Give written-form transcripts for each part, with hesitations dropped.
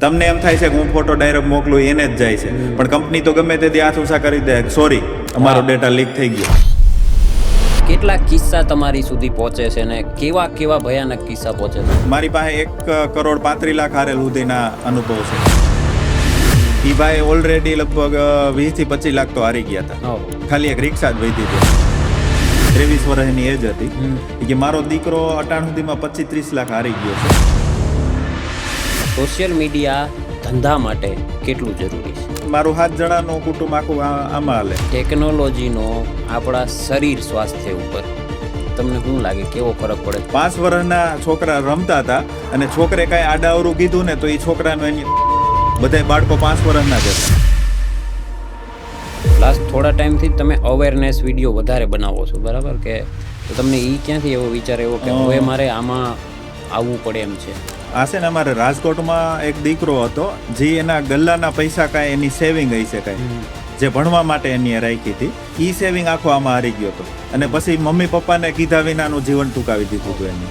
તમને એમ થાય છે કે હું ફોટો ડાયરેક્ટ મોકલું એને જ જાય છે, પણ કંપની તો ગમે તે હાથ ઊંચા કરી દે, સોરી અમારો ડેટા લીક થઈ ગયો. કેટલા કિસ્સા તમારી સુધી પહોંચે છે ને કેવા કેવા ભયાનક કિસ્સા પહોંચે છે? મારી પાસે 1,35,00,000 હારેલ સુધીના અનુભવ છે. એ ભાઈ ઓલરેડી લગભગ 20 થી 25 લાખ તો હારી ગયા હતા. ખાલી એક રિક્ષા જ વહીતી હતી. 23 વર્ષની એજ હતી. કે મારો દીકરો અટાણ સુધીમાં 25-30 લાખ હારી ગયો છે. સોશિયલ મીડિયા ધંધા માટે કેટલું જરૂરી છે? મારું 7 જણાનું કુટુંબ આખું આમાં હાલે. ટેકનોલોજીનો આપણા શરીર સ્વાસ્થ્ય ઉપર તમને શું લાગે કેવો ફરક પડે? 5 વર્ષના છોકરા રમતા હતા અને છોકરે કાંઈ આડાઅવરું કીધું ને તો એ છોકરાનું એની બધા બાળકો 5 વર્ષના જ હતા. લાસ્ટ થોડા ટાઈમથી તમે અવેરનેસ વિડીયો વધારે બનાવો છો, બરાબર? કે તો તમને એ ક્યાંથી એવો વિચાર આવ્યો કે હવે મારે આમાં આવવું પડે એમ છે? આ છે ને, અમારે રાજકોટમાં એક દીકરો હતો જે એના ગલ્લાના પૈસા કાંઈ એની સેવિંગ હઈ છે કાંઈ જે ભણવા માટે એની રાખી હતી, એ સેવિંગ આખો આમાં હારી ગયો હતો અને પછી મમ્મી પપ્પાને કીધા વિનાનું જીવન ટૂંકાવી દીધું હતું એને.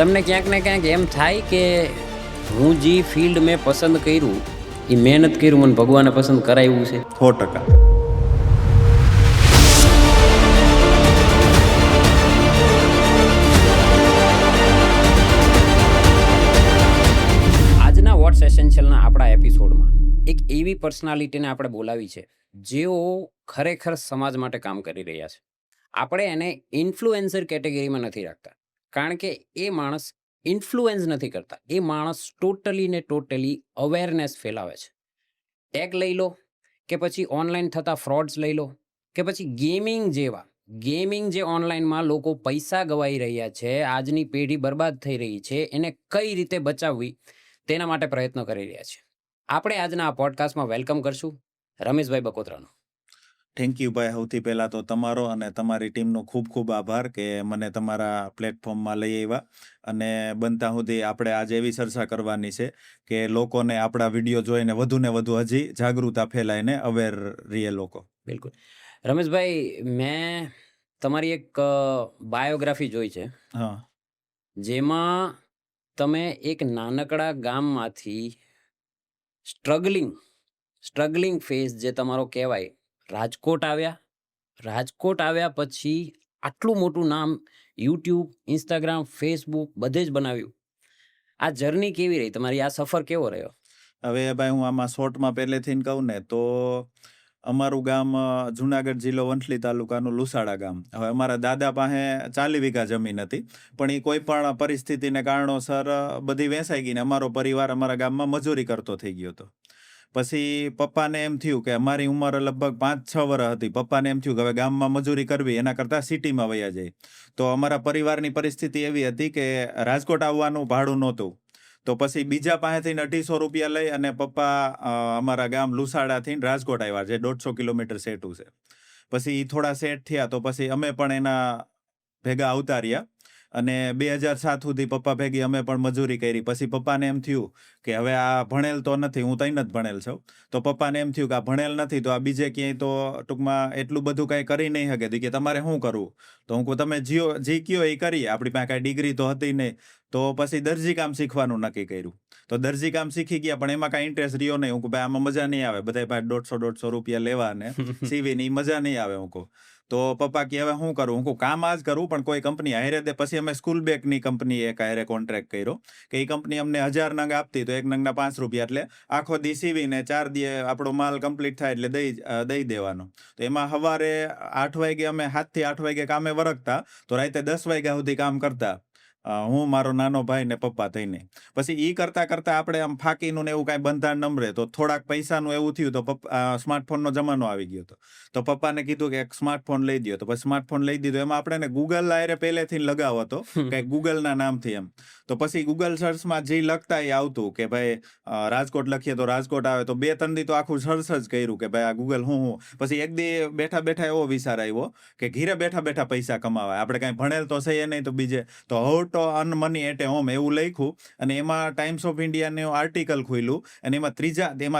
તમને ક્યાંક ને ક્યાંક એમ થાય કે હું જે ફિલ્ડ મેં પસંદ કર્યું એ મહેનત કર્યું, મને ભગવાને પસંદ કરાવ્યું છે? 100%. વોટ્સ એસેન્શિયલના આપણા એપિસોડમાં એક એવી પર્સનાલિટીને આપણે બોલાવી છે જેઓ ખરેખર સમાજ માટે કામ કરી રહ્યા છે. આપણે એને ઇન્ફ્લુએન્સર કેટેગરીમાં નથી રાખતા, કારણ કે એ માણસ ઇન્ફ્લુએન્સ નથી કરતા, એ માણસ ટોટલી અવેરનેસ ફેલાવે છે. ટેગ લઈ લો કે પછી ઓનલાઈન થતા ફ્રોડ્સ લઈ લો કે પછી ગેમિંગ જે ઓનલાઈનમાં લોકો પૈસા ગવાઈ રહ્યા છે, આજની પેઢી બરબાદ થઈ રહી છે, એને કઈ રીતે બચાવવી તેના માટે પ્રયત્નો કરી રહ્યા છે. આપણે આજના આ પોડકાસ્ટમાં વેલકમ કરશું રમેશભાઈ બકોત્રાનો. થેન્ક યુ ભાઈ. સૌથી પહેલાં તો તમારો અને તમારી ટીમનો ખૂબ ખૂબ આભાર કે મને તમારા પ્લેટફોર્મમાં લઈ આવ્યા અને બનતા સુધી આપણે આજે એવી ચર્ચા કરવાની છે કે લોકોને આપણા વિડીયો જોઈને વધુ ને વધુ હજી જાગૃતતા ફેલાય ને અવેર રહે લોકો. બિલકુલ. રમેશભાઈ, મેં તમારી એક બાયોગ્રાફી જોઈ છે. હા. જેમાં તમે એક નાનકડા ગામમાંથી સ્ટ્રગલિંગ ફેઝ જે તમારો કહેવાય, રાજકોટ આવ્યા પછી આટલું મોટું નામ યુટ્યુબ, ઇન્સ્ટાગ્રામ, ફેસબુક બધે જ બનાવ્યું. આ જર્ની કેવી રહી તમારી? આ સફર કેવો રહ્યો? હવે ભાઈ હું આમાં શોર્ટમાં પહેલેથી કહું ને તો અમારું ગામ જુનાગઢ જિલ્લો વંથલી તાલુકાનું લુસાડા ગામ. હવે અમારા દાદા પાસે 40 વીઘા જમીન હતી, પણ એ કોઈ પણ પરિસ્થિતિને કારણોસર બધી વેચાઈ ગઈ ને અમારો પરિવાર અમારા ગામમાં મજૂરી કરતો થઈ ગયો હતો. પછી પપ્પાને એમ થયું કે અમારી ઉંમર લગભગ 5-6 વર્ષ હતી. પપ્પાને એમ થયું કે હવે ગામમાં મજૂરી કરવી એના કરતાં સિટીમાં વયા જાય. તો અમારા પરિવારની પરિસ્થિતિ એવી હતી કે રાજકોટ આવવાનું ભાડું નહોતું. તો પછી બીજા પાસેથી 250 રૂપિયા લઈ અને પપ્પા અમારા ગામ લુસાડાથી રાજકોટ આવ્યા, જે 150 કિલોમીટર સેટું છે. પછી એ થોડા સેટ થયા તો પછી અમે પણ એના ભેગા આવતા રહ્યા અને 2007 સુધી પપ્પા ભેગી અમે પણ મજૂરી કરી. પછી પપ્પાને એમ થયું કે હવે આ ભણેલ તો નથી, હું તઈને જ ભણેલ છું, તો પપ્પાને એમ થયું કે આ ભણેલ નથી તો આ બીજે ક્યાંય તો ટૂંકમાં એટલું બધું કાંઈ કરી નહીં શકે કે તમારે શું કરવું? તો હું કહું તમે જે કયો એ કરીએ, આપણી પાસે કાંઈ ડિગ્રી તો હતી નહીં. તો પછી દરજી કામ શીખવાનું નક્કી કર્યું. તો દરજી કામ શીખી ગયા, પણ એમાં કાંઈ ઇન્ટરેસ્ટ રહ્યો નહીં. હું કહું ભાઈ આમાં મજા નહીં આવે, બધા પાસે 150 રૂપિયા લેવા ને સીવીને એ મજા નહીં આવે. હું કહું તો પપ્પા કે હવે શું કરું? હું કહું કામ આ જ કરું, પણ કોઈ કંપની હારે દે. પછી અમે સ્કૂલ બેગની કંપની એક હારે કોન્ટ્રાક્ટ કર્યો કે એ કંપની અમને 1000 નંગ આપતી, તો એક નંગના 5 રૂપિયા, એટલે આખો દી સીવીને 4 દી આપણો માલ કમ્પ્લીટ થાય એટલે દઈ દેવાનો. તો એમાં સવારે 8 વાગે અમે 7 થી 8 વાગે કામે વરગતા, તો રાતે 10 વાગ્યા સુધી કામ કરતા, હું, મારો નાનો ભાઈ ને પપ્પા થઈને. પછી એ કરતા આપણે આમ ફાકીનું ને એવું કાંઈ બંધાણ નમરે તો થોડાક પૈસાનું એવું થયું તો સ્માર્ટફોનનો જમાનો આવી ગયો હતો. તો પપ્પાને કીધું કે એક સ્માર્ટફોન લઈ દો. તો પછી સ્માર્ટફોન લઈ દીધો. એમાં આપણે ગૂગલ આયરે પહેલેથી લગાવ હતો કે ગૂગલના નામથી એમ. તો પછી ગૂગલ સર્ચમાં જે લખતા એ આવતું કે ભાઈ રાજકોટ લખીએ તો રાજકોટ આવે. તો 2-3 દી તો આખું સર્ચ જ કર્યું કે ભાઈ આ ગૂગલ હું. પછી એક દી બેઠા એવો વિચાર આવ્યો કે ઘીરે બેઠા પૈસા કમાવાય, આપણે કાંઈ ભણેલ તો છે નહીં તો બીજે તો how to earn money at a home એવું લખ્યું, અને એમાં ટાઈમ્સ ઓફ ઇન્ડિયાનું આર્ટિકલ ખુલ્યું, અને એમાં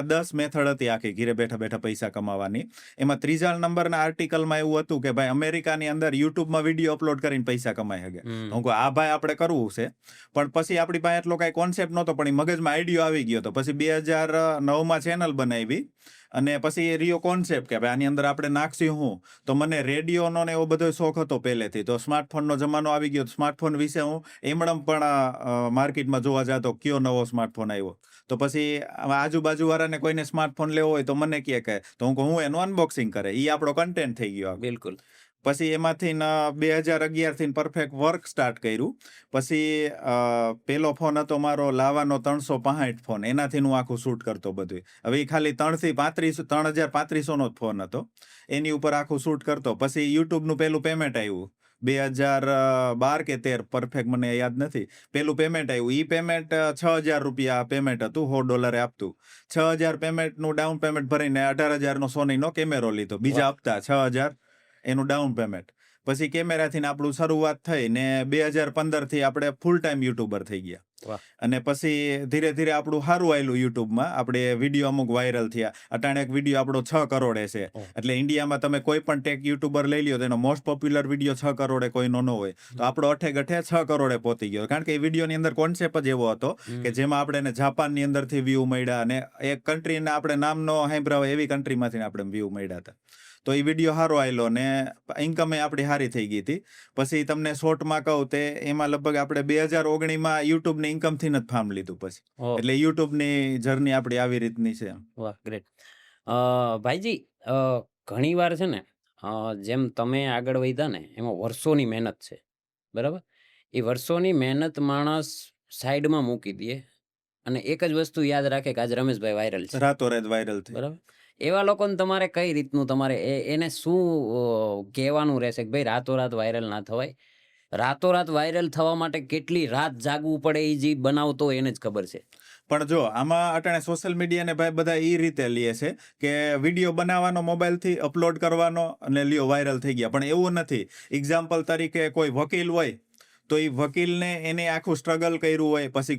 10 મેથડ હતી આખી ઘીરે બેઠા બેઠા પૈસા કમાવાની. એમાં ત્રીજા નંબરના આર્ટિકલમાં એવું હતું કે ભાઈ અમેરિકાની અંદર યુટ્યુબમાં વિડીયો અપલોડ કરીને પૈસા કમાઈ શકે. હું કહું આ ભાઈ આપણે કરવું છે, પણ પછી આપણી પાસે એટલો કાંઈ કોન્સેપ્ટ નહોતો, પણ એ મગજમાં આઈડિયો આવી ગયો હતો. પછી 2009માં ચેનલ બનાવી, અને પછી એ રહ્યો કોન્સેપ્ટ કે ભાઈ આની અંદર આપણે નાખશું હું. તો મને રેડિયોનો ને એવો બધો શોખ હતો પહેલેથી, તો સ્માર્ટફોનનો જમાનો આવી ગયો. સ્માર્ટફોન વિશે હું એમણમ પણ માર્કેટમાં જોવા જતો કયો નવો સ્માર્ટફોન આવ્યો. તો પછી આજુબાજુવાળાને કોઈને સ્માર્ટફોન લેવો હોય તો મને કહે, તો હું કહું હું એનું અનબોક્સિંગ કરે, એ આપણો કન્ટેન્ટ થઈ ગયો. બિલકુલ. પછી એમાંથી 2011થી પરફેક્ટ વર્ક સ્ટાર્ટ કર્યું. પછી પેલો ફોન હતો મારો લાવાનો 365 ફોન, એનાથી હું આખું શૂટ કરતો બધું. હવે એ ખાલી 3,3500નો જ ફોન હતો, એની ઉપર આખું શૂટ કરતો. પછી યુટ્યુબનું પેલું પેમેન્ટ આવ્યું 2012 કે 13, પરફેક્ટ મને યાદ નથી. પેલું પેમેન્ટ આવ્યું, ઈ પેમેન્ટ $6,000 પેમેન્ટ હતું, $100 આપતું. 6,000 પેમેન્ટનું ડાઉન પેમેન્ટ ભરીને 18,000નો સોનીનો કેમેરો લીધો. બીજા હપ્તા 6,000 એનું ડાઉન પેમેન્ટ. પછી કેમેરાથી આપણું શરૂઆત થઈ, ને 2015થી આપણે ફૂલ ટાઈમ યુટ્યુબર થઈ ગયા. અને પછી ધીરે ધીરે આપણું સારું આવેલું યુટ્યુબમાં, આપણે વિડીયો અમુક વાયરલ થયા. અટાણે એક વિડીયો આપણો 6 કરોડે છે. એટલે ઇન્ડિયામાં તમે કોઈ પણ ટેક યુટ્યુબર લઈ લ્યો તો એનો મોસ્ટ પોપ્યુલર વિડીયો 6 કરોડે કોઈનો ન હોય. તો આપણો અઠે ગઠે 6 કરોડે પહોંચી ગયો. કારણ કે એ વિડીયોની અંદર કોન્સેપ્ટ જ એવો હતો કે જેમાં આપણે એને જાપાનની અંદરથી વ્યૂ મળ્યા, અને એક કન્ટ્રીને આપણે નામનો સાંભળ્યા હોય એવી કન્ટ્રીમાંથી આપણે વ્યૂ મળ્યા હતા. તો એ વિડીયો સારો આવેલો, ને ઇન્કમ આપણી સારી થઈ ગઈ હતી. પછી તમને શોર્ટમાં કહું તે એમાં લગભગ આપણે 2019માં યુટ્યુબની ઇન્કમથી જ ફાર્મ લીધું પછી. એટલે યુટ્યુબની જર્ની આપણી આવી રીતની છે. વાહ, ગ્રેટ. ભાઈજી, ઘણી વાર છે ને, જેમ તમે આગળ વધ્યા ને એમાં વર્ષોની મહેનત છે, બરાબર? એ વર્ષોની મહેનત માણસ સાઈડમાં મૂકી દે અને એક જ વસ્તુ યાદ રાખે કે આજે રમેશભાઈ વાયરલ છે, રાતોરાત વાયરલ થઈ. બરાબર? એવા લોકોને તમારે કઈ રીતનું તમારે એને શું કહેવાનું રહેશે કે ભાઈ રાતોરાત વાયરલ ના થવાય? રાતોરાત વાયરલ થવા માટે કેટલી રાત જાગવું પડે એ જે બનાવતો હોય એને જ ખબર છે. પણ જો આમાં અટાણે સોશિયલ મીડિયાને ભાઈ બધા એ રીતે લે છે કે વિડીયો બનાવવાનો મોબાઈલથી અપલોડ કરવાનો અને લ્યો વાયરલ થઈ ગયા. પણ એવું નથી. એક્ઝામ્પલ તરીકે કોઈ વકીલ હોય તો એ વકીલને એને આખું સ્ટ્રગલ કર્યું હોય, પછી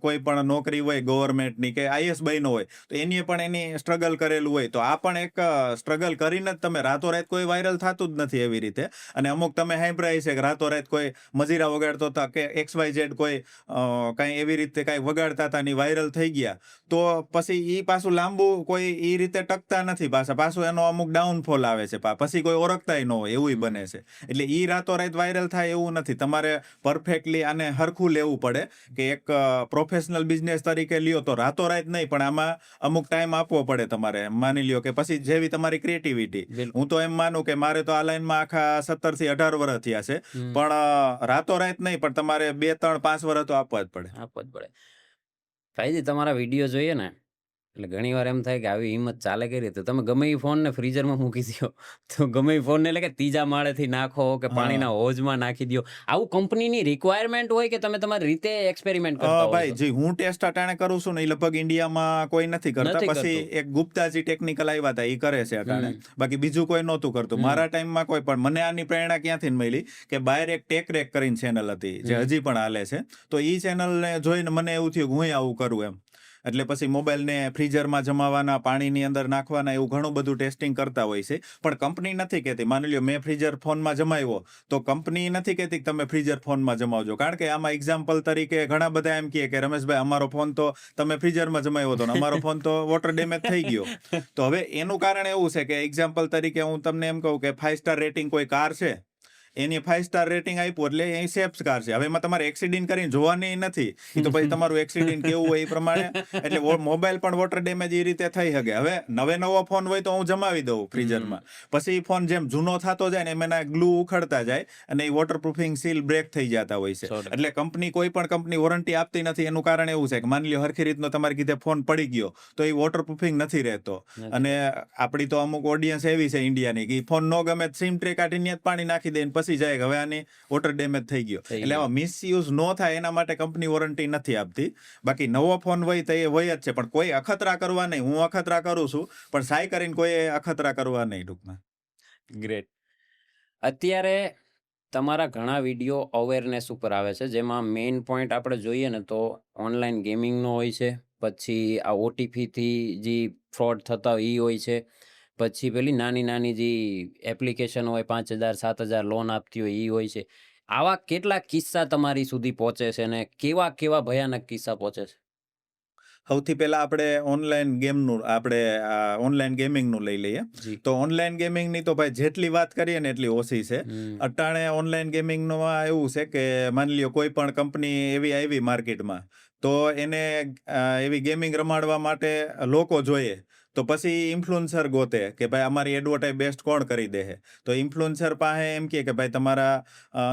કોઈ પણ નોકરી હોય ગવર્મેન્ટની કે આઈએસ બન્યો હોય તો એની પણ એની સ્ટ્રગલ કરેલું હોય. તો આ પણ એક સ્ટ્રગલ કરીને જ તમે રાતોરાત કોઈ વાયરલ થતું જ નથી એવી રીતે. અને અમુક તમે સાંભળાય છે કે રાતોરાત કોઈ મજીરા વગાડતો હતા કે XYZ કોઈ કાંઈ એવી રીતે કાંઈ વગાડતા હતા ને વાયરલ થઈ ગયા. તો પછી એ પાછું લાંબુ કોઈ એ રીતે ટકતા નથી. પાછું એનો અમુક ડાઉનફોલ આવે છે, પછી કોઈ ઓળખતાય ન હોય એવું બને છે. એટલે એ રાતોરાત વાયરલ થાય એવું નથી. તમારે પરફેક્ટલી આને હરખું લેવું પડે કે એક પ્રોફેશનલ બિઝનેસ તરીકે લ્યો તો રાતોરાત નહીં, પણ આમાં અમુક ટાઈમ આપવો પડે તમારે. માની લ્યો કે પછી જેવી તમારી ક્રિએટિવિટી. હું તો એમ માનું કે મારે તો આ લાઈનમાં આખા 17 થી 18 વર્ષ થયા છે, પણ રાતોરાત નહીં, પણ તમારે 2, 3, 5 વર્ષ તો આપવા જ પડે. ભાઈજી, તમારા વિડીયો જોઈએ ને એટલે ઘણી વાર એમ થાય કે આવી હિંમત ચાલે કરી. તો તમે ગમે એ ફોનને ફ્રીઝરમાં મૂકી દો, તો ગમે એ ફોનને એટલે કે ત્રીજા માળેથી નાખો કે પાણીના હોજમાં નાખી દો. આવું કંપનીની રિક્વાયરમેન્ટ હોય કે તમે તમારી રીતે એક્સપેરિમેન્ટ કરતા હો? ભાઈ જી, હું ટેસ્ટ અટાણે કરું છું ને એ લગભગ ઇન્ડિયામાં કોઈ નથી કરતા. પછી એક ગુપ્તાજી ટેકનિકલ આવ્યા હતા, એ કરે છે અટાણે. બાકી બીજું કોઈ નહોતું કરતું મારા ટાઈમમાં કોઈ. પણ મને આની પ્રેરણા ક્યાંથી મળી કે બહાર એક ટેક રેક કરીને ચેનલ હતી જે હજી પણ હાલે છે. તો એ ચેનલને જોઈને મને એવું થયું કે હું આવું કરું એમ. એટલે પછી મોબાઈલને ફ્રીઝરમાં જમાવાના, પાણીની અંદર નાખવાના, એવું ઘણું બધું ટેસ્ટિંગ કરતા હોય છે. પણ કંપની નથી કહેતી, માની લો મેં ફ્રીઝર ફોનમાં જમાવ્યો તો કંપની નથી કહેતી કે તમે ફ્રીઝર ફોનમાં જમાવજો. કારણ કે આમાં એક્ઝામ્પલ તરીકે ઘણા બધા એમ કહે કે રમેશભાઈ અમારો ફોન તો તમે ફ્રીઝરમાં જમાવ્યો હતો ને અમારો ફોન તો વોટર ડેમેજ થઈ ગયો. તો હવે એનું કારણ એવું છે કે એક્ઝામ્પલ તરીકે હું તમને એમ કહું કે 5 સ્ટાર રેટિંગ કોઈ કાર છે, એની 5 સ્ટાર રેટિંગ આપ્યું એટલે એ સેફ કાર છે. હવે એમાં તમારે એક્સિડન્ટ કરીને જોવાની નથી, એ તો પછી તમારું એક્સિડન્ટ કેવું હોય એ પ્રમાણે. એટલે મોબાઈલ પણ વોટર ડેમેજ એ રીતે થઈ શકે. હવે નવો ફોન હોય તો હું જમાવી દઉં ફ્રીઝરમાં, પછી ફોન જેમ જૂનો થતો જાય ને એમ એના ગ્લુ ઉખડતા જાય અને એ વોટરપ્રૂફિંગ સીલ બ્રેક થઈ જતા હોય છે. એટલે કોઈ પણ કંપની વોરંટી આપતી નથી. એનું કારણ એવું છે કે માની લો હરખી રીતનો તમારે કીધે ફોન પડી ગયો તો એ વોટરપ્રૂફિંગ નથી રહેતો. અને આપણી તો અમુક ઓડિયન્સ એવી છે ઇન્ડિયાની કે ફોન ન ગમે સિમ ટ્રે કાઢીને પાણી નાખી દે પછી જાય હવે આની વોટર ડેમેજ થઈ ગયો. એટલે આવા મિસયુઝ ન થાય એના માટે કંપની વોરંટી નથી આપતી. બાકી નવો ફોન હોય તો એ હોય જ છે, પણ કોઈ અખતરા કરવા નહીં. હું અખતરા કરું છું, પણ સાય કરીને કોઈ અખતરા કરવા નહીં ટૂંકમાં. ગ્રેટ. અત્યારે તમારા ઘણા વિડીયો અવેરનેસ ઉપર આવે છે, જેમાં મેઇન પોઈન્ટ આપણે જોઈએ ને તો ઓનલાઈન ગેમિંગનો હોય છે, પછી આ ઓટીપીથી જે ફ્રોડ થતા હોય એ હોય છે, પછી પેલી નાની જે એપ્લિકેશન હોય 5,000 7,000 લોન આપતી હોય એ હોય છે. આવા કેટલા કિસ્સા તમારી સુધી પહોંચે છે ને કેવા ભયાનક કિસ્સા પહોંચે છે? સૌથી પહેલા આપણે ઓનલાઈન ગેમિંગનું લઈ લઈએ. જી. તો ઓનલાઈન ગેમિંગની તો ભાઈ જેટલી વાત કરીએ ને એટલી ઓછી છે. અટાણે ઓનલાઈન ગેમિંગમાં એવું છે કે માની લ્યો કોઈ પણ કંપની એવી આવી માર્કેટમાં, તો એને એવી ગેમિંગ રમાડવા માટે લોકો જોઈએ. તો પછી ઇન્ફ્લુએન્સર ગોતે કે ભાઈ અમારી એડવર્ટાઇઝ બેસ્ટ કોણ કરી દે છે. તો ઇન્ફ્લુએન્સર પાસે એમ કે ભાઈ તમારા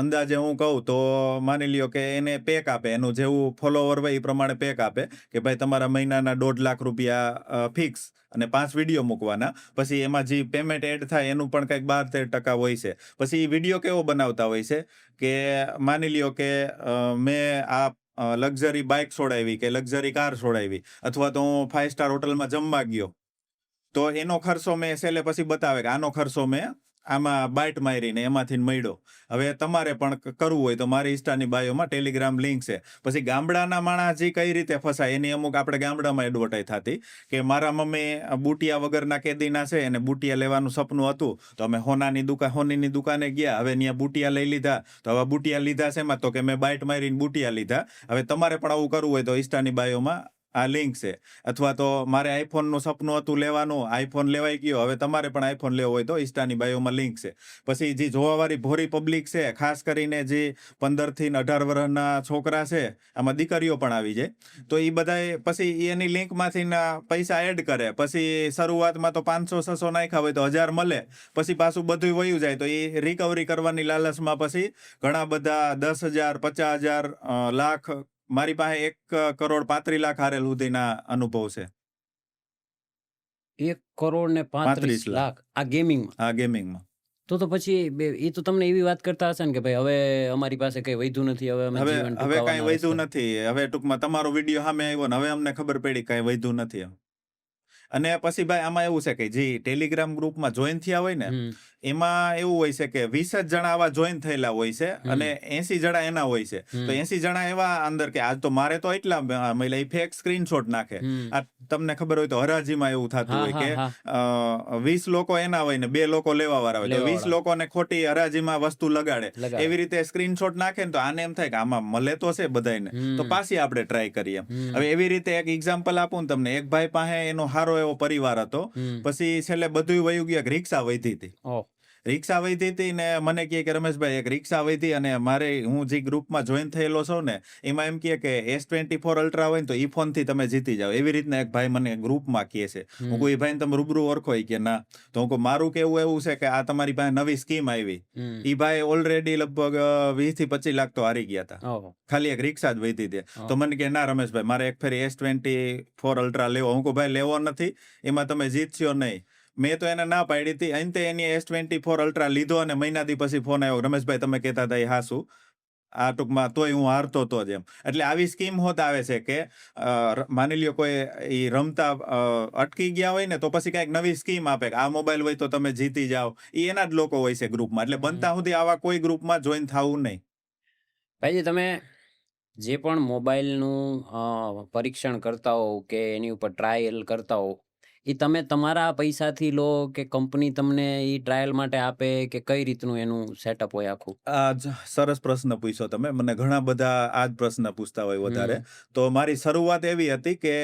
અંદાજે હું કહું તો માની લ્યો કે એને પેક આપે, એનું જેવું ફોલોવર હોય એ પ્રમાણે પેક આપે કે ભાઈ તમારા મહિનાના 1.5 લાખ રૂપિયા ફિક્સ અને 5 વિડીયો મૂકવાના. પછી એમાં જે પેમેન્ટ એડ થાય એનું પણ કંઈક 12-13% હોય છે. પછી એ વિડીયો કેવો બનાવતા હોય છે કે માની લ્યો કે મેં આ લક્ઝરી બાઇક છોડાવી કે લક્ઝરી કાર છોડાવી, અથવા તો હું 5 સ્ટાર હોટલમાં જમવા ગયો, તો એનો ખર્ચો મેં છેલ્લે પછી બતાવે કે આનો ખર્ચો મેં આમાં બાઇટ મારીને એમાંથી મળ્યો. હવે તમારે પણ કરવું હોય તો મારી ઇન્સ્ટાની બાયોમાં ટેલિગ્રામ લિંક છે. પછી ગામડાના માણસ જે કઈ રીતે ફસાય એની અમુક આપણે ગામડામાં એડવર્ટાઈઝ થતી કે મારા મમ્મી બુટિયા વગરના કેદીના છે અને બુટિયા લેવાનું સપનું હતું, તો અમે હોનીની દુકાને ગયા, હવે ત્યાં બુટિયા લઈ લીધા. તો હવે બુટિયા લીધા છે એમાં તો કે મેં બાઇટ મારીને બુટિયા લીધા. હવે તમારે પણ આવું કરવું હોય તો ઇન્સ્ટાની બાયોમાં આ લિંક છે. અથવા તો મારે આઈફોનનું સપનું હતું લેવાનું, આઈફોન લેવાઈ ગયો, હવે તમારે પણ આઈફોન લેવો હોય તો ઇન્સ્ટાની બાયોમાં લિંક છે. પછી જે જોવાવાળી ભોરી પબ્લિક છે, ખાસ કરીને જે 15 થી 18 વર્ષના છોકરા છે, આમાં દીકરીઓ પણ આવી જાય, તો એ બધાએ પછી એની લિંકમાંથી પૈસા એડ કરે. પછી શરૂઆતમાં તો 500-600 નાખ્યા હોય તો 1000 મળે, પછી પાછું બધું વયું જાય. તો એ રિકવરી કરવાની લાલચમાં પછી ઘણા બધા 10,000 50,000 લાખ, મારી પાસે 1,35,00,000 હારેલ સુધીના અનુભવ છે. 1,35,00,000 આ ગેમિંગમાં? આ ગેમિંગમાં. તો પછી એ તો તમને એવી વાત કરતા હશે ને કે ભાઈ હવે અમારી પાસે કઈ વધ્યું નથી, હવે અમે જીવન હવે ટૂંકાવવાના કાંઈ વધ્યું રસ્તે. નથી. હવે ટૂંકમાં તમારો વિડીયો સામે આવ્યો ને હવે અમને ખબર પડી કાંઈ વધ્યું નથી એમ. અને પછી ભાઈ આમાં એવું છે કે જે ટેલિગ્રામ ગ્રુપમાં જોઈન થયા હોય ને, એમાં એવું હોય છે કે 20 જ જણા આવા જોઈન થયેલા હોય છે અને 80 જણા એના હોય છે. તો 80 જણા એવા અંદર કે આજ તો મારે તો એટલા મળ્યા, એ ફેક સ્ક્રીનશોટ નાખે. આ તમને ખબર હોય તો હરાજીમાં એવું થતું હોય કે 20 લોકો એના હોય ને 2 લોકો લેવા વાળા હોય, તો 20 લોકોને ખોટી હરાજીમાં વસ્તુ લગાડે. એવી રીતે સ્ક્રીનશોટ નાખે ને તો આને એમ થાય કે આમાં મળે તો છે બધાને, તો પાછી આપણે ટ્રાય કરીએ. હવે એવી રીતે એક એક્ઝામ્પલ આપું ને તમને, એક ભાઈ પાસે એનો સારો એવો પરિવાર હતો, પછી છેલ્લે બધું વયું ગયા, રિક્ષા વધી હતી. રિક્ષા વધી હતી ને મને કહે કે રમેશભાઈ એક રિક્ષા વધી, અને હું જે ગ્રુપમાં જોઈન થયેલો છું ને એમાં એમ કહે કે S24 અલ્ટ્રા હોય ને તો ઈ ફોનથી તમે જીતી જાઓ. એવી રીતના એક ભાઈ મને ગ્રુપમાં કહે છે. હું કોઈ ભાઈને તમે રૂબરૂ ઓળખો કે ના? તો હું કહું મારું કેવું એવું છે કે આ તમારી પાસે નવી સ્કીમ આવી. ઈ ભાઈ ઓલરેડી લગભગ 20 થી 25 લાખ તો હારી ગયા હતા, ખાલી એક રિક્ષા જ વધી હતી. તો મને કે ના રમેશભાઈ મારે એક ફેરી S24 અલ્ટ્રા લેવો. હું કહું ભાઈ લેવો નથી, એમાં તમે જીતશો નહીં. મેં તો એને ના પાડી હતી. અંતે એની S24 અલ્ટ્રા લીધો અને મહિનાથી પછી ફોન આવ્યો, રમેશભાઈ તમે કહેતા હતા એ હાસું, આ ટૂંકમાં તોય હું હારતો હતો જ એમ. એટલે આવી સ્કીમ હોત આવે છે કે માની લ્યો કોઈ ઈ રમતા અટકી ગયા હોય ને તો પછી કંઈક નવી સ્કીમ આપે કે આ મોબાઈલ હોય તો તમે જીતી જાઓ. એ એના જ લોકો હોય છે ગ્રુપમાં. એટલે બનતા સુધી આવા કોઈ ગ્રુપમાં જોઈન થવું નહીં. ભાઈજી તમે જે પણ મોબાઈલનું પરીક્ષણ કરતા હો કે એની ઉપર ટ્રાયલ કરતા હો, એ તમે તમારા પૈસાથી લો કે કંપની તમને એ ટ્રાયલ માટે આપે કે કઈ રીતનું એનું સેટઅપ હોય આખું? આ સરસ પ્રશ્ન પૂછ્યો તમે. મને ઘણા બધા આ જ પ્રશ્ન પૂછતા હોય વધારે. તો મારી શરૂઆત એવી હતી કે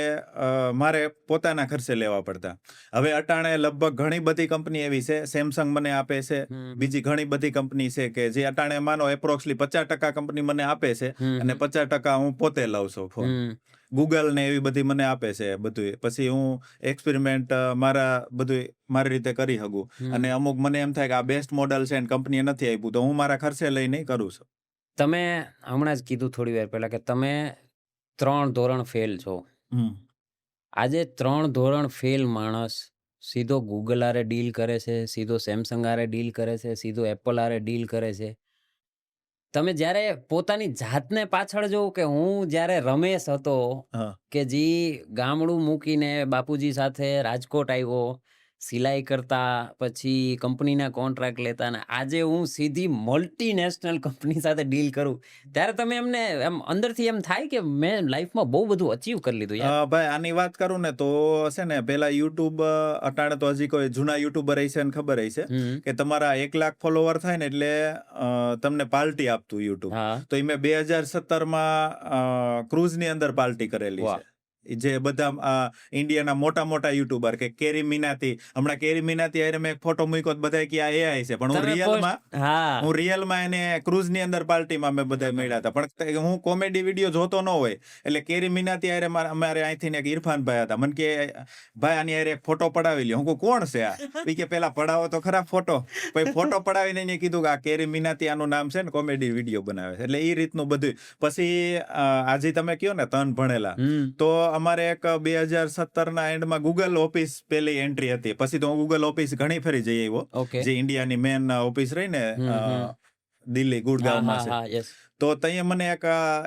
મારે પોતાના ખર્ચે લેવા પડતા. હવે અટાણે લગભગ ઘણી બધી કંપની એવી છે, સેમસંગ મને આપે છે, બીજી ઘણી બધી કંપની છે કે જે અટાણે માનો એપ્રોક્સલી 50% કંપની મને આપે છે અને 50% હું પોતે લઉં છું ફોન. ગૂગલ ને એવી બધી મને આપે છે બધું. પછી હું એક્સપેરિમેન્ટ બધું મારી રીતે કરી શકું. અને અમુક મને એમ થાય કે આ બેસ્ટ મોડલ છે ને કંપનીએ નથી આપ્યું તો હું મારા ખર્ચે લઈને કરું છું. તમે હમણાં જ કીધું થોડી વાર પહેલા કે તમે 3 ધોરણ ફેલ છો. આજે 3 ધોરણ ફેલ માણસ સીધો ગૂગલ આરે ડીલ કરે છે, સીધો સેમસંગ આરે ડીલ કરે છે, સીધો એપલ આરે ડીલ કરે છે. તમે જ્યારે પોતાની જાતને પાછળ જોવો કે હું જ્યારે રમેશ હતો કે જે ગામડું મૂકીને બાપુજી સાથે રાજકોટ આવ્યો, સિલાઈ કરતા, પછી કંપનીના કોન્ટ્રાક્ટ લેતા, અને આજે હું સીધી મલ્ટીનેશનલ કંપની સાથે ડીલ કરું, ત્યારે તમે એમને એમ અંદરથી એમ થાય કે મેં લાઈફમાં બહુ બધું અચીવ કરી લીધું યાર. ભાઈ આની વાત કરું ને તો છે ને પેલા યુટ્યુબ અટાણે તો હજી કોઈ જૂના યુટ્યુબર હશે ને ખબર હશે હમ. કે તમારા 1 લાખ ફોલોવર થાય ને એટલે તમને પાર્ટી આપતું યુટ્યુબ. હા. તો મેં 2017માં ક્રૂઝની અંદર પાર્ટી કરેલી વાહ. છે. જે બધા ઇન્ડિયાના મોટા મોટા યુટ્યુબર કે કેરી મિનાતી, હમણાં કેરી મિનાતી હારે મેં એક ફોટો મૂક્યો તો બધા કે આ AI છે, પણ તમે હા. હું રિયલમાં એને ક્રૂઝની અંદર પાર્ટીમાં મેં બધા મળ્યા હતા. પણ હું કોમેડી વિડીયો જોતો ન હોય એટલે કેરી મિનાતી હારે અમારે અહીંથી ને એક ઇરફાનભાઈ હતા, મને કે ભાઈ આની હારે એક ફોટો પડાવી લ્યો. હું કહું કોણ છે આ? ઈ કે પેલા પડાવો તો ખરા ફોટો. પછી ફોટો પડાવીને એને કીધું કે આ કેરી મિનાતી આનું નામ છે ને, કોમેડી વિડીયો બનાવે છે. એટલે એ રીતનું બધું. પછી આજે તમે કયો ને તન ભણેલા, તો અમારે એક 2017ના એન્ડમાં ગૂગલ ઓફિસ પેલી એન્ટ્રી હતી. પછી તો હું ગૂગલ ઓફિસ ઘણી ફરી જઈ આવ્યો, ઓકે. જે ઇન્ડિયાની મેન ઓફિસ રહી ને દિલ્હી ગુડગાંવમાં છે. યસ. તો ત્યાં મને એક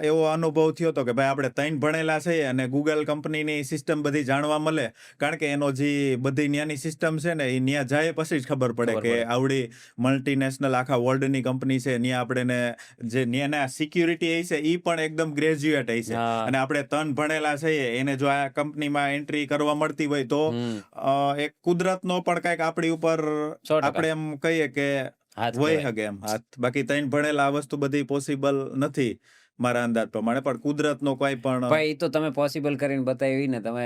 એવો અનુભવ થયો હતો કે ભાઈ આપણે ત્રણ ભણેલા છે અને ગૂગલ કંપનીની સિસ્ટમ બધી જાણવા મળે. કારણ કે એનો જે બધી ન્યાની સિસ્ટમ છે ને, એ ન્યા જાય પછી જ ખબર પડે કે આવડી મલ્ટીનેશનલ આખા વર્લ્ડની કંપની છે. ન્યા આપણે જે ન્યાના સિક્યુરિટી છે એ પણ એકદમ ગ્રેજ્યુએટ છે. અને આપણે ત્રણ ભણેલા છે એને જો આ કંપનીમાં એન્ટ્રી કરવા મળતી હોય તો એક કુદરતનો પણ કંઈક આપણી ઉપર આપણે એમ કહીએ કે હોય હગે એમ હાથ. બાકી ત્રણ ભણેલા આ વસ્તુ બધી પોસિબલ નથી મારા અંદાજ પ્રમાણે, પણ કુદરતનો કોઈ પણ ભાઈ તો તમે પોસિબલ કરીને બતાવી ને. તમે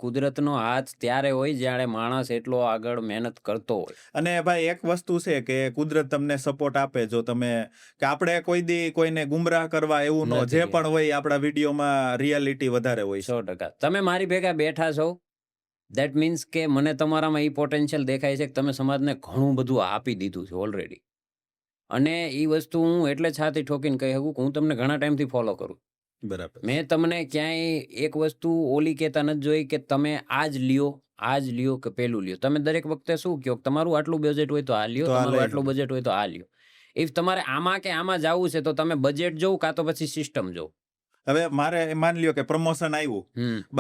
કુદરતનો હાથ ત્યારે હોય જ્યારે માણસ એટલો આગળ મહેનત કરતો હોય. અને ભાઈ એક વસ્તુ છે કે કુદરત તમને સપોર્ટ આપે. જો તમે કે આપણે કોઈ દી કોઈને ગુમરાહ કરવા એવું ન, જે પણ હોય આપણા વિડીયોમાં રિયાલિટી વધારે હોય. 100%. તમે મારી ભેગા બેઠા છો, દેટ મીન્સ કે મને તમારામાં એ પોટેન્શિયલ દેખાય છે કે તમે સમાજને ઘણું બધું આપી દીધું છે ઓલરેડી. અને એ વસ્તુ હું એટલે છાતી ઠોકીને કહી શકું કે હું તમને ઘણા ટાઈમથી ફોલો કરું. બરાબર. મેં તમને ક્યાંય એક વસ્તુ ઓલી કહેતા નથી જોઈ કે તમે આ જ લ્યો કે પેલું લ્યો. તમે દરેક વખતે શું કહો, તમારું આટલું બજેટ હોય તો આ લ્યો, તમારું આટલું બજેટ હોય તો આ લ્યો. ઇફ તમારે આમાં કે આમાં જવું છે તો તમે બજેટ જોવું કાં તો પછી સિસ્ટમ જોવું. હવે મારે માન લ્યો કે પ્રમોશન આવ્યું,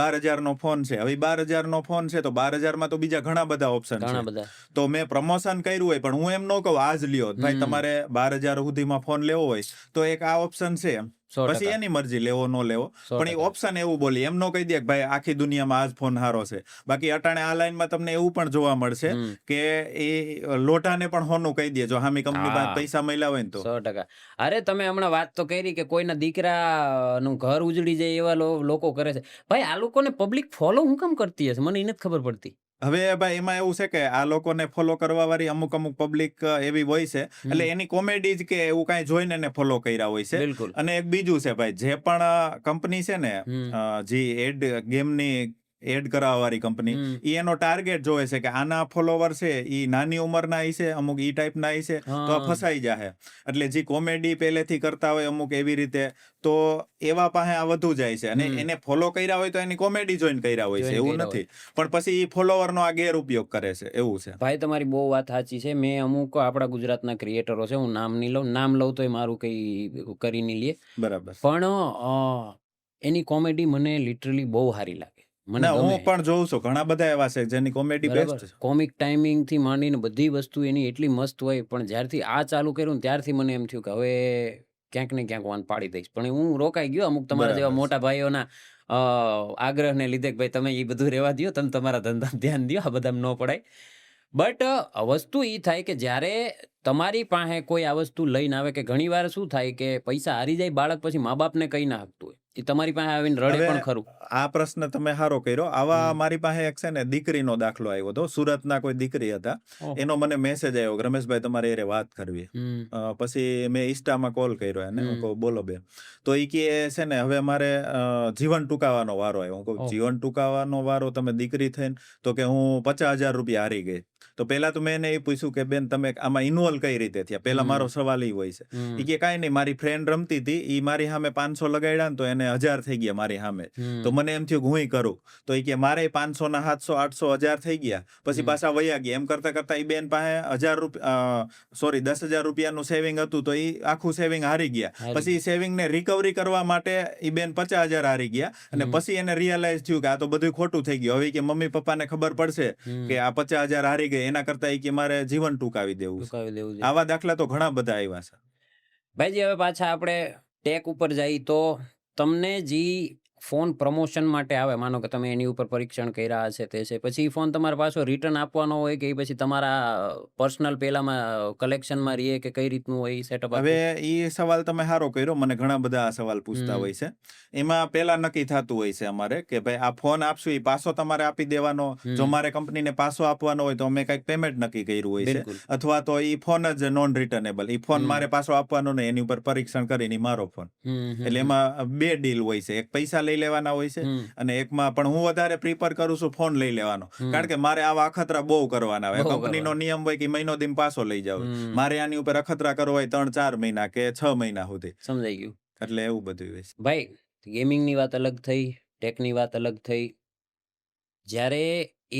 12,000નો ફોન છે. હવે 12,000નો ફોન છે તો 12,000માં તો બીજા ઘણા બધા ઓપ્શન છે. તો મેં પ્રમોશન કર્યું હોય, પણ હું એમ ન કહું આ જ લ્યો. ભાઈ તમારે 12,000 સુધીમાં ફોન લેવો હોય તો એક આ ઓપ્શન છે, પછી એની મરજી લેવો ન લેવો. પણ એ ઓપ્શન એવું બોલી, એમ ન કહી દે કે ભાઈ આખી દુનિયામાં આ જ ફોન સારો છે. બાકી અટાણે આ લાઈનમાં તમને એવું પણ જોવા મળશે કે એ લોટાને પણ હોનું કહી દે જો હામી કંપની પાસે પૈસા મળ્યા હોય ને તો. 100%. અરે તમે હમણાં વાત તો કરી કે કોઈના દીકરાનું ઘર ઉજળી જાય એવા લોકો કરે છે. ભાઈ આ લોકોને પબ્લિક ફોલો હું કેમ કરતી હશે, મને એ નથી ખબર પડતી. હવે ભાઈ એમાં એવું છે કે આ લોકોને ફોલો કરવા વાળી અમુક પબ્લિક એવી હોય છે, એટલે એની કોમેડી જ કે એવું કઈ જોઈને એને ફોલો કર્યા હોય છે. બિલકુલ. અને એક બીજું છે ભાઈ, જે પણ કંપની છે ને, જે એડ ગેમની એડ કરાવવા વાળી કંપની, ઈ એનો ટાર્ગેટ જોવે છે કે આના ફોલોવર છે ઈ નાની ઉંમરના છે, અમુક ઈ ટાઈપના છે, તો આ ફસાઈ જાય. એટલે જે કોમેડી પહેલેથી કરતા હોય અમુક એવી રીતે, તો એવા પાસે આ વધુ જાય છે. અને એને ફોલો કર્યા હોય તો એની કોમેડી જોઈન કર્યા હોય છે, એવું નથી. પણ પછી ઈ ફોલોવરનો આ ગેરઉપયોગ કરે છે, એવું છે. ભાઈ તમારી બહુ વાત સાચી છે. મેં અમુક આપણા ગુજરાતના ક્રિએટરો છે, હું નામ નહીં લઉં, નામ લઉં તો મારું કઈ કરી નહીં લે. બરાબર. પણ એની કોમેડી મને લિટરલી બહુ સારી લાગે. હું પણ જોઉં છું ઘણા બધા એવા છે જેની કોમેડી બેસ્ટ છે. કોમિક ટાઈમિંગ થી માંડીને બધી વસ્તુ એની એટલી મસ્ત હોય. પણ જ્યારથી આ ચાલુ કર્યું ત્યારથી મને એમ થયું કે હવે ક્યાંક ને ક્યાંક વાન પાડી દઈશ. પણ હું રોકાઈ ગયો અમુક તમારા જેવા મોટા ભાઈઓના આગ્રહને લીધે કે ભાઈ તમે એ બધું રહેવા દો, તમે તમારા ધંધા ધ્યાન દો, આ બધા ન પડાય. બટ વસ્તુ એ થાય કે જ્યારે તમારી પાસે કોઈ આ વસ્તુ લઈને આવે, કે ઘણી વાર શું થાય કે પૈસા હારી જાય બાળક, પછી મા બાપને કઈ ના આપતું હોય, એ તમારી પાસે આવીને રડે પણ ખરું. આ પ્રશ્ન તમે સારો કર્યો. આવા મારી પાસે એક છે ને દીકરીનો દાખલો આવ્યો હતો. સુરતના કોઈ દીકરી હતા, એનો મને મેસેજ આવ્યો કે રમેશભાઈ તમારે એ વાત કરવી. પછી મેં ઇન્સ્ટામાં કોલ કર્યો એને, હું કહું બોલો બેન. તો એ કે છે ને હવે મારે જીવન ટૂંકાવાનો વારો આવ્યો. હું કહું જીવન ટૂંકાવાનો વારો તમે દીકરી થઈને? તો કે હું 50,000 રૂપિયા હારી ગઈ. તો પહેલા તો મેં એને એ પૂછ્યું કે બેન તમે આમાં ઇન્વોલ્વ કઈ રીતે થયા, પહેલા મારો સવાલ એ હોય છે. એ કે કાંઈ નહીં, મારી ફ્રેન્ડ રમતી હતી, એ મારી સામે 500 લગાડ્યા ને તો એને 1000 થઈ ગયા મારી સામે. તો મને એમ થયું હું કરું, તો એ કે મારે 500 ના 700 800 1000 થઈ ગયા, પછી પાછા વયા ગયા. એમ કરતા કરતા એ બેન પાસે 10,000 રૂપિયાનું સેવિંગ હતું, તો એ આખું સેવિંગ હારી ગયા. પછી સેવિંગ ને રિકવરી કરવા માટે એ બેન 50,000 હારી ગયા. અને પછી એને રિયલાઇઝ થયું કે આ તો બધું ખોટું થઈ ગયું. હવે કે મમ્મી પપ્પાને ખબર પડશે કે આ 50,000 હારી ગઈ, એના કરતા કે મારે જીવન ટૂંકાવી દેવું છે. આવા દાખલા તો ઘણા બધા આવ્યા છે. ભાઈજી, હવે પાછા આપણે ટેક ઉપર જઈએ તો તમને જે ફોન પ્રમોશન માટે આવે, માનો કે તમે એની ઉપર પરીક્ષણ કર્યા છે તે છે, પછી ફોન તમારે પાછો રિટર્ન આપવાનો હોય કે પછી તમારા પર્સનલ પેલામાં કલેક્શનમાં રહીએ કે કઈ રીતનું હોય સેટઅપ? હવે એ સવાલ તમે સારો કર્યો, મને ઘણા બધા આ સવાલ પૂછતા હોય છે. એમાં પેલા નક્કી થતું હોય છે અમારે કે ભાઈ આ ફોન આપશું, એ પાછો તમારે આપી દેવાનો. જો મારે કંપનીને પાછો આપવાનો હોય તો અમે કંઈક પેમેન્ટ નક્કી કર્યું હોય છે, અથવા તો એ ફોન જ નોન રિટર્નેબલ, એ ફોન મારે પાછો આપવાનો નહીં, એની ઉપર પરીક્ષણ કરીને મારો ફોન. એટલે એમાં બે ડીલ હોય છે, એક પૈસા લઈ લેવાના હોય છે અને એકમાં પણ હું વધારે પ્રિફર કરું છું ફોન લઈ લેવાનો. કારણ કે મારે આવા અખતરા બહુ કરવાના હોય. કંપનીનો નિયમ હોય કે મહિનો દિન પાછો લઈ જાવ, મારે આની ઉપર અખતરા કરવો હોય 3-4 મહિના કે 6 મહિના સુધી. સમજાઈ ગયું. એટલે એવું બધું હોય છે. ભાઈ, ગેમિંગની વાત અલગ થઈ, ટેકની વાત અલગ થઈ. જ્યારે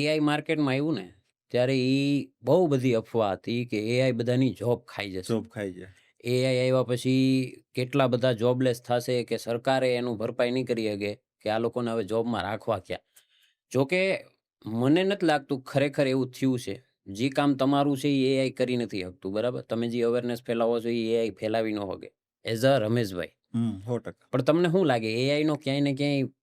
એઆઈ માર્કેટમાં આવ્યું ને ત્યારે એ બહુ બધી અફવા હતી કે એઆઈ બધાની જોબ ખાઈ જશે. જોબ ખાઈ જાય. એઆઈ આવ્યા પછી કેટલા બધા જોબલેસ થશે કે સરકારે એનું ભરપાઈ નહીં કરી શકે કે આ લોકોને હવે જોબમાં રાખવા ક્યાં. જોકે મને નથી લાગતું ખરેખર એવું થયું છે. જે કામ તમારું છે એ એઆઈ કરી નથી શકતું, બરાબર? તમે જે અવેરનેસ ફેલાવો છો એ એઆઈ ફેલાવી ન શકે એઝ અ રમેશભાઈ. 100%. પણ તમને શું લાગે એઆઈ નો ક્યાંય ને ક્યાંય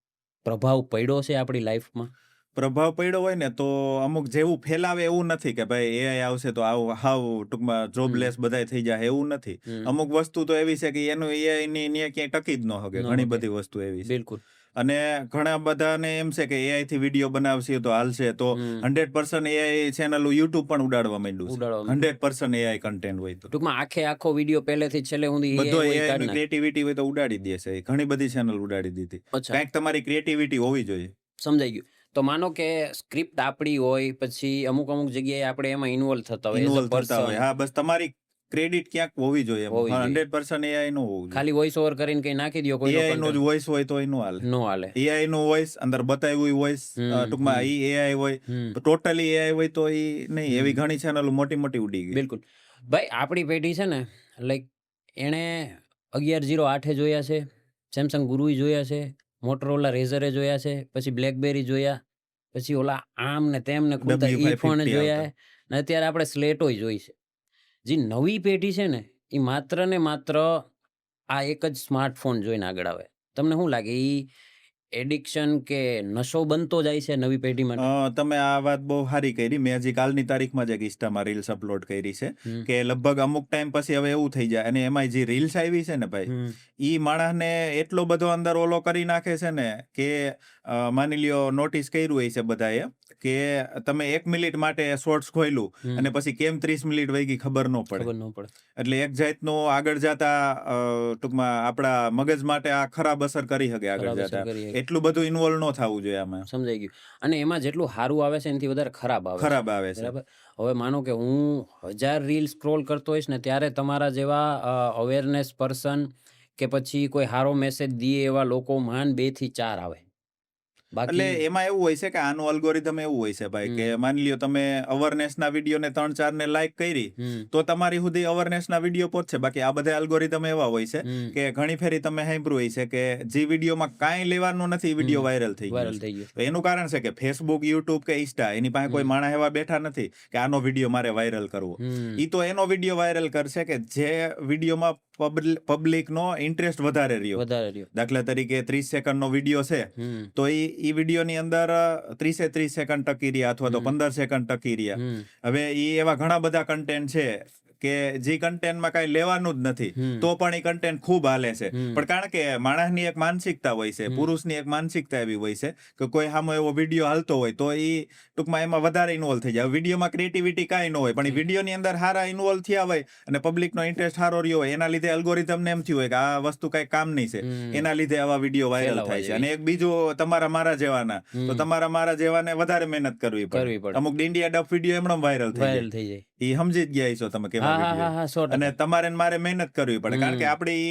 પ્રભાવ પડ્યો છે આપણી લાઈફમાં? પ્રભાવ પડ્યો હોય ને તો અમુક જેવું ફેલાવે એવું નથી કે ભાઈ એઆઈ આવશે તો આવું હાવ ટૂંકમાં જોબલેસ બધાય થઈ જાય, એવું નથી. અમુક વસ્તુ તો એવી છે કે એનું એઆઈ ની ક્યાંય ટકી જ ન શકે. ઘણી બધી વસ્તુ એવી છે. બિલકુલ. અને ઘણા બધાને એમ છે કે એઆઈ થી વિડીયો બનાવશે તો હાલશે, તો 100% એઆઈ ચેનલ યુટ્યુબ પણ ઉડાડવા માંડ્યું છે. 100% એઆઈ કન્ટેન્ટ હોય તો ટૂંકમાં આખો વિડીયો પહેલેથી છેલ્લે સુધી બધો એઆઈ ક્રિએટિવિટી હોય તો ઉડાડી દે છે. ઘણી બધી ચેનલ ઉડાડી દીધી. કંઈક તમારી ક્રિએટિવિટી હોવી જોઈએ. સમજાઈ ગયું. તો માનો કે સ્ક્રિપ્ટ આપણી હોય, પછી અમુક જગ્યાએ આપણે એમાં ઇન્વોલ્વ થતા હોય. હા, બસ તમારી ક્રેડિટ ક્યાંક હોવી જોઈએ. 100% એઆઈ નું હોવું જોઈએ. ખાલી વોઇસ ઓવર કરીને કઈ નાખી દો, કોઈ એઆઈ નો વોઇસ હોય તો એનું હાલે. નો હાલે. એઆઈ નું વોઇસ અંદર બતાવ્યું વોઇસ ટૂંકમાં એઆઈ હોય, ટોટલી એઆઈ હોય તો એ નહીં. એવી ઘણી ચેનલો મોટી ઉડી ગઈ. બિલકુલ. ભાઈ, આપણી પેઢી છે ને, લાઈક એણે 1108 જોયા છે, સેમસંગ ગુરુ જોયા છે, મોટરોલા રેઝરે જોયા છે, પછી બ્લેકબેરી જોયા, પછી ઓલા આમ ને તેમ ને ખુલતા ઈ ફોન જોયા છે, ને અત્યારે આપણે સ્લેટો જોઈ છે. જે નવી પેઢી છે ને એ માત્ર ને માત્ર આ એક જ સ્માર્ટફોન જોઈને આગળ આવે. તમને શું લાગે એ એડિક્શન કે નશો બનતો જાય છે નવી પેઢી માટે? તમે આ વાત બહુ સારી કરી. મેં હજી કાલની તારીખમાં જ એક ઇન્સ્ટામાં રીલ્સ અપલોડ કરી છે કે લગભગ અમુક ટાઈમ પછી હવે એવું થઈ જાય. અને એમાં જે રીલ્સ આવી છે ને ભાઈ, ઈ માણસને એટલો બધો અંદર ઓલો કરી નાખે છે ને કે માની લ્યો નોટિસ કર્યું હોય છે બધાએ કે તમે 1 મિનિટ માટે શોર્ટ્સ ખોલ્યું અને પછી કેમ 30 મિનિટ વહી ગઈ ખબર ન પડે. એટલે એક જાતનું આગળ જતા ટૂંકમાં આપણા મગજ માટે આ ખરાબ અસર કરી શકે આગળ જતા. એટલું બધું ઇન્વોલ્વ ન થવું જોઈએ આમાં. સમજાઈ ગયું. અને એમાં જેટલું સારું આવે છે એનાથી વધારે ખરાબ આવે છે. બરાબર. હવે માનો કે હું 1000 રીલ સ્ક્રોલ કરતો હોઈશ ને ત્યારે તમારા જેવા અવેરનેસ પર્સન કે પછી કોઈ સારો મેસેજ દીએ એવા લોકો માન 2 થી 4 આવે. એટલે એમાં એવું હોય છે કે આનું અલ્ગોરિધમ એવું હોય છે ભાઈ કે માની લ્યો તમે અવેરનેસ ના વિડીયો ને 3-4 ને લાઈક કરી તો તમારી સુધી અવેરનેસ ના વિડીયો પહોંચશે. બાકી આ બધા અલ્ગોરિધમ એવા હોય છે કે ઘણી ફેરી તમે સાંભળ્યું હોય છે કે જે વિડીયોમાં કાંઈ લેવાનું નથી વિડીયો વાયરલ થઈ ગયો. તો એનું કારણ છે કે ફેસબુક, યુટ્યુબ કે ઇન્સ્ટા એની પાસે કોઈ માણસ એવા બેઠા નથી કે આનો વિડીયો મારે વાયરલ કરવો. ઈ તો એનો વિડીયો વાયરલ કરશે કે જે વિડીયોમાં પબ્લિક નો ઇન્ટરેસ્ટ વધારે રહ્યો. દાખલા તરીકે 30 સેકન્ડ નો વિડીયો છે તો ઈ વિડીયો ની અંદર 30 સેકન્ડ ટકી રહ્યા અથવા તો 15 સેકન્ડ ટકી રહ્યા. હવે ઈ એવા ઘણા બધા કન્ટેન્ટ છે કે જે કન્ટેન્ટમાં કાંઈ લેવાનું જ નથી હમ. તો પણ એ કન્ટેન્ટ ખૂબ હાલે છે. હમ. પણ કારણ કે માણસની એક માનસિકતા હોય છે, હમ. પુરુષની એક માનસિકતા એવી હોય છે કે કોઈ સામે એવો વિડીયો હાલતો હોય તો એ ટૂંકમાં એમાં વધારે ઇન્વોલ્વ થઈ જાય. વિડીયોમાં ક્રિએટિવિટી કાંઈ ન હોય, પણ એ વિડીયોની અંદર સારા ઇન્વોલ્વ થયા હોય અને પબ્લિકનો ઇન્ટરેસ્ટ સારો રહ્યો હોય, એના લીધે અલ્ગોરિધમને એમ થયું હોય કે આ વસ્તુ કાંઈ કામની છે, હમ. એના લીધે આવા વિડીયો વાયરલ ફેલાવા થાય છે. જેવી. અને એક બીજું તમારા મારા જેવાના, તો હમ. તમારા મારા જેવાને વધારે મહેનત કરવી કરવી પડે. પડે. અમુક ડિંડિયા ડફ વિડીયો એમણે વાયરલ થઈ વાયરલ જાય, થઈ જાય. એ સમજી જ ગયા છો તમે કેવા હા હા વિડીયો. હા હા 100%. અને તમારે ને મારે મહેનત કરવી પડે, કારણ કે હમ. આપણી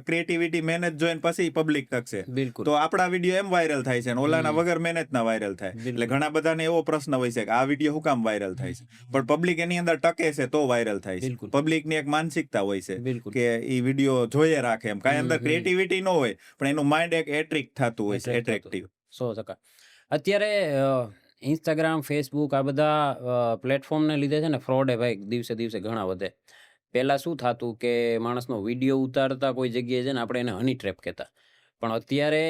ક્રિએટિવિટી મહેનત જોઈને પછી પબ્લિક તકશે. બિલકુલ તો આપણા વિડીયો એમ વાયરલ થાય છે અને ઓલાના હમ. વગર મહેનતના વાયરલ થાય. એટલે બિલકુલ ઘણા બધાને એવો પ્રશ્ન હોય છે કે આ વિડીયો શું કામ વાયરલ થાય છે, પણ પબ્લિક એની અંદર ટકે છે તો વાયરલ થાય છે. બિલકુલ પબ્લિકની એક માનસિકતા હોય છે બિલકુલ કે એ વિડીયો જોઈએ રાખે એમ. કાંઈ હમ અંદર હમ ક્રિએટિવિટી ન હોય, પણ એનું માઇન્ડ એક એટ્રેક્ટ થતું હોય છે, Attract થતું. એટ્રેક્ટિવ. 100%. અત્યારે ઇન્સ્ટાગ્રામ ફેસબુક આ બધા પ્લેટફોર્મને લીધે છે ને ફ્રોડ ભાઈ દિવસે દિવસે ઘણા વધે. પહેલા શું થતું કે માણસનો વિડીયો ઉતારતા કોઈ જગ્યાએ છે ને આપણે એને હની ટ્રેપ કહેતા, પણ અત્યારે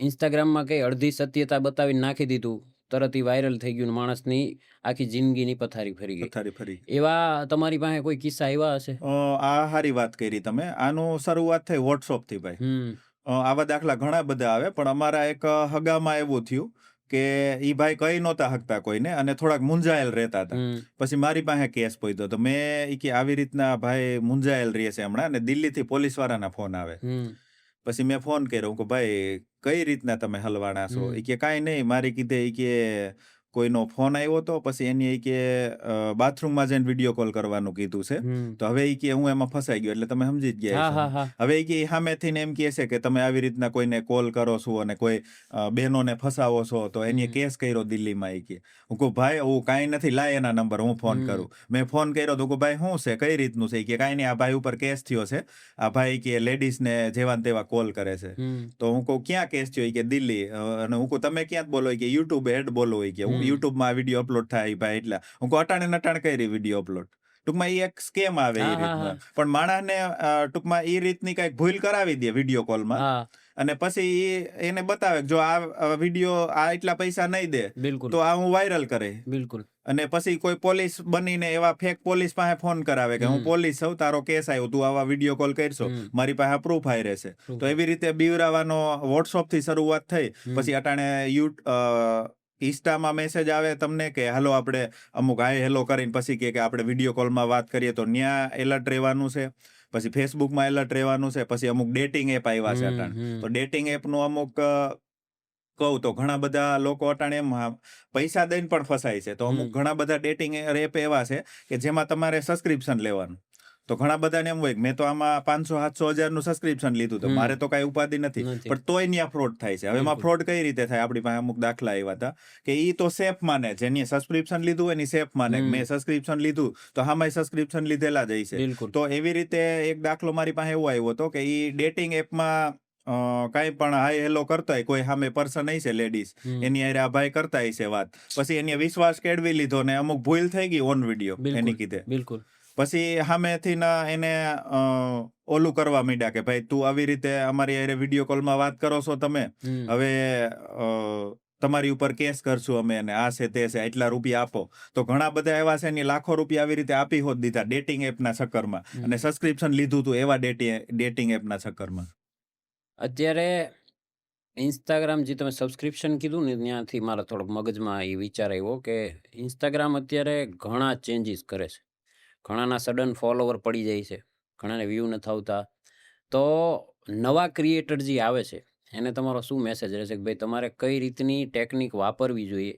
ઇન્સ્ટાગ્રામમાં કંઈ અડધી સત્યતા બતાવીને નાખી દીધું, તરત ઈ વાયરલ થઈ ગયું ને માણસની આખી જિંદગીની પથારી ફરી ગઈ. પથારી ફરી. એવા તમારી પાસે કોઈ કિસ્સા આવ્યા હશે? આ સારી વાત કરી તમે. આનું શરૂઆત થઈ વોટ્સઅપથી ભાઈ. હમ આવા દાખલા ઘણા બધા આવે, પણ અમારા એક હગામાં એવું થયું કે ઈ ભાઈ કહી નહોતા શકતા કોઈને અને થોડાક મુંજાયેલ રહેતા હતા. હમ પછી મારી પાસે કેસ પહોંચ્યો તો મેં ઈ કે આવી રીતના ભાઈ મુંજાયેલ રહે છે હમણાં, અને દિલ્હીથી પોલીસવાળાના ફોન આવે. હમ પછી મેં ફોન કર્યો, હું કે ભાઈ કઈ રીતના તમે હલવાના છો? હમ ઈ કે કાંઈ નહીં, મારી કીધે ઈ કે કોઈનો ફોન આવ્યો હતો, પછી એની ઈ કે બાથરૂમમાં જઈને વિડીયો કોલ કરવાનું કીધું છે, હમ તો હવે ઈ કે હું એમાં ફસાઈ ગયો. એટલે તમે સમજી જ ગયા હા છો. હા હા હવે ઈ કે સામેથી ને એમ કહે છે કે તમે આવી રીતના કોઈને કોલ કરો છો અને કોઈ બહેનોને ફસાવો છો, તો એની હમ કેસ કર્યો દિલ્હીમાં. ઈ કે હું કહું ભાઈ હું કાંઈ નથી, લાય એના નંબર, હું ફોન હમ કરું. મેં ફોન કર્યો તો ભાઈ શું છે, કઈ રીતનું છે? ઈ કે કાંઈ નહીં, આ ભાઈ ઉપર કેસ થયો છે, આ ભાઈ કે લેડીઝને જેવા ને તેવા કોલ કરે છે. હમ તો હું કહું ક્યાં કેસ થયો? ઈ કે દિલ્હી. અને હું કહું તમે ક્યાં બોલો? ઈ કે યુટ્યુબ હેડ બોલો. ઈ કે હું હમ યુટ્યુબમાં આ વિડીયો અપલોડ થાય. ઈ ભાઈ એટલા હું કહું અટાણે નટાણ કરી વિડીયો અપલોડ. ટૂંકમાં એ એક સ્કેમ આવે એ હા હા રીતના. હા પણ માણસને ટૂંકમાં એ રીતની કઈક ભૂલ કરાવી દે વિડીયો કોલમાં, હા અને પછી એને બતાવે કે જો આ વિડીયો આ એટલા પૈસા નહીં દે બિલકુલ તો આ હું વાયરલ કરે. બિલકુલ અને પછી કોઈ પોલીસ બનીને એવા ફેક પોલીસ પાસે ફોન કરાવે કે હું હમ પોલીસ છું, તારો કેસ આવ્યો, તું આવા વિડીયો કોલ કરશો, હમ મારી પાસે પ્રૂફ આવી રહેશે. Proof. તો એવી રીતે બીવરાવાનો વોટ્સઅપ થી શરૂઆત થઈ. હમ પછી અટાણે ઇન્સ્ટામાં મેસેજ આવે તમને કે હાલો આપણે અમુક હાય હેલો કરીને પછી કે આપણે વિડીયો કોલમાં વાત કરીએ, તો ન્યા એલર્ટ રહેવાનું છે. પછી ફેસબુકમાં એલર્ટ રહેવાનું છે. પછી અમુક ડેટિંગ એપ આવ્યા છે અટાણે, તો ડેટિંગ એપનું અમુક કહું તો ઘણા બધા લોકો અટાણે એમ પૈસા દઈને પણ ફસાય છે. તો અમુક ઘણા બધા ડેટિંગ એપ એવા છે કે જેમાં તમારે સબસ્ક્રિપ્શન લેવાનું. તો ઘણા બધાને એમ હોય કે મેં તો આમાં 500-700 હજારનું સબસ્ક્રિપ્શન લીધું, તો મારે તો કાંઈ ઉપાધિ નથી. પણ તોય ત્યાં ફ્રોડ થાય છે. હવે એમાં ફ્રોડ કઈ રીતે થાય? આપણી પાસે અમુક દાખલા આવ્યા હતા કે ઈ તો સેફ માને, જેની સબસ્ક્રિપ્શન લીધું એની સેફ માને, મેં સબસ્ક્રિપ્શન લીધું તો હામાં સબસ્ક્રિપ્શન લીધેલા જ છે. બિલકુલ તો એવી રીતે એક દાખલો મારી પાસે એવો આવ્યો હતો કે ઈ ડેટિંગ એપમાં કાંઈ પણ હાય હેલો કરતા હોય, કોઈ સામે પર્સન હશે લેડીઝ, એની હારે આ ભાઈ કરતા હશે વાત, પછી એને વિશ્વાસ કેળવી લીધો ને અમુક ભૂલ થઈ ગઈ ઓન વિડીયો એની કીધે. બિલકુલ પછી સામેથી એને ઓલું કરવા માંડ્યા કે ભાઈ તું આવી રીતે અમારી હારે વિડીયો કોલમાં વાત કરો છો તમે, હવે તમારી ઉપર કેસ કરશું અમે, અને આ છે તે છે, એટલા રૂપિયા આપો. તો ઘણા બધા એવા છે, એની લાખો રૂપિયા આવી રીતે આપી હોત દીધા ડેટિંગ એપના ચક્કરમાં, અને સબસ્ક્રિપ્શન લીધું હતું એવા ડેટિંગ એપના ચક્કરમાં. અત્યારે ઇન્સ્ટાગ્રામ જે તમે સબસ્ક્રિપ્શન કીધું ને, ત્યાંથી મારા થોડોક મગજમાં એ વિચાર આવ્યો કે ઇન્સ્ટાગ્રામ અત્યારે ઘણા ચેન્જીસ કરે છે. ઘણાના સડન ફોલોવર પડી જાય છે, ઘણાને વ્યૂ નથી આવતા. તો નવા ક્રિએટર જે આવે છે એને તમારો શું મેસેજ રહેશે કે ભાઈ તમારે કઈ રીતની ટેકનિક વાપરવી જોઈએ,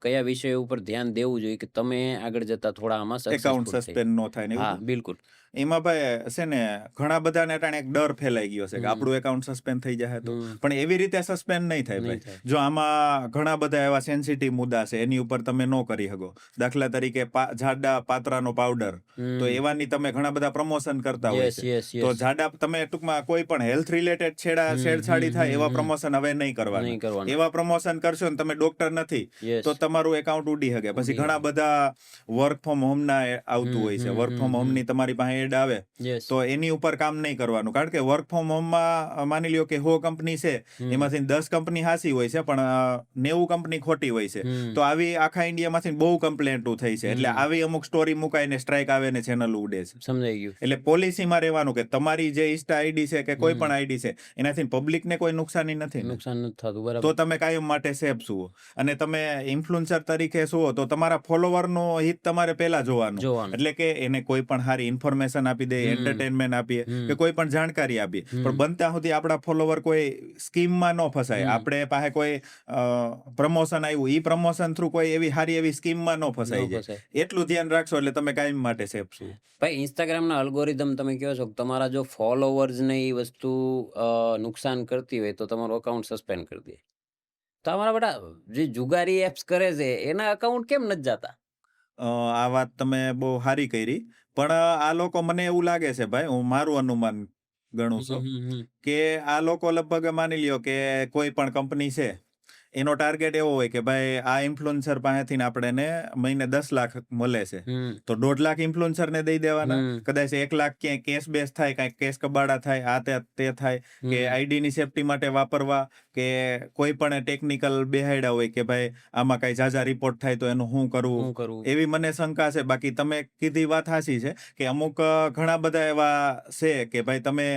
કયા વિષય ઉપર ધ્યાન દેવું જોઈએ કે તમે આગળ જતા થોડા આમાં એકાઉન્ટ સસ્પેન્ડ ન થાય ને? હા બિલકુલ. એમાં ભાઈ છે ને ઘણા બધાને અટાણે એક ડર ફેલાઈ ગયો છે કે આપણું એકાઉન્ટ સસ્પેન્ડ થઈ જાય. તો પણ એવી રીતે સસ્પેન્ડ નહીં થાય ભાઈ. જો આમાં ઘણા બધા એવા સેન્સિટિવ મુદ્દા છે, એની ઉપર તમે ન કરી શકો. દાખલા તરીકે જાડા પાતરાનો પાવડર, તો એવાની તમે ઘણા બધા પ્રમોશન કરતા હોય છે. તો જાડા તમે ટૂંકમાં કોઈ પણ હેલ્થ રિલેટેડ છેડછાડી થાય એવા પ્રમોશન હવે નહીં કરવાના. એવા પ્રમોશન કરશો ને તમે ડોક્ટર નથી તો તમારું એકાઉન્ટ ઉડી શકે. પછી ઉડી ઘણા શકે. બધા વર્ક ફ્રોમ હોમના આવતું હોય છે. વર્ક ફ્રોમ હોમની તમારી પાસે એડ આવે યસ. તો એની ઉપર કામ નહીં કરવાનું. કારણ કે વર્ક ફ્રોમ હોમમાં માની લ્યો કે 100 કંપની છે, એમાંથી 10 કંપની હાસી હોય છે, પણ 90 કંપની ખોટી હોય છે. તો આવી આખા ઇન્ડિયામાંથી બહુ કમ્પ્લેન્ટો થઈ છે. એટલે આવી અમુક સ્ટોરી મુકાઈને સ્ટ્રાઇક આવે ને ચેનલ ઉડે છે. સમજાઈ ગયું. એટલે પોલિસીમાં રહેવાનું કે તમારી જે ઇન્સ્ટા આઈડી છે કે કોઈ પણ આઈડી છે એનાથી પબ્લિકને કોઈ નુકસાની નથી ને. નુકસાન નથી થતું. બરાબર. તો તમે કાયમ માટે સેફ છો. અને તમે ઇન્ફ્લુએન્સર તરીકે છો તો તમારા ફોલોવરનો હિત તમારે પહેલા જોવાનું. એટલે કે એને કોઈ પણ સારી ઇન્ફોર્મેશન આપી દે, એન્ટરટેનમેન્ટ આપીએ કે કોઈ પણ જાણકારી આપીએ, પણ બનતા સુધી આપણા ફોલોવર કોઈ સ્કીમમાં ન ફસાય. આપણે પાસે કોઈ પ્રમોશન આવ્યું, ઈ પ્રમોશન થ્રુ કોઈ એવી સારી એવી સ્કીમમાં ન ફસાઈ જાય. એટલું ધ્યાન રાખશો એટલે તમે કાયમ માટે સેફ છો. ભાઈ, ઇન્સ્ટાગ્રામના અલ્ગોરિધમ તમે કહો છો કે તમારા જો ફોલોવર્સને એ વસ્તુ નુકસાન કરતી હોય તો તમારું અકાઉન્ટ સસ્પેન્ડ કરી દે. તો અમારા બધા જે જુગારી એપ્સ કરે છે એના અકાઉન્ટ કેમ નથી જતા? આ વાત તમે બહુ સારી કરી, પણ આ લોકો, મને એવું લાગે છે ભાઈ, હું મારું અનુમાન ગણું છું કે આ લોકો લગભગ માની લ્યો કે કોઈ પણ કંપની છે, એનો ટાર્ગેટ એવો હોય કે ભાઈ આ ઇન્ફ્લુએન્સર પાસેથી આપણને મહિને 10 લાખ મળે છે, તો 1.5 લાખ ઇન્ફ્લુએન્સરને દઈ દેવાના. કદાચ 1 લાખ ક્યાંય કેશ બેસ થાય, કાંઈક કેશ કબાડા થાય, આ તે થાય, કે આઈડીની સેફટી માટે વાપરવા, કે કોઈ પણ ટેકનિકલ બેહાડ્યા હોય કે ભાઈ આમાં કાંઈ ઝાઝા રિપોર્ટ થાય તો એનું શું કરવું, એવી મને શંકા છે. બાકી તમે કીધી વાત સાચી છે કે અમુક ઘણા બધા એવા છે કે ભાઈ તમે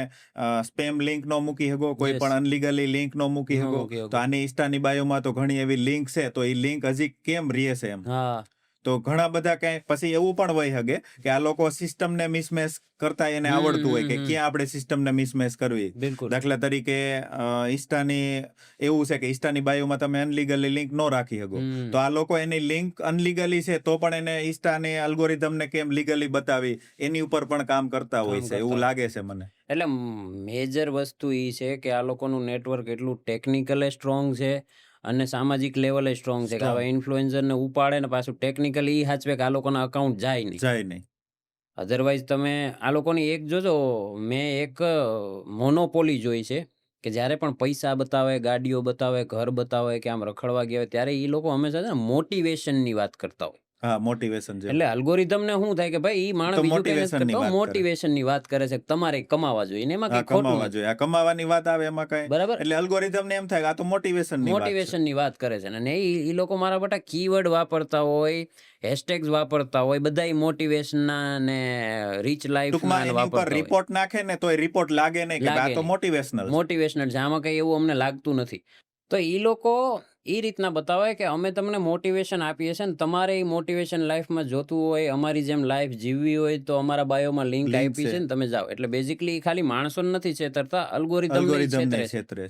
સ્પેમ લિંક નો મૂકી શકો, કોઈ પણ અનલીગલી લિંક નો મૂકી શકો. તો આની ઇન્સ્ટાની બાયોમાં તો ઘણી એવી લિંક છે, તો એ લિંક હજી કેમ રહે છે એમ. તો ઘણા બધા કઈ પછી એવું પણ હોય શકે કે આ લોકો સિસ્ટમને મિસમેચ કરતા એને આવડતું હોય કે ક્યાં આપણે સિસ્ટમને મિસમેચ કરવી. દાખલા તરીકે ઇન્સ્ટાની એવું છે કે ઇન્સ્ટાની બાયોમાં તમે અનલીગલી લિંક ન રાખી શકો, તો આ લોકો એની લિંક અનલીગલી છે તો પણ એને ઇન્સ્ટાની અલ્ગોરિધમને કેમ લીગલી બતાવી, એની ઉપર પણ કામ કરતા હોય છે, એવું લાગે છે મને. એટલે મેજર વસ્તુ એ છે કે આ લોકોનું નેટવર્ક એટલું ટેકનિકલી સ્ટ્રોંગ છે અને સામાજિક લેવલે સ્ટ્રોંગ છે કે આવા ઇન્ફ્લુએન્સર ને ઉપાડે ને પાછું ટેકનિકલી ઈ હાચવે કે આ લોકોના અકાઉન્ટ જાય નહીં. અધરવાઇઝ તમે આ લોકોની એક જોજો, મેં એક મોનોપોલી જોઈ છે કે જ્યારે પણ પૈસા બતાવે, ગાડીઓ બતાવે, ઘર બતાવે કે આમ રખડવા ગયા હોય ત્યારે એ લોકો હંમેશા છે ને મોટિવેશનની વાત કરતા હોય. હા, મોટિવેશન. એટલે અલ્ગોરિધમ ને શું થાય કે ભાઈ ઈ માણસ મોટિવેશનની વાત કરે છે, તમારે કમાવા જોઈએ ને, એમાં કઈ ખોટું નથી. આ કમાવાની વાત આવે એમાં કઈ બરાબર. એટલે અલ્ગોરિધમ ને એમ થાય કે આ તો મોટિવેશનની વાત કરે છે. અને ઈ લોકો મારા બટા કીવર્ડ વાપરતા હોય, હેશટેગ્સ વાપરતા હોય, બધા મોટિવેશનના ને રીચ લાઈફ ના વાપરતા હોય. રિપોર્ટ નાખે ને તો એ રિપોર્ટ લાગે નહીં કે આ તો મોટિવેશનલ છે, આમાં કઈ એવું અમને લાગતું નથી. તો ઈ લોકો એ રીતના બતાવે કે અમે તમને મોટિવેશન આપીએ છીએ ને તમારે એ મોટિવેશન લાઈફમાં જોતું હોય, અમારી જેમ લાઈફ જીવવી હોય તો અમારા બાયોમાં લિંક આપી છે ને તમે જાઓ. એટલે બેઝિકલી ખાલી માણસો નથી છેતરતા, અલ્ગોરિધમ છેતરે.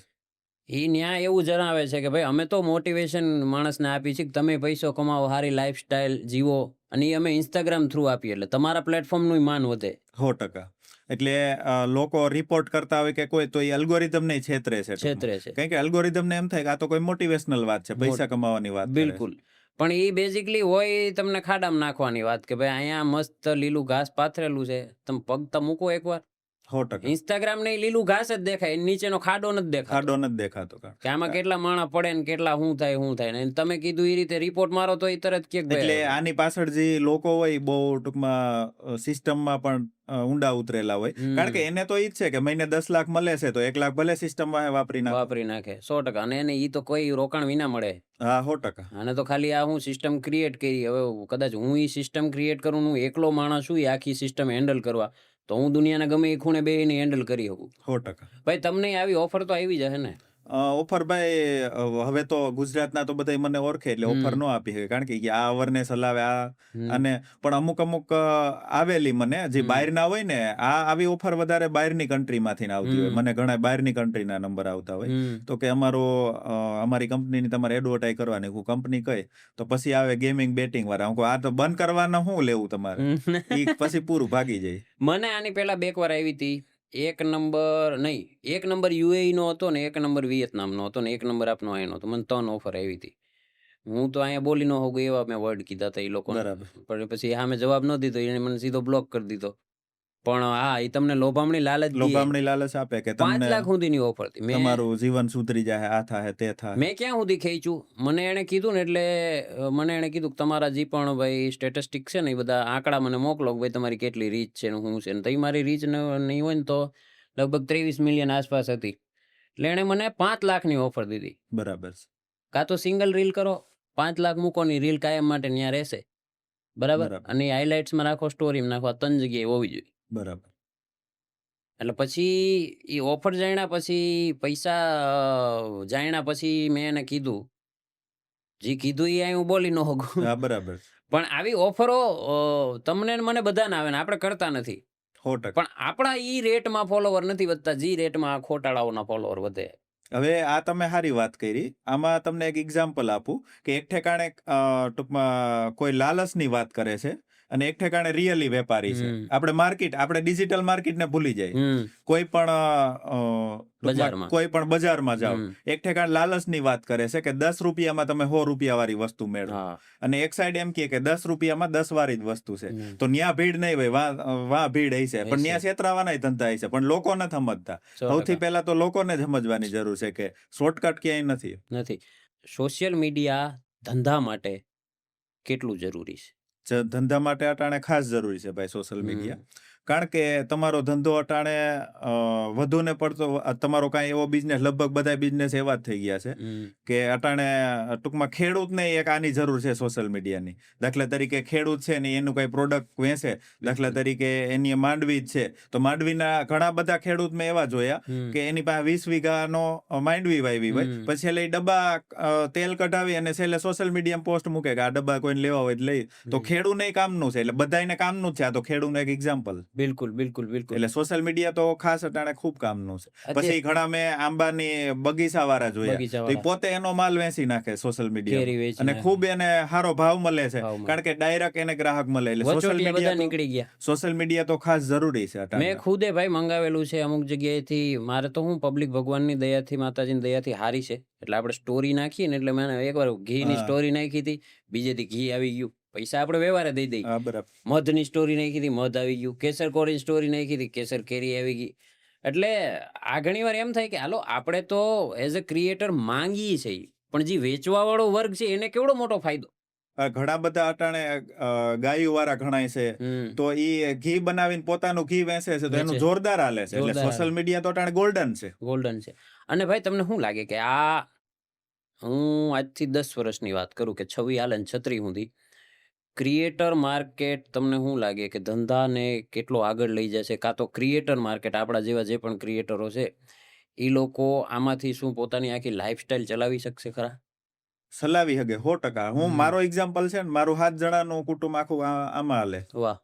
એ ન્યાય એવું જણાવે છે કે ભાઈ અમે તો મોટિવેશન માણસને આપી છે કે તમે પૈસો કમાવો, સારી લાઈફસ્ટાઈલ જીવો, અને એ અમે ઇન્સ્ટાગ્રામ થ્રુ આપીએ એટલે તમારા પ્લેટફોર્મનું માન વધે 100%. એટલે લોકો રિપોર્ટ કરતા હોય કે કોઈ, તો એ અલ્ગોરિધમ ને છેતરે છે. કારણ કે અલ્ગોરિધમ ને એમ થાય કે આ તો કોઈ મોટિવેશનલ વાત છે, પૈસા કમાવાની વાત. બિલકુલ. પણ એ બેઝિકલી હોય તમને ખાડામાં નાખવાની વાત કે ભાઈ અહીંયા મસ્ત લીલું ઘાસ પાથરેલું છે, તમે પગ તો મૂકો એકવાર. 100%. ઇન્સ્ટાગ્રામ ને લીલું ઘાસ જ દેખાય, નીચેનો ખાડો નથી દેખાતો કે આમાં કેટલા માણસ પડે ને કેટલા શું થાય ને તમે કીધું એ રીતે રિપોર્ટ મારો તો એ તરત કે. એટલે આની પાછળ જે લોકો હોય બહુ ટૂંકમાં સિસ્ટમમાં પણ ઊંડા ઉતરેલા હોય. કારણ કે એને તો ઈ જ છે કે મહિને 10 લાખ મળે છે તો 1 લાખ ભલે સિસ્ટમમાં વાપરી નાખે 100%. અને એને ઈ તો કોઈ રોકાણ વિના મળે. હા, 100%. અને તો ખાલી આ હું સિસ્ટમ ક્રિએટ કરી, હવે કદાચ હું ઈ સિસ્ટમ ક્રિએટ કરું, હું એકલો માણસ છું આખી સિસ્ટમ હેન્ડલ કરવા, તો હું દુનિયાના ગમે એ ખૂણે બેહીને હેન્ડલ કરી શકું. 100%. ભાઈ તમને આવી ઓફર તો આવી જશે ને? ઓફર ભાઈ હવે તો ગુજરાતના તો બધા મને ઓળખે એટલે ઓફર ન આપી શકે, કારણ કે આ અવેરનેસ હલાવે અને પણ અમુક આવેલી મને જે બહારના હોય ને, આવી ઓફર વધારે બહારની કન્ટ્રીમાંથી આવતી હોય. મને ઘણા બહારની કન્ટ્રીના નંબર આવતા હોય તો કે અમારી કંપનીની તમારે એડવર્ટાઈઝ કરવાની. હું કંપની કહી તો પછી આવે ગેમિંગ બેટિંગ વાળા, હું આ તો બંધ કરવાના શું લેવું તમારે, પછી પૂરું ભાગી જાય. મને આની પહેલા 2 વાર આવી હતી. એક નંબર યુએઈ નો હતો ને, એક નંબર વિયેતનામ નો હતો ને, એક નંબર આપનો અહીંનો હતો. મને 3 ઓફર આવી હતી. હું તો અહીંયા બોલી ન હોઉં એવા મેં વર્ડ કીધા હતા એ લોકો. પણ પછી હા મેં જવાબ ન દીધો, એને મને સીધો બ્લોક કરી દીધો. પણ હા એ તમને લોભામણી લાલચ દીએ. લોભામણી લાલચ આપે કે 5 તમને લાખ સુધીની ઓફર હતી. તમારું જીવન સુધરી જાય, આ થાય તે થાય. મેં ક્યાં સુધી ખેંચ્યું? મને એણે કીધું ને એટલે મને એણે કીધું કે તમારા જે પણ ભાઈ સ્ટેટિસ્ટિક છે ને એ બધા આંકડા મને મોકલો કે ભાઈ તમારી કેટલી રીચ છે ને શું છે ને. તો મારી રીચ નહીં હોય ને તો લગભગ 23 મિલિયન આસપાસ હતી. એટલે એણે મને 5 લાખની ઓફર દીધી. બરાબર છે. કાં તો સિંગલ રીલ કરો, 5 લાખ મૂકો ની રીલ કાયમ માટે ત્યાં રહેશે. બરાબર. બરાબર. અને હાઇલાઇટ્સમાં રાખો, સ્ટોરીમાં નાખો, 3 જગ્યાએ હોવી જોઈએ. બરાબર. એટલે પછી એ ઓફર જાણ્યા પછી પૈસા જાણ્યા પછી મેં એને કીધું, જે કીધું એ હું બોલી ન શકું. હા, બરાબર. પણ આવી ઓફરો તમને ને મને બધાને આવે ને આપણે કરતા નથી. 100%. પણ આપણા ઈ રેટમાં ફોલોવર નથી વધતા જે રેટમાં આ ખોટાળાઓના ફોલોવર વધે. હવે આ તમે સારી વાત કરી. આમાં તમને એક એક્ઝામ્પલ આપું કે એક ઠેકાણે ટૂંકમાં કોઈ લાલચની વાત કરે છે અને એક ઠેકાણે રિયલી વેપારી છે. આપણે ડિજિટલ માર્કેટને ભૂલી જાય. કોઈ પણ બજારમાં જાઓ, એક ઠેકાણે લાલચની વાત કરે છે કે 10 રૂપિયામાં તમે 100 રૂપિયા વાળી વસ્તુ મેળવો, અને એક સાઈડ એમ કે 10 રૂપિયામાં 10 વાળી જ વસ્તુ છે. તો ન્યા ભીડ નહીં હોય, વા ભીડ હશે, પણ ન્યા છેતરાવાના ધંધા હશે, પણ લોકો નથી સમજતા. સૌથી પહેલા તો લોકોને જ સમજવાની જરૂર છે કે શોર્ટકટ ક્યાંય નથી. સોશિયલ મીડિયા ધંધા માટે કેટલું જરૂરી છે? ધંધા માટે અટાણે ખાસ જરૂરી છે ભાઈ સોશિયલ મીડિયા. કારણ કે તમારો ધંધો અટાણે વધુ ને પડતો તમારો કાંઈ એવો બિઝનેસ, લગભગ બધા બિઝનેસ એવા જ થઈ ગયા છે કે અટાણે ટૂંકમાં ખેડૂતને એક આની જરૂર છે સોશિયલ મીડિયાની. દાખલા તરીકે ખેડૂત છે ને એનું કઈ પ્રોડક્ટ વેચે, દાખલા તરીકે એની માંડવી જ છે તો માંડવીના ઘણા બધા ખેડૂત મેં એવા જોયા કે એની પાસે 20 વીઘાનો માંડવી વાવી હોય, પછી છેલ્લે ડબ્બા તેલ કઢાવી અને છેલ્લે સોશિયલ મીડિયામાં પોસ્ટ મૂકે કે આ ડબ્બા કોઈને લેવા હોય લઈ. તો ખેડૂને કામનું છે, એટલે બધાને કામનું જ છે. આ તો ખેડૂતનું એક એક્ઝામ્પલ. બિલકુલ. એટલે સોશિયલ મીડિયા તો ખાસ અટાણે ખૂબ કામનું છે. પછી ઘણા મેં આંબાની બગીચા વાળા જોયા, તો પોતે એનો માલ વેચી નાખે સોશિયલ મીડિયા, અને ખૂબ એને સારો ભાવ મળે છે, કારણ કે ડાયરેક્ટ એને ગ્રાહક મળે. એટલે સોશિયલ મીડિયા તો ખાસ જરૂરી છે. મેં ખુદે ભાઈ મંગાવેલું છે અમુક જગ્યાએથી. મારે તો હું પબ્લિક ભગવાનની દયાથી, માતાજીની દયાથી હારી છે. એટલે આપણે સ્ટોરી નાખીએ ને, એટલે મેં એકવાર ઘીની સ્ટોરી નાખી હતી, બીજેથી ઘી આવી ગયું, પૈસા આપણે વ્યવહારે દઈ દઈ. મધની સ્ટોરી નાખી હતી, મધ આવી ગયું. કેસર કોરીની સ્ટોરી નાખી હતી, કેસર કેરી આવી ગઈ. એટલે આ ઘણી વાર એમ થાય કે હાલો આપણે તો એઝ અ ક્રિએટર માંગીએ છીએ, પણ જે વેચવા વાળો વર્ગ છે એને કેવડો મોટો ફાયદો. ઘણા બધા અટાણે ગાયો વાળા ઘણા છે, તો ઈ ઘી બનાવીને પોતાનું ઘી વેચે છે, તો એનું જોરદાર હાલે છે. એટલે સોશિયલ મીડિયા તો અટાણે ગોલ્ડન છે. અને ભાઈ તમને શું લાગે કે આ હું આજથી 10 વર્ષની વાત કરું કે 26 હાલે 36 સુધી ક્રિએટર માર્કેટ તમને શું લાગે કે ધંધાને કેટલો આગળ લઈ જશે? કાં તો ક્રિએટર માર્કેટ, આપણા જેવા જે પણ ક્રિએટરો છે એ લોકો આમાંથી શું પોતાની આખી લાઈફસ્ટાઈલ ચલાવી શકશે ખરા? ચલાવી શકે 100%. મારો એક્ઝામ્પલ છે ને, મારું 7 જણાનું કુટુંબ આખું આમાં હાલે. વાહ,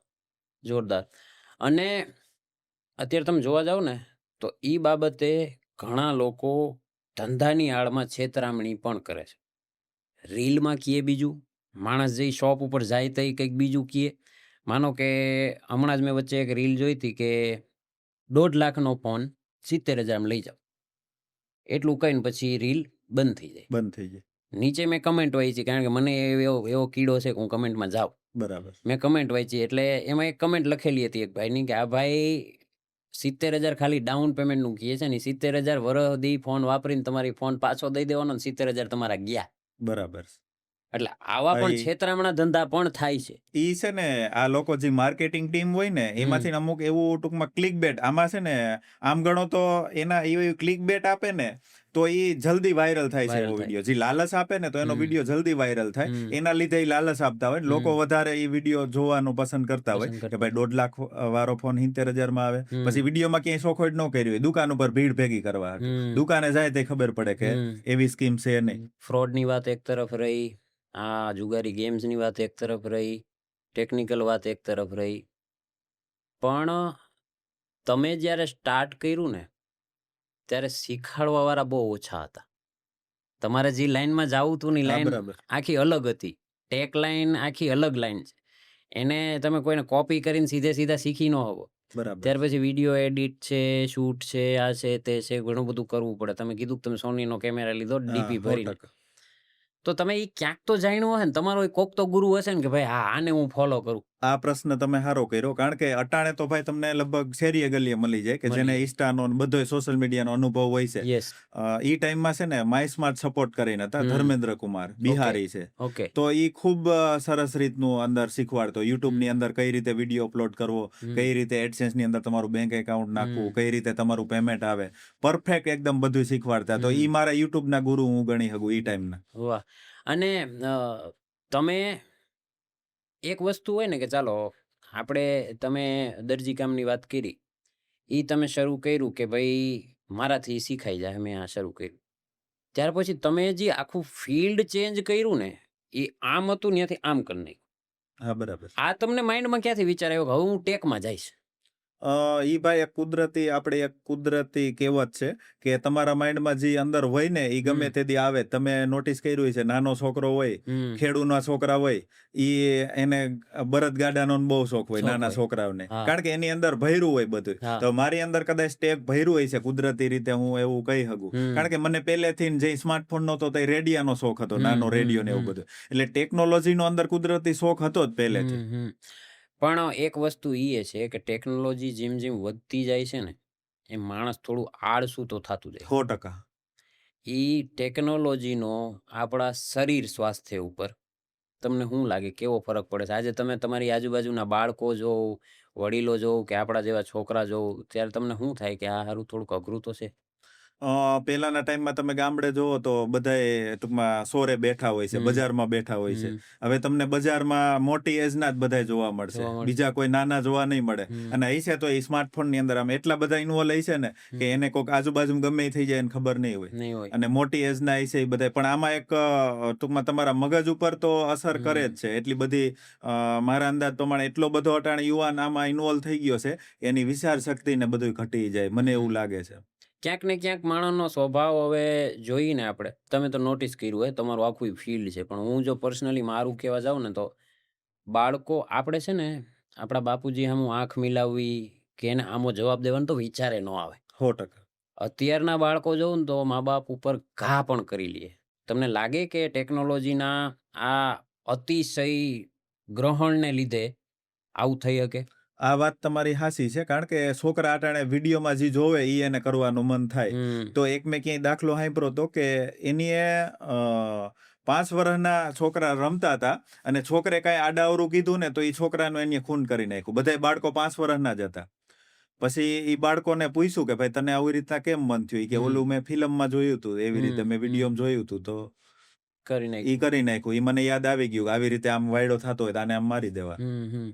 જોરદાર. અને અત્યારે તમે જોવા જાવ ને તો એ બાબતે ઘણા લોકો ધંધાની આડમાં છેતરામણી પણ કરે છે. રીલમાં કીએ બીજું, માણસ જે શોપ ઉપર જાય તો કંઈક બીજું કીએ. માનો કે હમણાં જ મેં વચ્ચે એક રીલ જોઈ હતી કે 1.5 લાખનો ફોન 70,000 લઈ જાઓ, એટલું કહીને પછી રીલ બંધ થઈ જાય. નીચે મેં કમેન્ટ વાંચી, કારણ કે મને એવો કીડો છે કે હું કમેન્ટમાં જાઉં. બરાબર. મેં કમેન્ટ વાંચી, એટલે એમાં એક કમેન્ટ લખેલી હતી એક ભાઈની કે આ ભાઈ 70,000 ખાલી ડાઉન પેમેન્ટનું કહે છે ને, 70,000 વરદી ફોન વાપરીને તમારી ફોન પાછો દઈ દેવાનો, 70,000 તમારા ગયા. બરાબર. એટલે આવા પણ છેતરામણા ધંધા પણ થાય છે. ઈ છે ને, આ લોકો જે માર્કેટિંગ ટીમ હોય ને એમાંથી અમુક એવું ટૂંકમાં ક્લિક બેટ, આમાં છે ને આમ ગણો તો એના એવી ક્લિક બેટ આપે ને તો એ જલ્દી વાયરલ થાય છે. એવો વિડીયો જે લાલચ આપે ને તો એનો વિડીયો જલ્દી વાયરલ થાય, એના લીધે એ લાલચ આપતા હોય. લોકો વધારે એ વિડીયો જોવાનું પસંદ કરતા હોય કે ભાઈ 1.5 લાખ વાળો ફોન 70,000 માં આવે. પછી વિડીયોમાં ક્યાંય શોખોડ ન કરી હોય, દુકાન ઉપર ભીડ ભેગી કરવા, દુકાને જાય તે ખબર પડે કે એવી સ્કીમ છે નહીં. ફ્રોડની વાત એક તરફ રહી, આ જુગારી ગેમ્સની વાત એક તરફ રહી, ટેકનિકલ વાત એક તરફ રહી, પણ તમે જ્યારે સ્ટાર્ટ કર્યું ને ત્યારે શીખવાડવા વાળા બહુ ઓછા હતા. તમારે જે લાઈનમાં જવું હતું ને લાઈન આખી અલગ હતી, ટેક લાઈન આખી અલગ લાઈન છે. એને તમે કોઈને કોપી કરીને સીધા શીખી ન હોવો. ત્યાર પછી વિડીયો એડિટ છે, શૂટ છે, આ છે તે છે, ઘણું બધું કરવું પડે. તમે કીધું તમે સોનીનો કેમેરા લીધો ડીપી ભરીને, તો તમે એ ક્યાંક તો જાણ્યું હશે ને, તમારો કોક તો ગુરુ હશે ને કે ભાઈ હા આને હું ફોલો કરું. આ પ્રશ્ન તમે સારો કર્યો, કારણ કે અટાણે તો ભાઈ તમને લગભગ શેરીએ ગલીએ મળી જાય કે મળી જેને જાય. ઇન્સ્ટાનો ને બધોય સોશિયલ મીડિયાનો અનુભવ હોય છે. યસ. ઈ ટાઈમમાં છે ને માય સ્માર્ટ સપોર્ટ કરીને હતા, હમ. ધર્મેન્દ્ર કુમાર બિહારી છે. ઓકે. તો ઈ ખૂબ સરસ રીતનું અંદર શીખવાડતો. યુટ્યુબની અંદર કઈ રીતે વિડીયો અપલોડ કરવો, કઈ રીતે એડસેન્સની અંદર તમારું બેંક એકાઉન્ટ નાખવું, કઈ રીતે તમારું પેમેન્ટ આવે, પરફેક્ટ એકદમ બધું શીખવાડતા. તો ઈ મારા યુટ્યુબના ગુરુ હું ગણી શકું ઈ ટાઈમના. વાહ. અને તમે એક વસ્તુ હોય ને કે ચાલો તમે દરજી કામની વાત કરી, એ તમે શરૂ કર્યું કે ભાઈ મારાથી શીખાઈ જાય, મેં આ શરૂ કર્યું. ત્યાર પછી તમે જે આખું ફિલ્ડ ચેન્જ કર્યું ને, એ આમ હતું ત્યાંથી આમ કરી નાખ્યું. હા, બરાબર. આ તમને માઇન્ડમાં ક્યાંથી વિચાર આવ્યો કે હવે હું ટેકમાં જઈશ? ઈ ભાઈ એક કુદરતી કહેવત છે કે તમારા માઇન્ડમાં જે અંદર હોય ને ઈ ગમે તે દી આવે. તમે નોટિસ કર્યું છે, નાનો છોકરો હોય, ખેડૂના છોકરા હોય, ઈ એને બળદગાડાનો બહુ શોખ હોય, શોખ નાના હોય. છોકરાઓને, હા. કારણ કે એની અંદર ભર્યું હોય બધું. હા. તો મારી અંદર કદાચ ટેક ભર્યું હોય છે કુદરતી રીતે, હું એવું કહી શકું. કારણ કે મને પહેલેથી જે સ્માર્ટફોન નહોતો તો રેડિયાનો શોખ હતો, નાનો રેડિયો ને એવું બધું. એટલે ટેકનોલોજીનો અંદર કુદરતી શોખ હતો જ પહેલેથી. પણ એક વસ્તુ એ છે કે ટેકનોલોજી જેમ જેમ વધતી જાય છે ને, એ માણસ થોડું આળસુ તો થતું જાય. 100%. એ ટેકનોલોજીનો આપણા શરીર સ્વાસ્થ્ય ઉપર તમને શું લાગે કેવો ફરક પડે છે? આજે તમે તમારી આજુબાજુના બાળકો જોવો, વડીલો જોવો કે આપણા જેવા છોકરા જોવો, ત્યારે તમને શું થાય કે આ હારું થોડુંક અઘરું તો છે? પહેલાના ટાઈમમાં તમે ગામડે જોવો તો બધાય ટૂંકમાં સોરે બેઠા હોય છે, બજારમાં બેઠા હોય છે. હવે તમને બજારમાં મોટી એજના જ બધાય જોવા મળશે, બીજા કોઈ નાના જોવા નહીં મળે. અને હશે તો એ સ્માર્ટફોનની અંદર આમ એટલા બધા ઇન્વોલ્વ હશે ને કે એને કોઈક આજુબાજુ ગમે ઈ થઈ જાય એને ખબર નહીં હોય. અને મોટી એજના હશે એ બધા. પણ આમાં એક ટૂંકમાં તમારા મગજ ઉપર તો અસર કરે જ છે. એટલી બધી મારા અંદાજ પ્રમાણે એટલો બધો અટાણે યુવાન આમાં ઇન્વોલ્વ થઈ ગયો છે, એની વિચાર શક્તિ ને બધું ઘટી જાય, મને એવું લાગે છે. ક્યાંક ને ક્યાંક માણસનો સ્વભાવ હવે જોઈને આપણે, તમે તો નોટિસ કર્યું હોય, તમારું આખું ફિલ્ડ છે, પણ હું જો પર્સનલી મારું કહેવા જાઉં ને તો બાળકો આપણે છે ને, આપણા બાપુજી સામું આંખ મિલાવવી કે એને આમો જવાબ દેવાનો તો વિચારે ન આવે. 100%. અત્યારના બાળકો જોઉં ને તો મા બાપ ઉપર ઘા પણ કરી લે. તમને લાગે કે ટેકનોલોજીના આ અતિશય ગ્રહણને લીધે આવું થઈ શકે? આ વાત તમારી હાસી છે, કારણ કે છોકરા અટાણે વિડીયોમાં જે જોવે ઈ એને કરવાનું મન થાય. તો એક મેં ક્યાંય દાખલો સાંભળ્યો હતો કે એની 5 વર્ષના છોકરા રમતા હતા અને છોકરે કાંઈ આડાઅવરું કીધું ને તો એ છોકરાનું એને ખૂન કરી નાખ્યું. બધાય બાળકો 5 વર્ષના જ હતા. પછી એ બાળકોને પૂછ્યું કે ભાઈ તને આવી રીતના કેમ મન થયું? ઈ કે ઓલું મેં ફિલ્મમાં જોયું હતું, એવી રીતે મેં વિડીયોમાં જોયું હતું, તો કરી ઈ કરી નાખ્યું. ઈ મને યાદ આવી ગયું, આવી રીતે આમ વાયડો થતો હોય તો આને આમ મારી દેવા.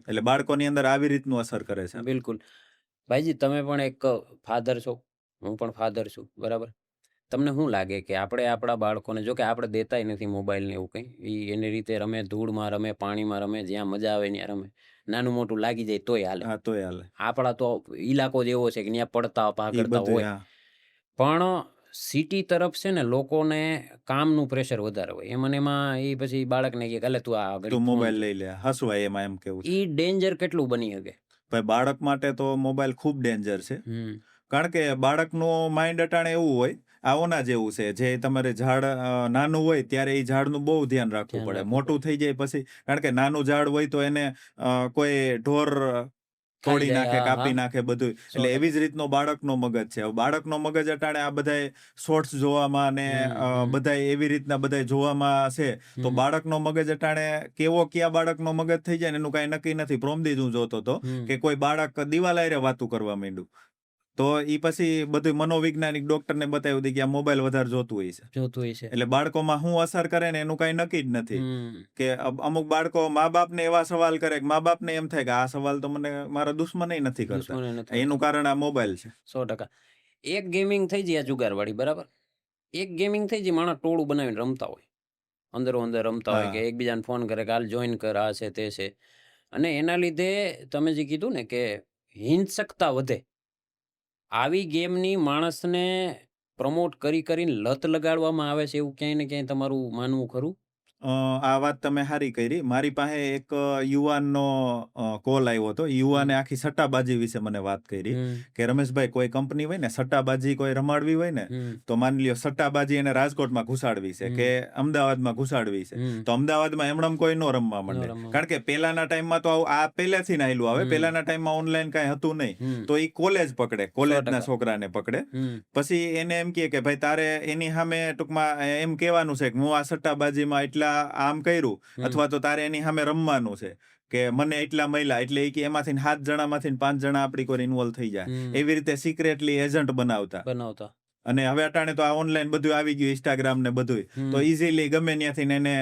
એટલે બાળકોની અંદર આવી રીતનું અસર કરે છે. બિલકુલ. ભાઈજી, તમે પણ એક ફાધર છો, હું પણ ફાધર છું, બરાબર? તમને શું લાગે કે આપણે આપણા બાળકોને, જો કે આપણે દેતાય નથી મોબાઈલ ને એવું કંઈ, એ એની રીતે રમે, ધૂળમાં રમે, પાણીમાં રમે, જ્યાં મજા આવે ત્યાં રમે, નાનું મોટું લાગી જાય તોય હાલે. હા, તોય હાલે. આપણા તો ઇલાકો જ એવો છે કે ત્યાં પડતા પાકડતા હોય. પણ સિટી તરફ છે ને લોકોને કામનું પ્રેશર વધારે હોય, એમાં એ પછી બાળકને કે કાલે તું આ તું મોબાઈલ લઈ લે, હસવાય એમાં, એમ કેવું. ઈ ડેન્જર કેટલું બની શકે? ભાઈ બાળક માટે તો મોબાઈલ ખૂબ ડેન્જર છે. કારણ કે બાળકનું માઇન્ડ અટાણે એવું હોય, આવોના જેવું છે, જે તમારે ઝાડ નાનું હોય ત્યારે એ ઝાડનું બહુ ધ્યાન રાખવું પડે. મોટું થઈ જાય પછી, કારણ કે નાનું ઝાડ હોય તો એને કોઈ ઢોર તોડી નાખે, કાપી નાખે બધું. એટલે એવી જ રીતનો બાળકનો મગજ છે. બાળકનો મગજ અટાણે આ બધાય શોર્ટ્સ જોવામાં ને બધાય એવી રીતના બધાય જોવામાં છે. તો બાળકનો મગજ અટાણે કેવો ક્યાં બાળકનો મગજ થઈ જાય ને એનું કાંઈ નક્કી નથી. પ્રોમદી હું જોતો હતો કે કોઈ બાળક દિવાલ હારે વાતું કરવા માંડ્યું, તો ઈ પછી બધું મનોવૈજ્ઞાનિક ડોક્ટરને બતાવ્યું હતું કે આ મોબાઈલ વધારે જોતું હોય છે. એટલે બાળકોમાં શું અસર કરે ને એનું કાંઈ નક્કી જ નથી. કે અમુક બાળકો મા બાપને એવા સવાલ કરે કે મા બાપને એમ થાય કે આ સવાલ તો મને મારા દુશ્મન નથી કરતા, એનું કારણ આ મોબાઈલ છે. 100%. એક ગેમિંગ થઈ જાય જુગારવાળી, બરાબર? એક ગેમિંગ થઈ જાય, માણસ ટોળું બનાવીને રમતા હોય, અંદરો અંદર રમતા હોય, કે એકબીજાને ફોન કરે કે હાલ જોઈન કર, આ છે તે છે. અને એના લીધે તમે જે કીધું ને કે હિંસકતા વધે, આવી ગેમની માણસને પ્રમોટ કરીને લત લગાડવામાં આવે છે, એવું ક્યાંય ને ક્યાંય તમારું માનવું ખરું? આ વાત તમે સારી કરી. મારી પાસે એક યુવાનનો કોલ આવ્યો હતો. યુવાને આખી સટ્ટાબાજી વિશે મને વાત કરી કે રમેશભાઈ, કોઈ કંપની હોય ને સટ્ટાબાજી કોઈ રમાડવી હોય ને, તો માની લ્યો સટ્ટાબાજી એને રાજકોટમાં ઘુસાડવી છે કે અમદાવાદમાં ઘુસાડવી છે, તો અમદાવાદમાં એમણમ કોઈ નો રમવા માંડે. કારણ કે પેલાના ટાઈમમાં તો આ પહેલેથી નાયલું આવે. પેલાના ટાઈમમાં ઓનલાઈન કાંઈ હતું નહીં, તો એ કોલેજ પકડે, કોલેજના છોકરાને પકડે. પછી એને એમ કહે કે ભાઈ તારે એની સામે ટૂંકમાં એમ કહેવાનું છે કે હું આ સટ્ટાબાજીમાં એટલા આમ કર્યું, અથવા તો તારે એની સામે રમવાનું છે કે મને એટલા મળ્યા, એટલે એ કે એમાંથી 7 જણામાંથી 5 જણા આપણી કોઈ ઇન્વોલ્વ થઈ જાય. એવી રીતે સિક્રેટલી એજન્ટ બનાવતા. અને હવે અટાણે તો આ ઓનલાઈન બધું આવી ગયું, ઇન્સ્ટાગ્રામ ને બધું, તો ઇઝીલી ગમે ત્યાંથી એને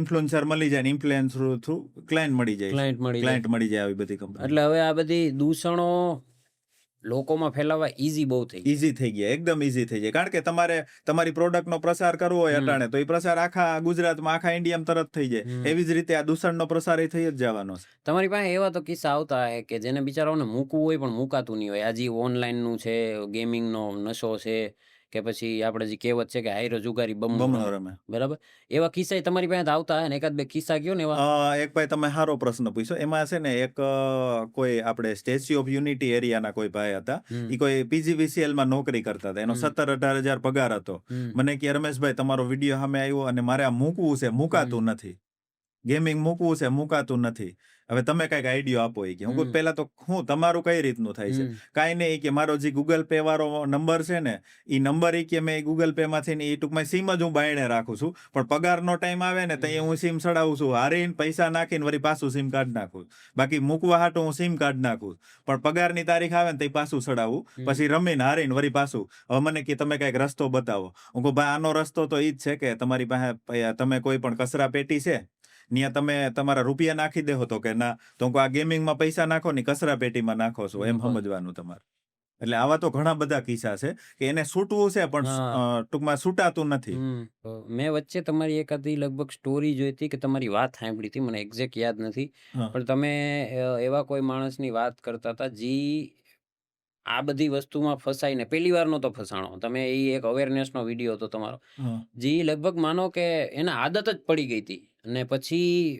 ઇન્ફ્લુએન્સર મળી જાય, ઇન્ફ્લુએન્સર થ્રુ ક્લાયન્ટ મળી જાય, ક્લાયન્ટ મળી જાય આવી બધી કંપની. એટલે હવે આ બધી દૂષણો લોકોમાં ફેલાવવા ઈઝી બહુ થઈ ઈઝી થઈ ગયા, એકદમ ઈઝી થઈ જાય. કારણ કે તમારે તમારી પ્રોડક્ટનો પ્રસાર કરવો હોય અટાણે, તો એ પ્રસાર આખા ગુજરાતમાં, આખા ઇન્ડિયામાં તરત થઈ જાય. એવી જ રીતે આ દૂષણનો પ્રસાર એ થઈ જ જવાનો છે. તમારી પાસે એવા તો કિસ્સા આવતા હે કે જેને બિચારાઓને મૂકવું હોય પણ મૂકાતું નહીં હોય. આજે ઓનલાઈનનું છે, ગેમિંગનો નશો છે, કે પછી આપણે જે કહેવત છે કે હાયરો જુગારી બમણો રમે, બરાબર? એવા કિસ્સા તમારી પાસે આવતા હે ને? એકાદ બે કિસ્સા કયો ને એવા. એક ભાઈ તમે સારો પ્રશ્ન પૂછ્યો. એમાં છે ને એક કોઈ આપણે સ્ટેચ્યુ ઓફ યુનિટી એરિયાના કોઈ ભાઈ હતા. એ કોઈ PGVCL માં નોકરી કરતા હતા. એનો 17-18 હજાર પગાર હતો. મને કે રમેશભાઈ, તમારો વિડીયો સામે આવ્યો અને મારે આ મૂકવું છે, મુકાતું નથી. ગેમિંગ મૂકવું છે, મુકાતું નથી. હવે તમે કઈક આઈડિયો આપો. એ કે હું પેલા તો હું તમારું કઈ રીતનું થાય છે? કાંઈ નહીં, કે મારો જે ગૂગલ પે વાળો નંબર છે ને, એ નંબર કે મેં ગૂગલ પે માંથી એ ટૂંકમાં સિમ જ હું બાયણે રાખું છું. પણ પગારનો ટાઈમ આવે ને તો હું સિમ ચડાવું છું, હારીને પૈસા નાખીને વળી પાછું સિમ કાઢી નાખું. બાકી મૂકવા હાટું હું સિમ કાઢી નાખું, પણ પગારની તારીખ આવે ને તો પાછું ચડાવું, પછી રમીને હારીને વળી પાછું. હવે મને કે તમે કઈક રસ્તો બતાવો. હું કહું ભાઈ, આનો રસ્તો તો ઈ જ છે કે તમારી પાસે તમે કોઈ પણ કચરા પેટી છે, ત્યાં તમે તમારા રૂપિયા નાખી દેહો, તો કે ના, તો આ ગેમિંગમાં પૈસા નાખો ને કચરા પેટીમાં નાખો છો, એમ સમજવાનું તમારે. એટલે આવા તો ઘણા બધા કિસ્સા છે કે એને છૂટવું છે પણ ટૂંકમાં છૂટાતું નથી. મેં વચ્ચે તમારી એકાદી લગભગ સ્ટોરી જોઈ હતી કે તમારી વાત સાંભળી હતી, મને એક્ઝેક્ટ યાદ નથી, પણ તમે એવા કોઈ માણસની વાત કરતા હતા જે આ બધી વસ્તુમાં ફસાઈને પહેલી વાર નહોતો ફસાણો. તમે એ એક અવેરનેસનો વિડીયો હતો તમારો, જે લગભગ માનો કે એને આદત જ પડી ગઈ હતી અને પછી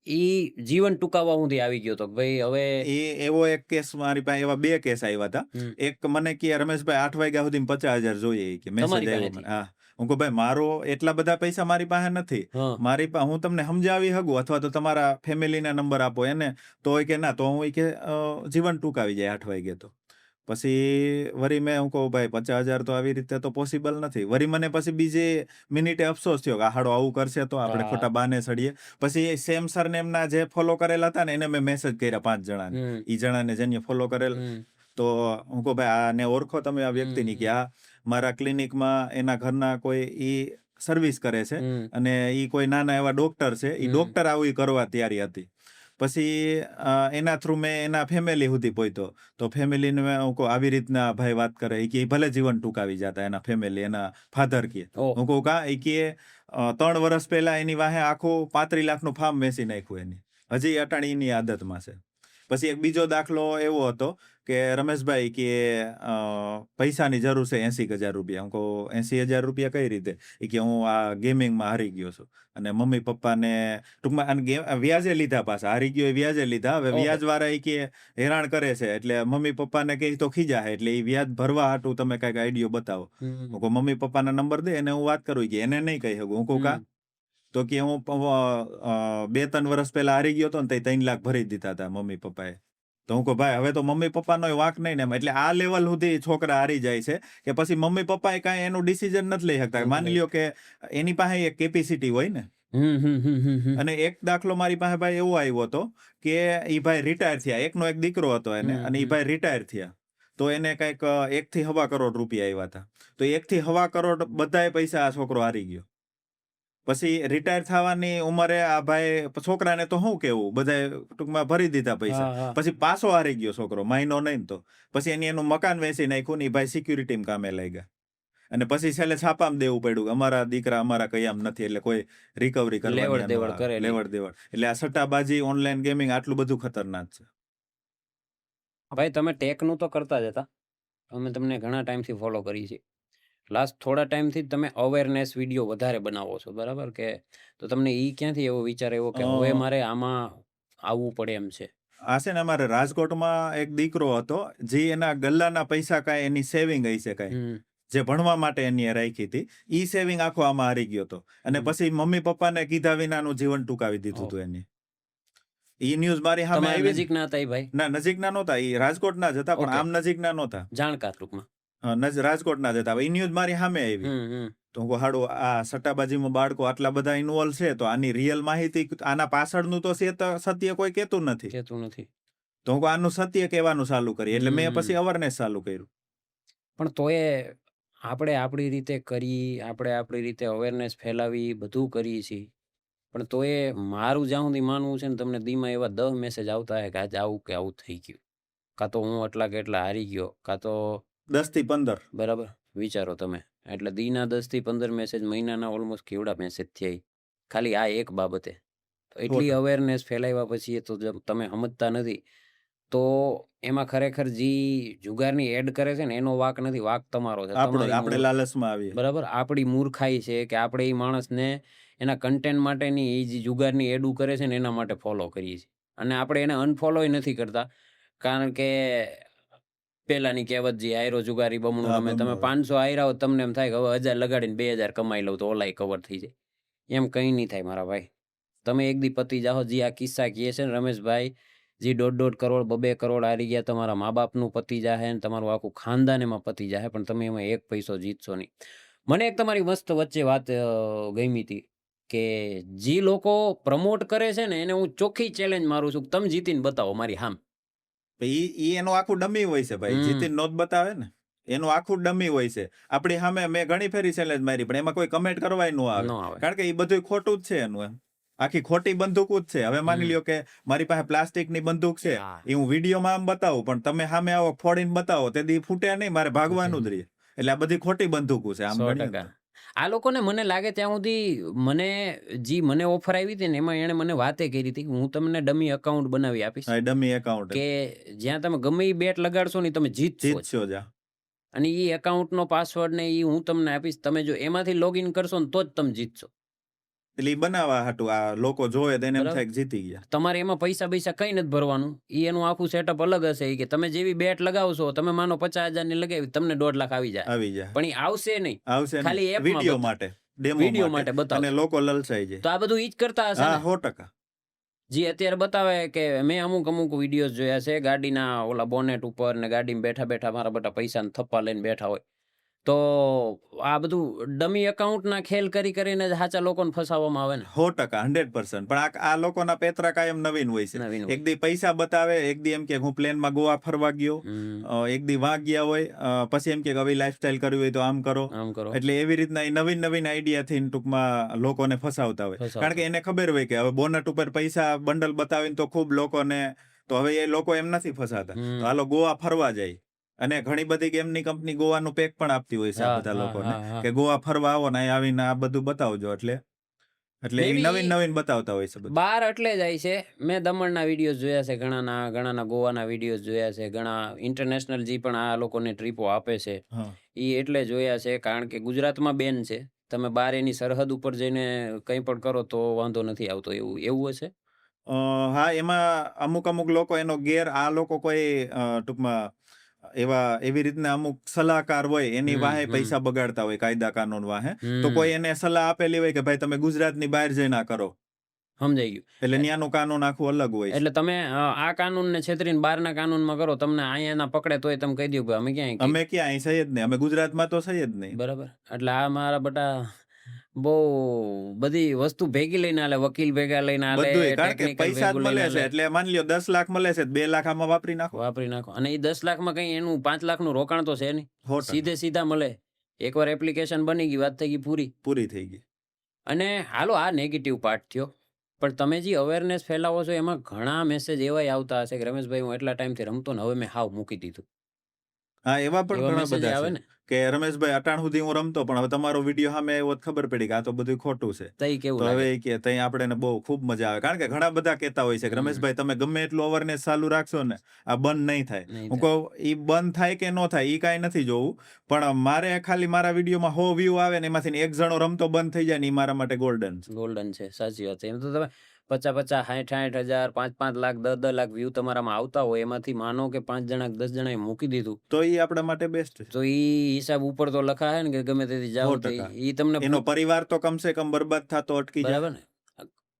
ઈ જીવન ટૂંકાવવા સુધી આવી ગયો હતો. ભાઈ હવે એવો એક કેસ મારી પાસે, એવા 2 કેસ આવ્યા હતા. એક મને કે રમેશભાઈ 8 વાગ્યા સુધી 50,000 જોઈએ કે મેસેજ આવ્યો. હા, હું કહું ભાઈ, મારો એટલા બધા પૈસા મારી પાસે નથી. મારી પાસે હું તમને સમજાવી શકું, અથવા તો તમારા ફેમિલીના નંબર આપો એને, તો કે ના, તો હું કે જીવન ટૂંકાવી જાય 8 વાગે. તો પછી વળી મેં હું કહું ભાઈ 50,000 તો આવી રીતે તો પોસિબલ નથી. વળી મને પછી બીજી મિનિટે અફસોસ થયો કે હાડો આવું કરશે તો આપણે ખોટા બાને ચડીએ. પછી સેમ સરને એમના જે ફોલો કરેલા હતા ને, એને મેં મેસેજ કર્યા 5 જણાને. ઈ જણાને જેને ફોલો કરેલ, તો હું કહું ભાઈ, આને ઓળખો તમે આ વ્યક્તિની? કે આ મારા ક્લિનિકમાં એના ઘરના કોઈ ઈ સર્વિસ કરે છે અને ઈ કોઈ નાના એવા ડોક્ટર છે. ઈ ડોક્ટર આવું કરવા તૈયારી હતી. પછી એના થ્રુ મેં એના ફેમિલી સુધી પહોંચ્યો. તો ફેમિલીને હું કહું આવી રીતના ભાઈ વાત કરે, એ કે ભલે જીવન ટૂંકાવી જતા એના ફેમિલી, એના ફાધર કે. હું કહું કા? એ કે 3 વર્ષ પહેલા એની વાહે આખું 35 લાખનું ફાર્મ વેચી નાખ્યું એની. હજી અટાણી એની આદતમાં છે. પછી એક બીજો દાખલો એવો હતો કે રમેશભાઈ કે પૈસાની જરૂર છે 80,000 રૂપિયા. હું કહું 80,000 રૂપિયા કઈ રીતે? એ કે હું આ ગેમિંગમાં હારી ગયો છું અને મમ્મી પપ્પાને ટૂંકમાં વ્યાજે લીધા, પાછા હારી ગયો એ વ્યાજે લીધા. હવે વ્યાજ વાળા એ કે હેરાન કરે છે, એટલે મમ્મી પપ્પાને કઈ તો ખીજા હે, એટલે એ વ્યાજ ભરવા હાટું તમે કઈક આઈડિયો બતાવો. હું કહું મમ્મી પપ્પાના નંબર દે, એને હું વાત કરું. કે એને નહીં કહી શકું. હું કહું કા? તો કે હું 2-3 વર્ષ પહેલા હારી ગયો હતો ને, 3 લાખ ભરી દીધા હતા મમ્મી પપ્પાએ. તો હું કહું ભાઈ, હવે તો મમ્મી પપ્પાનો વાંક નહીં ને. એટલે આ લેવલ સુધી છોકરા હારી જાય છે કે પછી મમ્મી પપ્પાએ કાંઈ એનું ડિસિઝન નથી લઈ શકતા. માની લ્યો કે એની પાસે એક કેપેસિટી હોય ને. અને એક દાખલો મારી પાસે ભાઈ એવો આવ્યો હતો કે એ ભાઈ રિટાયર થયા. એકનો એક દીકરો હતો એને, અને એ ભાઈ રિટાયર થયા. તો એને કઈક 1 થી 1.25 કરોડ રૂપિયા આવ્યા હતા. તો 1 થી 1.25 કરોડ બધાય પૈસા આ છોકરો હારી ગયો. પછી રિટાયર થવાની ઉંમરે આ ભાઈ, છોકરાને તો શું કેવું, બધા ટૂંકમાં ભરી દીધા પૈસા. પછી પાછો હારી ગયો છોકરો, મહિનો નહીં તો. પછી એનું મકાન વેચી નાખ્યું ને ભાઈ સિક્યુરિટીમાં કામે લાગ્યા. અને પછી છેલ્લે છાપામાં દેવું પડ્યું, અમારા દીકરા અમારા કયામ નથી, એટલે કોઈ રિકવરી લેવડ દેવડ. એટલે આ સટ્ટાબાજી, ઓનલાઈન ગેમિંગ આટલું બધું ખતરનાક છે. ભાઈ તમે ટેકનું તો કરતા જ હતા, અમે તમને ઘણા ટાઈમથી ફોલો કરી છે, લાસ્ટ થોડા ટાઈમથી જ તમે અવેરનેસ વિડીયો વધારે બનાવો છો, બરાબર? કે તો તમને ઈ ક્યાંથી એવો વિચાર આવ્યો કે હવે અ, મારે આમાં આવવું પડે એમ છે? આ છે ને અમારે રાજકોટમાં એક દીકરો હતો, જે એના ગલ્લાના પૈસા કાંઈ એની સેવિંગ હશે કાંઈ, હમ જે ભણવા માટે એની રાખી હતી, ઈ સેવિંગ આખો આમાં હારી ગયો હતો. અને હમ. પછી મમ્મી પપ્પાને કીધા વિનાનું જીવન ટૂંકાવી દીધું ઓહ. હતું એની. ઈ ન્યૂઝ મારી સામે તમારા આવી ને. નજીકના હતા એ ભાઈ? ના, નજીકના નહોતા, ઈ રાજકોટના જ હતા, પણ ઓકે, આમ નજીકના નહોતા. જાણકાર ટૂંકમાં. રાજકોટના જ હતા. હવે ઈ ન્યૂઝ મારી સામે આવી. હમ. તો હું કહું, હાડું આ સટ્ટાબાજીમાં બાળકો આટલા બધા ઇન્વોલ્વ છે, તો આની રિયલ માહિતી, આના પાછળનું તો સત્ય કોઈ કહેતું નથી. કહેતું નથી. તો હું કહું, આનું સત્ય કહેવાનું ચાલુ કરી. એટલે મેં હમ. પછી અવેરનેસ ચાલુ કર્યું. પણ તોય આપણે આપણી રીતે કરી, આપણે આપણી રીતે અવેરનેસ ફેલાવી, બધું કરીએ છીએ. પણ તોય મારું જ્યાં સુધી માનવું છે ને, તમને દીમાં એવા 10 મેસેજ આવતા હોય કે આજે આવું કે આવું થઈ ગયું. કાં તો હું એટલા કે એટલા હારી ગયો, કાં તો 10 થી 15. બરાબર વિચારો તમે. એટલે દીના 10 થી 15 મેસેજ, મહિનાના ઓલમોસ્ટ કેવડા મેસેજ થયા ઈ. ખાલી આ એક બાબતે. તો એટલી ટોટલ. અવેરનેસ ફેલાવ્યા પછી એ તો તમે સમજતા નથી. તો એમાં ખરેખર જી જુગારની એડ કરે છે ને, એનો વાંક નથી, વાંક તમારો છે. તમારી આપણે લાલચમાં આવીએ. બરાબર, આપણી મૂર્ખાઈ છે કે આપણે એ માણસને એના કન્ટેન્ટ માટેની એ જે જુગારની એડું કરે છે ને એના માટે ફોલો કરીએ છીએ. અને આપણે એને અનફોલોય નથી કરતા, કારણ કે પેલાની કહેવત જે આયરો જુગારી બમણું હા, રમે. તમે બમણો. 500 આયરા હો, તમને એમ થાય કે હવે 1000 લગાડીને 2000 કમાઈ લઉં તો ઓલાય કવર થઈ જાય. એમ કંઈ નહીં થાય મારા ભાઈ. તમે એક દી પતી જાઓ. જે આ કિસ્સા કહે છે ને રમેશભાઈ, જે 1.5 કરોડ 2 કરોડ હારી ગયા, તમારા મા બાપનું પતી જાહે ને તમારું આખું ખાનદાન એમાં પતી જાહે, પણ તમે એમાં એક પૈસો જીતશો નહીં. મને એક તમારી મસ્ત વચ્ચે વાત ગમી હતી કે જે લોકો પ્રમોટ કરે છે ને એને હું ચોખ્ખી ચેલેન્જ મારું છું કે તમે જીતીને બતાવો મારી સામે. ઈ એનું આખું ડમી હોય છે ભાઈ. જીતીને નો જ બતાવે ને. એનું આખું ડમી હોય છે. આપણી સામે મેં ઘણી ફેરી ચેલેન્જ મારી, પણ એમાં કોઈ કમેન્ટ કરવાય ન આવે. ન આવે. કારણ કે એ બધું ખોટું જ છે એનું. એમ આખી ખોટી બંદૂક જ છે. હવે માની લ્યો કે મારી પાસે પ્લાસ્ટિકની બંદૂક છે, હા. એ હું વિડીયોમાં આમ બતાવું, પણ તમે સામે આવો ફોડીને બતાવો તે દી ફૂટે નહીં, મારે ભાગવાનું જ રહે. એટલે આ બધી ખોટી બંદૂકો છે આમ 100%. ગણીએ ને તો. આ લોકોને મને લાગે ત્યાં સુધી મને ઓફર આવી હતી ને એમાં એણે મને વાતે કરી હતી કે હું તમને ડમી એકાઉન્ટ બનાવી આપીશ હા, ડમી એકાઉન્ટ કે જ્યાં તમે ગમે એ બેટ લગાડશો ને ઈ તમે જીતશો જ. જીતશો જા. અને એ એકાઉન્ટનો પાસવર્ડ ને એ હું તમને આપીશ. તમે જો એમાંથી લોગિન કરશો ને તો જ તમે જીતશો. એટલે ઈ બનાવવા હાટુ આ લોકો જોવે તો એને એમ બરાબર. થાય કે જીતી ગયા. તમારે એમાં પૈસા કંઈ નથી ભરવાનું. એનું આખું સેટઅપ અલગ હશે. ઈ કે તમે જેવી બેટ લગાવશો, તમે માનો 50,000 ની લગાવી, તમને 1.5 લાખ આવી જાય. આવી જાય. પણ એ આવશે નહીં. આવશે ને ખાલી એપમાં વિડીયો બતાવે. માટે, ડેમો વિડીયો માટે, માટે બતાવશે. અને લોકો લલચાઈ જાય. તો આ બધું ઈ જ કરતા હશે હા, ને. 100%. જે અત્યારે બતાવે કે મેં અમુક વિડીયોઝ જોયા છે ગાડીના ઓલા બોનેટ ઉપર ને ગાડીમાં બેઠા બેઠા મારા બધા પૈસાના થપ્પા લઈને બેઠા હોય. તો આ બધું ડમી એકાઉન્ટના ખેલ કરીને જ સાચા લોકોને ફસાવવામાં આવે ને. 100%, 100%. પણ આ લોકોના પેતરા કાયમ નવીન હોય છે. નવીન હોય. એક દી પૈસા બતાવે, એક દી એમ કે હું પ્લેનમાં ગોવા ફરવા ગયો, એક દી વાં ગયા હોય, પછી એમ કે હવે લાઈફસ્ટાઈલ કરવી હોય તો આમ કરો. આમ કરો. એટલે એવી રીતના એ નવીન આઈડિયાથી ટૂંકમાં લોકોને ફસાવતા હોય. કારણ કે એને ખબર હોય કે હવે બોનટ ઉપર પૈસા બંડલ બતાવીને તો ખૂબ લોકોને, તો હવે એ લોકો એમ નથી ફસાતા. તો હાલો ગોવા ફરવા જાય. અને ઘણી બધી ગેમની કંપની ગોવાનું પેક પણ આપતી હોય છે આ બધા લોકોને, કે ગોવા ફરવા આવો ને અહીં આવીને આ બધું બતાવજો. એટલે એ નવીન બતાવતા હોય છે બધું. બાર એટલે જાય છે. મેં દમણના વિડીયોઝ જોયા છે, ઘણાના ગોવાના વિડીયોઝ જોયા છે, ઘણા ઇન્ટરનેશનલ જે પણ આ લોકોને ટ્રીપો આપે છે એ એટલે જોયા છે. કારણ કે ગુજરાતમાં બેન છે, તમે બાર એની સરહદ ઉપર જઈને કંઈ પણ કરો તો વાંધો નથી આવતો, એવું હશે. હા, એમાં અમુક લોકો એનો આ લોકો કોઈ ટૂંકમાં એવી રીતના અમુક સલાહકાર હોય એની વાહે પૈસા બગાડતા હોય, કાયદા કાનૂન વાહે. તો કોઈ એને સલાહ આપેલી હોય કે ભાઈ તમે ગુજરાતની બહાર જઈને આ કરો. સમજાઈ ગયું. એટલે ત્યાંનું કાનૂન આખું અલગ હોય. એટલે તમે આ કાનૂનને છેતરીને બહારના કાનૂનમાં કરો, તમને અહીંયાના પકડે તોય તમે કહી દો અમે ક્યાં અહીં સહી જ નહીં, અમે ગુજરાતમાં તો સહી જ નહીં. બરાબર. એટલે આ મારા બટા બહુ બધી વસ્તુ ભેગી લઈને આલે, વકીલ ભેગા લઈને આલે, કારણ કે પૈસા જ મળે છે. એટલે માની લ્યો 10 લાખ મળે છે, 2 લાખ આમાં વાપરી નાખો. અને એ 10 લાખમાં કઈ એનું 5 લાખનું રોકાણ તો છે નહીં. સીધા મળે. એકવાર એપ્લિકેશન બની ગઈ, વાત થઈ ગઈ, પૂરી થઈ ગઈ. અને હાલો આ નેગેટિવ પાર્ટ થયો, પણ તમે જે અવેરનેસ ફેલાવો છો એમાં ઘણા મેસેજ એવા આવતા હશે કે રમેશભાઈ હું એટલા ટાઈમથી રમતો ને હવે મેં હાવ મૂકી દીધું. હા, એવા પણ એવા ઘણા મેસેજ બધા આવે છે ને, કે રમેશભાઈ અટાણ સુધી હું રમતો પણ હવે તમારો વિડીયો સામે આવ્યો તો ખબર પડી કે આ તો બધું ખોટું છે. તઈ કેવું તો હવે લાગે? ઈ કે તઈ આપણે બહુ ખૂબ મજા આવે. કારણ કે ઘણા બધા કહેતા હોય છે કે હમ. રમેશભાઈ તમે ગમે એટલું અવેરનેસ ચાલુ રાખશો ને આ બંધ નહીં થાય. નહીં હું થાય. કહું ઈ બંધ થાય કે ન થાય ઈ કાંઈ નથી જોવું. પણ મારે ખાલી મારા વિડીયોમાં 100 વ્યૂ આવે ને એમાંથી એક જણો રમતો બંધ થઈ જાય ને ઈ મારા માટે ગોલ્ડન છે. ગોલ્ડન છે, સાચી વાત છે. એમ તો તમે 50-50, 60-60 હજાર, 5-5 લાખ, 10-10 લાખ વ્યૂ તમારામાં આવતા હોય, એમાંથી માનો કે 5 જણા કે 10 જણાએ મૂકી દીધું, તો ઈ આપણા માટે બેસ્ટ છે. તો ઈ હિસાબ ઉપર તો લખાય ને કે ગમે તેથી જાઓ તો 100%. ઈ તમને એનો પરિવાર તો કમસે કમ બરબાદ થતો અટકી જાય. બરાબર ને?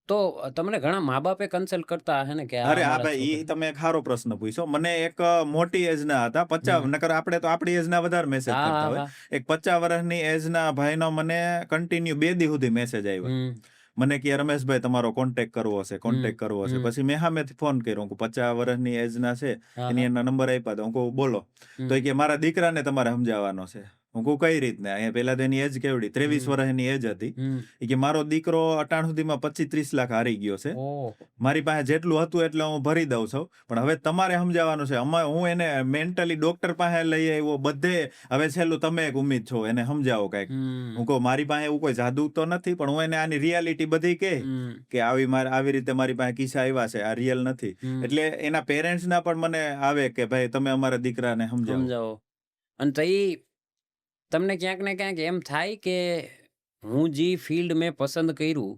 તો તમને ઘણા મા બાપે કન્સલ્ટ કરતા હશે ને કે આ અરે હા અમારા ભાઈ, ઈ છોકરા. તમે એક સારો પ્રશ્ન પૂછ્યો. મને એક મોટી એજના હતા 50, નકર આપણે તો આપણી એજના વધારે મેસેજ હા કરતા હા હોય. હા. એક 50 વર્ષની એજના ભાઈનો મને કન્ટિન્યુ 2 દી સુધી મેસેજ આવ્યા. હમ. મને કે રમેશભાઈ તમારો કોન્ટેક્ટ કરવો છે, કોન્ટેક્ટ કરવો છે. હમ. પછી મેં સામેથી ફોન કર્યો. હું 50 વર્ષની એજના છે, હા એની હા. એના નંબર આપ્યા. તો હું કહું બોલો. હમ. તો ઈ કે મારા દીકરાને તમારે સમજાવવાનો છે. હું કહું કઈ રીતને? અહીંયા પેલા તો એની એજ કેવડી 23 વર્ષની એજ હતી. હમ. ઈ કે મારો દીકરો અટાણ સુધીમાં 25-30 લાખ હારી ગયો છે. ઓહ. મારી પાસે જેટલું હતું એટલે હું ભરી દઉં છું, પણ હવે તમારે સમજાવવાનું છે. હું એને મેન્ટલી ડોક્ટર પાસે લઈ આવ્યો, બધે. હવે છેલ્લું તમે એક ઉમ્મીદ છો, એને સમજાવો કંઈક. હમ. હું કહું મારી પાસે એવું કોઈ જાદુ તો નથી, પણ હું એને આની રિયાલિટી બધી કહે હમ. કે આવી રીતે મારી પાસે કિસ્સા આવ્યા છે, આ રિયલ નથી. હમ. એટલે એના પેરેન્ટ્સના પણ મને આવે કે ભાઈ તમે અમારા દીકરાને સમજાવો. સમજાવો. અને તઈ તમને ક્યાંક ને ક્યાંક એમ થાય કે હું જે ફિલ્ડ મેં પસંદ કર્યું,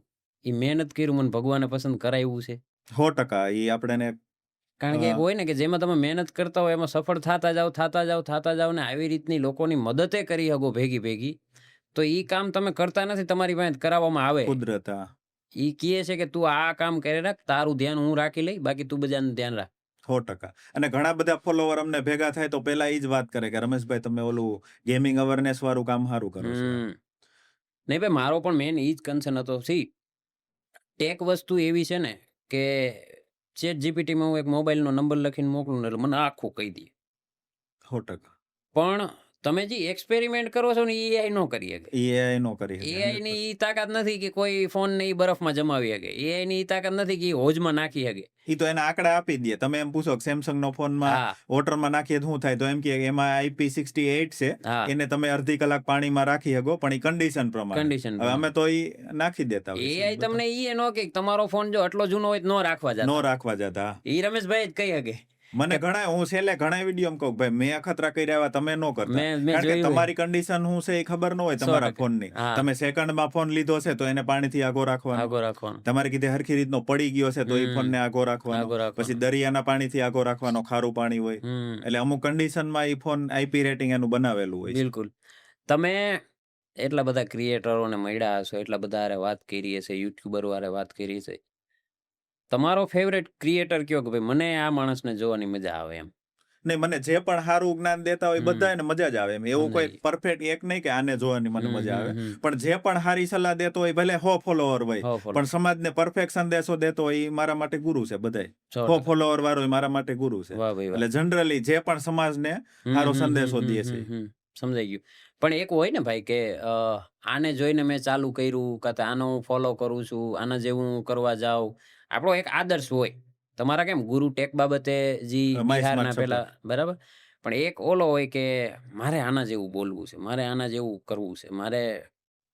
એ મહેનત કર્યું, મને ભગવાને પસંદ કરાવ્યું છે. 100% ઈ આપણને કારણ કે એક હોય ને કે જેમાં તમે મહેનત કરતા હોય એમાં સફળ થતા જાઓ ને આવી રીતની લોકોની મદદે કરી શકો ભેગી, તો ઈ કામ તમે કરતા નથી, તમારી પાસે કરાવવામાં આવે. કુદરત. ઈ કહે છે કે તું આ કામ કરી રાખ, તારું ધ્યાન હું રાખી લઈ, બાકી તું બધાનું ધ્યાન રાખ. 100%. અને ઘણા બધા ફોલોવર અમને ભેગા થાય તો પેલા ઈ જ વાત કરે કે રમેશભાઈ તમે ઓલું ગેમિંગ અવેરનેસ વાળું કામ સારું કરો છો. નહીં ભાઈ, મારો પણ મેન ઈ જ કન્સર્ન હતો. ટેક વસ્તુ એવી છે ને કે ચેટ જીપીટીમાં હું એક મોબાઈલનો નંબર લખીને મોકલું ને એટલે મને આખું કહી દે. 100%. પણ તમે જે એક્સપેરિમેન્ટ કરો છો ને એ એઆઈ નો કરી શકે. એઆઈ નો કરી શકે. એઆઈ ની ઈ તાકાત નથી કે કોઈ ફોન ને ઈ બરફમાં જમાવી શકે. એઆઈ ની ઈ તાકાત નથી કે ઈ હોજમાં નાખી શકે. ઈ તો એના આંકડા આપી દે. તમે એમ પૂછો કે સેમસંગ નો ફોનમાં હા વોટરમાં નાખીએ તો શું થાય, તો એમ કે એમાં IP68 છે, હા, એને તમે અડધી કલાક પાણીમાં રાખી શકો, પણ ઈ કન્ડિશન પ્રમાણે. કન્ડિશન હવે અમે તો ઈ નાખી દેતા હોય છે. એઆઈ તમને ઈ નો કે તમારો ફોન જો આટલો જૂનો હોય તો નો રાખવા નો જતા. રાખવા જતા. ઈ રમેશભાઈ જ કહી શકે. મને હું છેલ્લે ઘણા વિડીયો કહું ભાઈ મેં અખતરા કર્યા એવા તમે નો કરતા. મેં કારણ કે જોયું તમારી કન્ડિશન શું છે એ ખબર ન હોય તમારા 100%. ફોનની. હા. તમે સેકન્ડમાં ફોન લીધો છે તો એને પાણીથી આગો રાખવાનો. આગો રાખવાનો. તમારે કીધે હરખી રીતનો પડી ગયો છે તો એ ફોનને આગો રાખવાનો. આગો રાખવાનો. પછી દરિયાના પાણીથી આગો રાખવાનો, ખારું પાણી હોય. એટલે અમુક કન્ડિશનમાં એ ફોન IP રેટિંગ એનું બનાવેલું હોય છે. બિલકુલ. તમે એટલા બધા ક્રિએટરોને મળ્યા હશો, એટલા બધા હારે વાત કરી હશે, યુટ્યુબરો હારે વાત કરી છે. તમારો ફેવરેટ ક્રિએટર કયો કે ભાઈ મને આ માણસને જોવાની મજા આવે એમ? નહીં, મને જે પણ સારું જ્ઞાન દેતા હોય બધાને મજા જ આવે એમ. એવું કોઈ સમજાય. પરફેક્ટ એક નહીં કે આને જોવાની મને મજા આવે, હમ. પણ જે પણ સારી સલાહ દેતો હોય, ભલે 100 ફોલોવર હોય, હો follow. પણ સમાજને પરફેક્ટ સંદેશો દેતો હોય એ મારા માટે ગુરુ છે. બધાય 100 100%. ફોલોવર વાળો એ મારા માટે ગુરુ છે. વાહ ભાઈ વાહ. એટલે જનરલી જે પણ સમાજને સારો સંદેશો દે છે. સમજાઈ ગયું. પણ એક હોય ને ભાઈ કે આને જોઈને મેં ચાલુ કર્યું, કાં તો આનો હું ફોલો કરું છું, આના જેવું હું કરવા જાઉં. આપણો એક આદર્શ હોય. તમારા કેમ ગુરુ ટેક બાબતે જી My બિહારના Smart પેલા બરાબર, પણ એક ઓલો હોય કે મારે આના જેવું બોલવું છે, મારે આના જેવું કરવું છે, મારે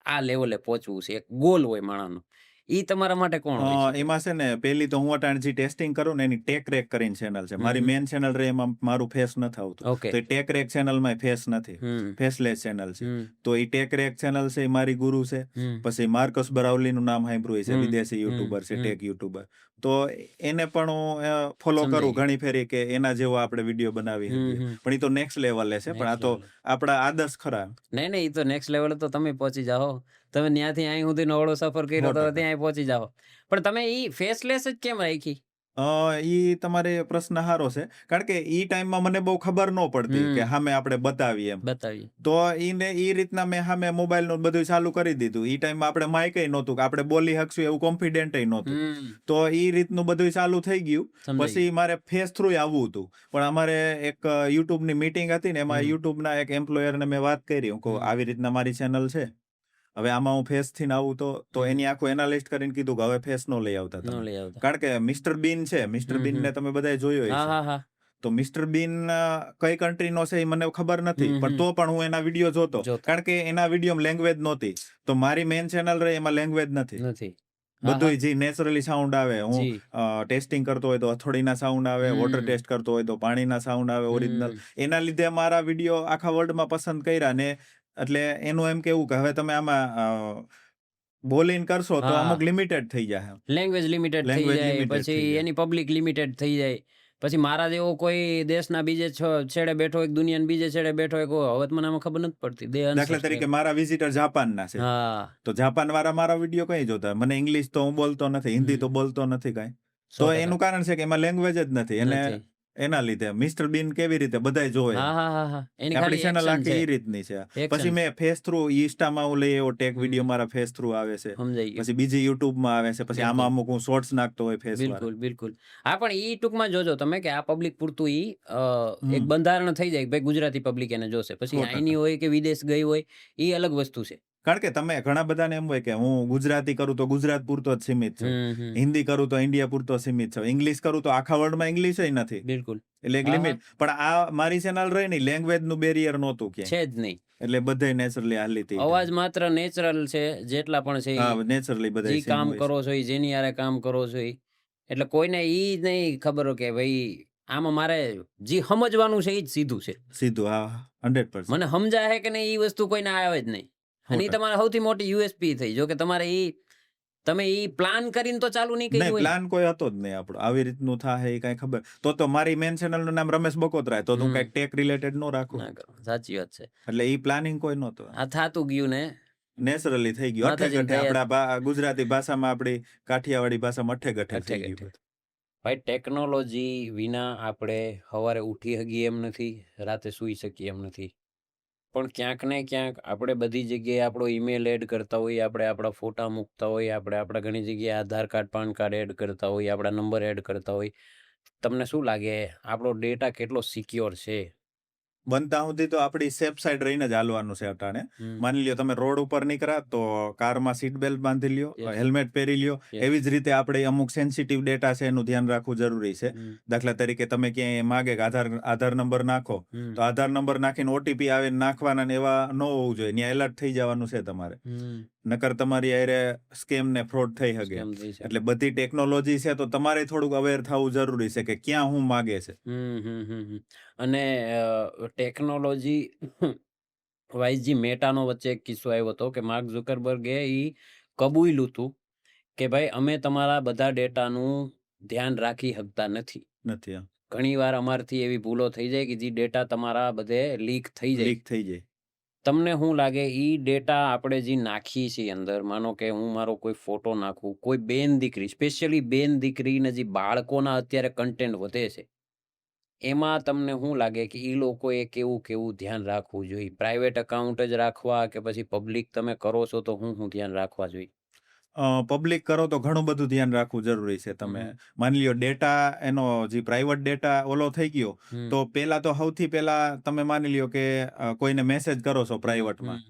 આ લેવલે પહોંચવું છે, એક ગોલ હોય માણસનો. ઈ તમારા માટે કોણ હોય છે? એમાં છે ને પેલી તો હું અટાણ જે ટેસ્ટિંગ કરું ને એની ટેક રેક કરીને ચેનલ છે. મારી મેન ચેનલ રે એમાં મારું ફેસ નથી આવતું. ઓકે. તો એ ટેક રેક ચેનલમાં ફેસ નથી, ફેસલેસ ચેનલ છે. તો એ ટેક રેક ચેનલ છે એ મારી ગુરુ છે. પછી માર્કસ બરાવલીનું નામ સાંભળ્યું છે, વિદેશી યુટ્યુબર છે, ટેક યુટ્યુબર. તો એને પણ હું ફોલો સમજાઈ કરું ગયું. ઘણી ફેરી કે એના જેવો આપણે વિડીયો બનાવી શકીએ. પણ એ તો નેક્સ્ટ લેવલે છે, પણ આ તો આપણા આદર્શ ખરા. નહીં ઈ તો નેક્સ્ટ લેવલ તો તમે પહોંચી જાઓ. તમે ત્યાંથી અહીં સુધી નવડો સફર કર્યો તો 100%. ત્યાં પહોંચી જાઓ. પણ તમે ઈ ફેસલેસ જ કેમ રાખી? ઈ તમારે પ્રશ્ન સારો છે. કારણ કે ઈ ટાઈમમાં મને બહુ ખબર ન પડતી કે સામે આપણે બતાવીએ એમ. બતાવી. તો ઈ રીતના મેં સામે મોબાઈલનું બધું ચાલુ કરી દીધું. ઈ ટાઈમમાં આપણે માઇકય નહોતું કે આપણે બોલી શકશું એવું કોન્ફિડન્ટય નહોતું. તો ઈ રીતનું બધું ચાલુ થઈ ગયું. પછી મારે ફેસ થ્રુ આવવું હતું. પણ અમારે એક યુટ્યુબની મીટિંગ હતી ને એમાં યુટ્યુબના એક એમ્પ્લોયરને મેં વાત કરી. હું કહું આવી રીતના મારી ચેનલ છે, હવે આમાં હું ફેસ થી આવું તો એની આખું એનાલિસ્ટ કરીને કીધું કે હવે ફેસ નો લઈ આવતા તમે. કારણ કે મિસ્ટર બીન છે, મિસ્ટર બીન ને તમે બધાય જોયો હશે. તો મિસ્ટર બીન કઈ કન્ટ્રીનો છે એ મને ખબર નથી, પણ તો પણ હું એના વિડીયો જોતો, કારણ કે એના વિડીયોમાં લેંગ્વેજ નહોતી. તો મારી મેઇન ચેનલ રહી એમાં લેંગ્વેજ નથી. બધું જે નેચરલી સાઉન્ડ આવે, હું ટેસ્ટિંગ કરતો હોય તો હથોડીના સાઉન્ડ આવે, વોટર ટેસ્ટ કરતો હોય તો પાણીના સાઉન્ડ આવે ઓરિજિનલ. એના લીધે મારા વિડીયો આખા વર્લ્ડમાં પસંદ કર્યા ને. એટલે એનું એમ કેવું કે હવે તમે આમાં બોલિંગ કરશો તો અમુક લિમિટેડ થઈ જાય, લેંગ્વેજ લિમિટેડ થઈ જાય, પછી એની પબ્લિક લિમિટેડ થઈ જાય. પછી મારા જેવો કોઈ દેશના બીજે છેડે બેઠો હોય, દુનિયાના બીજે છેડે બેઠો હોય, હવે મને આમાં ખબર નથી પડતી. દાખલા તરીકે મારા વિઝિટર જાપાનના છે, તો જાપાન વાળા મારા વિડીયો કઈ જોતા? મને ઇંગ્લિશ તો હું બોલતો નથી, હિન્દી તો બોલતો નથી કઈ. તો એનું કારણ છે કે એમાં લેંગ્વેજ જ નથી. એને એના લીધે મિસ્ટર બીન કેવી રીતે બધાય જોવે, આપણી ચેનલ આખી એ રીતની છે. પછી મેં ફેસ થ્રુ ઇન્સ્ટામાં હું લઈ એવો ટેક વિડીયો મારા ફેસ થ્રુ આવે છે, પછી બીજી યુટ્યુબમાં આવે છે, પછી આમાં અમુક હું શોર્ટ્સ નાખતો હોય ફેસ. બિલકુલ. હા, પણ ઈ ટૂંકમાં જોજો તમે કે આ પબ્લિક પૂરતું ઈ એક બંધારણ થઈ જાય, ભાઈ ગુજરાતી પબ્લિક એને જોશે. પછી આઈની હોય કે વિદેશ ગઈ હોય, ઈ અલગ વસ્તુ છે. કારણ કે તમે ઘણા બધાને એમ હોય કે હું ગુજરાતી કરું તો ગુજરાત પૂરતો જ સીમિત છું, હિન્દી કરું તો ઇન્ડિયા પૂરતો સીમિત છું, ઇંગ્લિશ કરું તો આખા વર્લ્ડમાં ઇંગ્લિશ નથી. બિલકુલ. એટલે એક લિમિટ. પણ આ મારી ચેનલ રહી નહીં, લેંગ્વેજ નું બેરિયર નહોતું ક્યાંય, છે જ નહીં. એટલે બધે નેચરલી હાલી હતી. અવાજ માત્ર નેચરલ છે, જેટલા પણ છે નેચરલી બધા જે કામ કરો છો, જેની હારે કામ કરો છો, એટલે કોઈને ઈ નહીં ખબર કે ભાઈ આમાં મારે જે સમજવાનું છે ઈ જ સીધું છે, સીધું. હા, 100%. મને સમજાય કે નહીં ઈ વસ્તુ કોઈને આવે જ નહીં. અને તમારે સૌથી મોટી યુએસપી થઈ. જો કે તમારે તમે પ્લાન કરીને તો ચાલુ નહીં કર્યું હોય. પ્લાન કોઈ હતો જ નહીં આપણો, આવી રીતનું થાય એ કઈ ખબર. તો મારી મેન ચેનલ નું નામ રમેશ બકોત્રા, તો હું કઈક ટેક રિલેટેડ નો રાખું. સાચી વાત છે. એટલે ઈ પ્લાનિંગ કોઈ નહોતું. આ થાતું ગયું ને નેચરલી થઈ ગયું, અઠે ગઠે. આપણા ગુજરાતી ભાષામાં, આપણી કાઠિયાવાડી ભાષામાં અઠે ગઠે થઈ ગયું. ભાઈ, ટેકનોલોજી વિના આપણે સવારે ઉઠી શકીએ એમ નથી, રાતે સૂઈ શકીએ એમ નથી. પણ ક્યાંક ને ક્યાંક આપણે બધી જગ્યાએ આપણો ઈમેલ એડ કરતા હોઈએ, આપણે આપણા ફોટા મૂકતા હોઈએ, આપણે ઘણી જગ્યાએ આધાર કાર્ડ, પાન કાર્ડ એડ કરતા હોઈએ, આપણા નંબર એડ કરતા હોઈએ. તમને શું લાગે આપણો ડેટા કેટલો સિક્યોર છે? બનતા સુધી તો આપણી સેફ સાઈડ રહીને જ હાલવાનું છે અટાણે. માની લ્યો તમે રોડ ઉપર નીકળ્યા તો કારમાં સીટ બેલ્ટ બાંધી લ્યો, હેલ્મેટ પહેરી લ્યો. એવી જ રીતે આપણે અમુક સેન્સિટિવ ડેટા છે એનું ધ્યાન રાખવું જરૂરી છે. દાખલા તરીકે તમે ક્યાંય માગે કે આધાર નંબર નાખો, તો આધાર નંબર નાખીને ઓટીપી આવે નાખવાના ને એવા ન હોવું જોઈએ. ત્યાં એલર્ટ થઈ જવાનું છે તમારે, નકર તમારી આરે સ્કેમ ને ફ્રોડ થઈ શકે. એટલે બધી ટેકનોલોજી છે તો તમારે થોડુંક અવેર થવું જરૂરી છે કે ક્યાં હું માગે છે. અને ટેકનોલોજી વાઇઝ મેટાનો વચ્ચે એક કિસ્સો આવ્યો હતો કે માર્ક ઝુકરબર્ગે કબૂલ્યું હતું કે ભાઈ અમે તમારા બધા ડેટાનું ધ્યાન રાખી શકતા નથી. ઘણી વાર અમારથી એવી ભૂલો થઈ જાય કે જે ડેટા તમારા બધે લીક થઈ જાય. તમને શું લાગે ઈ ડેટા આપણે જે નાખીએ છીએ અંદર, માનો કે હું મારો કોઈ ફોટો નાખું, કોઈ બેન દીકરી, સ્પેશિયલી બેન દીકરીને જે બાળકોના અત્યારે કન્ટેન્ટ વધે છે, એમાં તમને શું લાગે કે ઈ લોકોએ કેવું ધ્યાન રાખવું જોઈએ? પ્રાઇવેટ એકાઉન્ટ જ રાખવા કે પછી પબ્લિક તમે કરો છો તો શું ધ્યાન રાખવા જોઈએ? પબ્લિક કરો તો ઘણું બધું ધ્યાન રાખવું જરૂરી છે. તમે માની લ્યો ડેટા એનો જે પ્રાઇવેટ ડેટા ઓલો થઈ ગયો, તો પેલા તો સૌથી પેલા તમે માની લ્યો કે કોઈને મેસેજ કરો છો પ્રાઇવેટમાં,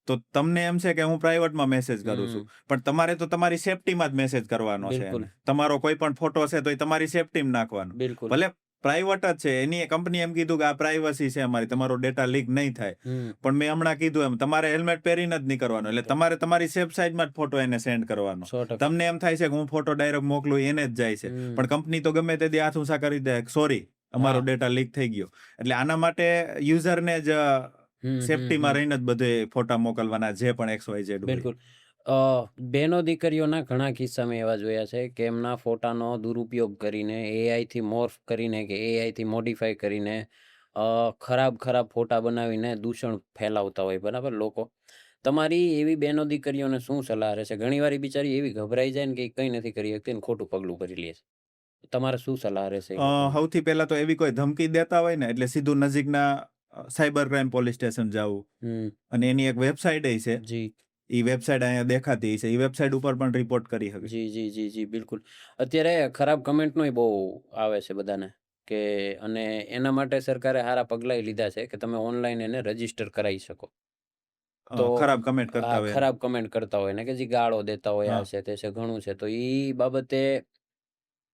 તો તમને એમ છે કે હું પ્રાઇવેટમાં મેસેજ કરું છું, પણ તમારે તો તમારી સેફટીમાં જ મેસેજ કરવાનો છે. તમારો કોઈ પણ ફોટો છે તો એ તમારી સેફટીમાં નાખવાનો. ભલે પ્રાઇવેટ જ છે, એની કંપની એમ કીધું કે આ પ્રાઇવસી છે અમારી, તમારો ડેટા લીક નહીં થાય. પણ મેં હમણાં કીધું એમ તમારે હેલ્મેટ પહેરીને જ નહીં કરવાનું. એટલે તમારે તમારી સેફ સાઈડમાં જ ફોટો એને સેન્ડ કરવાનો. તમને એમ થાય છે કે હું ફોટો ડાયરેક્ટ મોકલું, એને જ જાય છે, પણ કંપની તો ગમે તે હાથ ઊંચા કરી દે, સોરી અમારો ડેટા લીક થઈ ગયો. એટલે આના માટે યુઝરને જ સેફટીમાં રહીને જ બધે ફોટા મોકલવાના, જે પણ XYZ. બિલકુલ. બહેનો દીકરીઓના ઘણા કિસ્સા મેં એવા જોયા છે કે એમના ફોટાનો દુરુપયોગ કરીને, એઆઈથી મોર્ફ કરીને કે એઆઈથી મોડિફાઈ કરીને ખરાબ ફોટા બનાવીને દૂષણ ફેલાવતા હોય. બરાબર? લોકો તમારી એવી બહેનો દીકરીઓને શું સલાહ રહેશે? ઘણી વાર બિચારી એવી ગભરાઈ જાય ને કે કંઈ નથી કરી શકતી ને ખોટું પગલું ભરી લે છે. તમારે શું સલાહ રહેશે? સૌથી પહેલા તો એવી કોઈ ધમકી દેતા હોય ને, એટલે સીધું નજીકના સાયબર ક્રાઇમ પોલીસ સ્ટેશન જવું. અને એની એક વેબસાઇટ છે, જી, ઈ વેબસાઇટ અહીંયા દેખાતી છે, ઈ વેબસાઇટ ઉપર પણ રિપોર્ટ કરી શકે. જી, બિલકુલ. અત્યારે ખરાબ કમેન્ટનો બહુ આવે છે બધાને કે, અને એના માટે સરકારે સારા પગલાં લીધા છે કે તમે ઓનલાઈન એને રજીસ્ટર કરાવી શકો. તો ખરાબ કમેન્ટ કરતા હોય ને કે જે ગાળો દેતા હોય, આ છે તે છે, ઘણું છે, તો ઈ બાબતે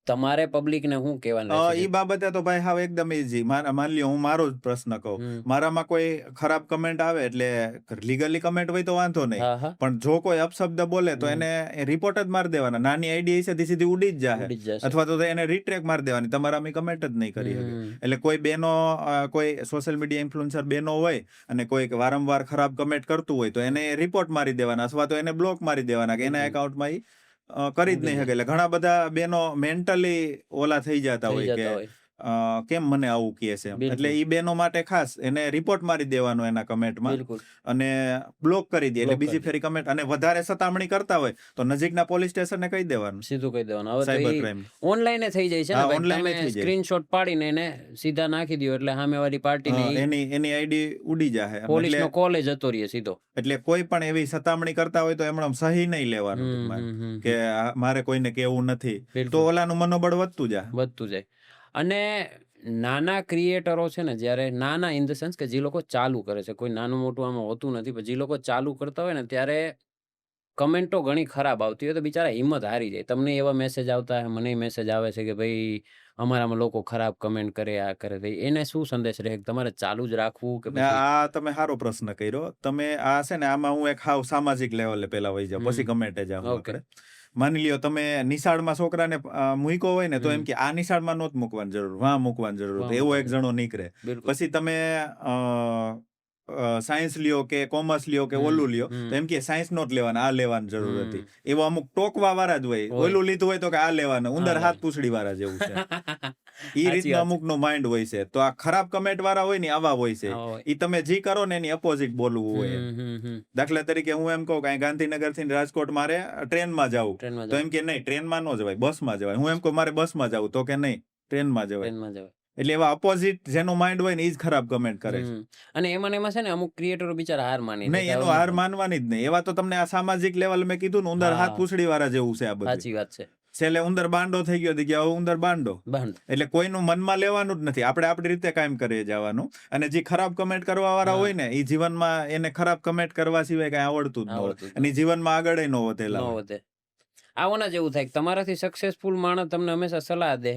તમારે પબ્લિકને શું કહેવાનું રહેશે ઈ બાબતે તો ભાઈ હાવ એકદમ ઈઝી. માન લ્યો હું મારો જ પ્રશ્ન કહું. હમ. મારામાં કોઈ ખરાબ કમેન્ટ આવે એટલે લીગલી કમેન્ટ હોય તો વાંધો નહીં. હા હા પણ જો કોઈ અપશબ્દ બોલે તો હમ. એને રિપોર્ટ જ મારી દેવાના. નાની આઈડી હશે તે સીધી ઉડી જ જાહે. ઉડી જ જશે. અથવા તો એને રીટ્રેક મારી દેવાની. તમારામાં કમેન્ટ જ નહીં કરી શકે. હમ. એટલે કોઈ બેનો કોઈ સોશિયલ મીડિયા ઇન્ફ્લુએન્સર બેનો હોય અને કોઈ વારંવાર ખરાબ કમેન્ટ કરતું હોય તો એને રિપોર્ટ મારી દેવાના અથવા તો એને બ્લોક મારી દેવાના કે એના હમ. એકાઉન્ટમાં ઈ કરી જ ઉડી નહીં શકે. જાય. એટલે ઘણા બધા બેનો મેન્ટલી ઓલા થઈ જતા થઈ હોય કે જતા હોય. કેમ મને આવું કહે છે એમ. બિલકુલ. એટલે ઈ બેનો માટે ખાસ એને રિપોર્ટ મારી દેવાનો એના કમેન્ટમાં બિલકુલ અને બ્લોક કરી દે. એટલે બ્લોક બીજી કરી દે. ફેરી કમેન્ટ અને વધારે સતામણી કરતા હોય તો નજીકના પોલીસ સ્ટેશનને કહી દેવાનું. સીધું કહી દેવાનું. હવે તો સાયબર ઈ ક્રાઇમ. ઓનલાઈન થઈ જાય છે ને હા, ભાઈ. online તમે થઈ જાય. સ્ક્રીનશોટ પાડીને એને સીધા નાખી દો એટલે સામેવાળી પાર્ટીને ઈ એની આઈડી ઉડી જાય. પોલીસનો કોલ જતો રહે સીધો. એટલે કોઈ પણ એવી સતામણી કરતા હોય તો એમણે સહી નહીં લેવાનું હમ, ટૂંકમાં. હમ, હમ, કે મારે કોઈને કેવું નથી. બિલકુલ. તો ઓલાનું મનોબળ વધતું જાય. વધતું જાય. અને નાના ક્રિએટરો છે ને, જ્યારે નાના ઇન ધ સેન્સ કે જે લોકો ચાલુ કરે છે, કોઈ નાનું મોટું આમાં હોતું નથી, પણ જે લોકો ચાલુ કરતા હોય ને ત્યારે કમેન્ટો ઘણી ખરાબ આવતી હોય તો બિચારા હિંમત હારી જાય. તમને એવા મેસેજ આવતા હોય, મને મેસેજ આવે છે કે ભાઈ અમારામાં લોકો ખરાબ કમેન્ટ કરે, આ કરે તે. એને શું સંદેશ રહે કે તમારે ચાલુ જ રાખવું કે ને પછી આ તમે સારો પ્રશ્ન કર્યો. તમે આ છે ને આમાં હું એક હાવ સામાજિક લેવલે પેલા વહી જાઉં પછી કમેન્ટ જાઉં ઓકે. આપણે. માની લ્યો તમે નિશાળમાં છોકરાને મૂક્યો હોય ને તો એમ હમ. કે આ નિશાળમાં નહોત મૂકવાની જરૂર, વાં મૂકવાની જરૂર. વાં તો એવો એક મૂકવાની જણો નીકળે. બિલકુલ. પછી તમે સાયન્સ લ્યો કે કોમર્સ લ્યો કે હમ, ઓલું લ્યો હમ. તો એમ કે સાયન્સ નો જ લેવાના, આ લેવાની જરૂર હતી. હમ. એવો અમુક ટોકવા વાળા જ હોય. હોય. ઓલું લીધું હોય તો કે આ લેવાનું, ઉંદર હા, હાથ પૂછડી વાળા જેવું છે. ઈ સાચી રીતનું વાત અમુક નું માઇન્ડ હોય છે. તો આ ખરાબ કમેન્ટ વાળા હોય ને આવા હોય છે. હા, હોય. ઈ તમે જી કરો ને એની અપોઝિટ બોલવું હોય એમ. હમ, હમ, હમ. દાખલા તરીકે હું એમ કહું કે અહીં ગાંધીનગર થી રાજકોટ મારે ટ્રેનમાં જવું ટ્રેનમાં તો જાઓ, એમ કે નહીં ટ્રેનમાં ન જવાય, બસમાં જવાય. હું એમ કહું મારે બસમાં જવું તો કે નહીં ટ્રેનમાં જવાય. ટ્રેનમાં જવાય. એટલે એવા અપોઝિટ જેનું માઇન્ડ હોય ને ઈ જ ખરાબ કમેન્ટ કરે છે. હમ. અને એમાં ને એમાં છે ને અમુક ક્રિએટરો બિચારા હાર માની નહીં, જાય કે એનું હવે હાર નથી. માનવાની જ નહીં. એવા તો તમને આ સામાજિક લેવલ મેં કીધું ને ઉંદર હાથ હા, પૂછડી વાળા જેવું છે આ બધું. સાચી વાત છે. છેલ્લે ઉંદર બાંડો થઈ ગયો કે હવે ઉંદર બાંડો. બંધ. એટલે કોઈનું મનમાં લેવાનું જ નથી. આપણે આપણી રીતે કાયમ કરી જવાનું. અને જે ખરાબ કમેન્ટ કરવા વાળા હા. હોય ને એ જીવનમાં એને ખરાબ કમેન્ટ કરવા સિવાય કઈ આવડતું જ ન હોય. આવડતું જ અને ઈ જીવનમાં આગળ ન વધેલા ન હોય. વધે. આવાના જેવું થાય કે તમારાથી સક્સેસફુલ માણસ તમને હંમેશા સલાહ દે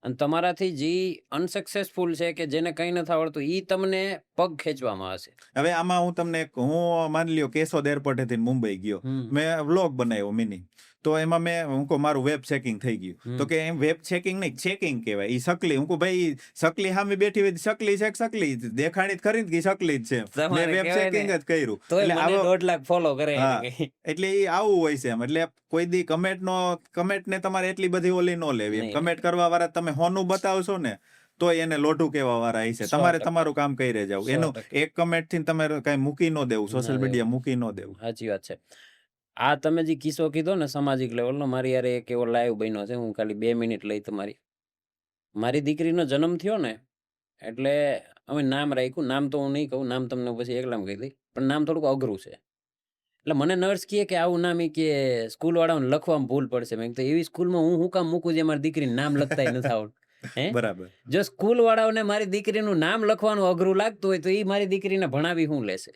અને તમારાથી જે અનસક્સેસફુલ છે કે જેને કંઈ નથી આવડતું ઈ તમને પગ ખેંચવામાં હશે. હવે આમાં હું તમને હું માની લ્યો કેશોદ એરપોર્ટેથી મુંબઈ ગયો, હમ. મેં વ્લોગ બનાવ્યો મિની. તો એમાં મેં હું કહું મારું વેબ ચેકિંગ થઈ ગયું. હમ. તો કે એમ વેબ ચેકિંગ નહીં ચેકિંગ કહેવાય. ઈ સકલી. હું કહું ભાઈ સકલી સામે બેઠી હોય સકલી છે કે સકલી દેખાણી જ ખરી ને કે ઈ સકલી જ છે. તમારે મેં વેબ કહેવાય ચેકિંગ ને, જ કર્યું. તોય એટલે મને આવો 1.5 લાખ ફોલો કરે હા. એને કંઈ. એટલે ઈ આવું હોય છે એમ. એટલે કોઈ દી કમેન્ટને તમારે એટલી બધી ઓલી ન લેવી એમ. નહીં. કમેન્ટ કરવા વાળા તમે હોનું બતાવશો ને તો એને લોઢું કહેવા વાળા હશે. 100% તમારે તમારું કામ કરી જાવ. 100%. એનું એક કમેન્ટ થી તમે કઈ મૂકી ન દેવું, સોશિયલ ના મીડિયા મૂકી ન દેવું. સાચી વાત છે. આ તમે જે કિસ્સો કીધો ને સામાજિક લેવલનો, મારી યારે એક એવો લાઈવ બન્યો છે. હું ખાલી 2 મિનિટ લઈ તમારી. મારી દીકરીનો જન્મ થયો ને એટલે અમે નામ રાખ્યું. નામ તો હું નહીં કહું, નામ તમને પછી એકલામાં કહી દઈ, પણ નામ થોડુંક અઘરું છે. એટલે મને નર્સ કહે કે આવું નામ ઈ કે સ્કૂલ વાળાઓને લખવામાં ભૂલ પડશે. મેં કીધું એવી સ્કૂલમાં હું કામ મૂકું જે મારી દીકરીનું નામ લખતાય નથી આવડતું. હે? બરાબર. જો સ્કૂલ વાળાઓને મારી દીકરીનું નામ લખવાનું અઘરું લાગતું હોય તો એ મારી દીકરીને ભણાવી શું લેશે?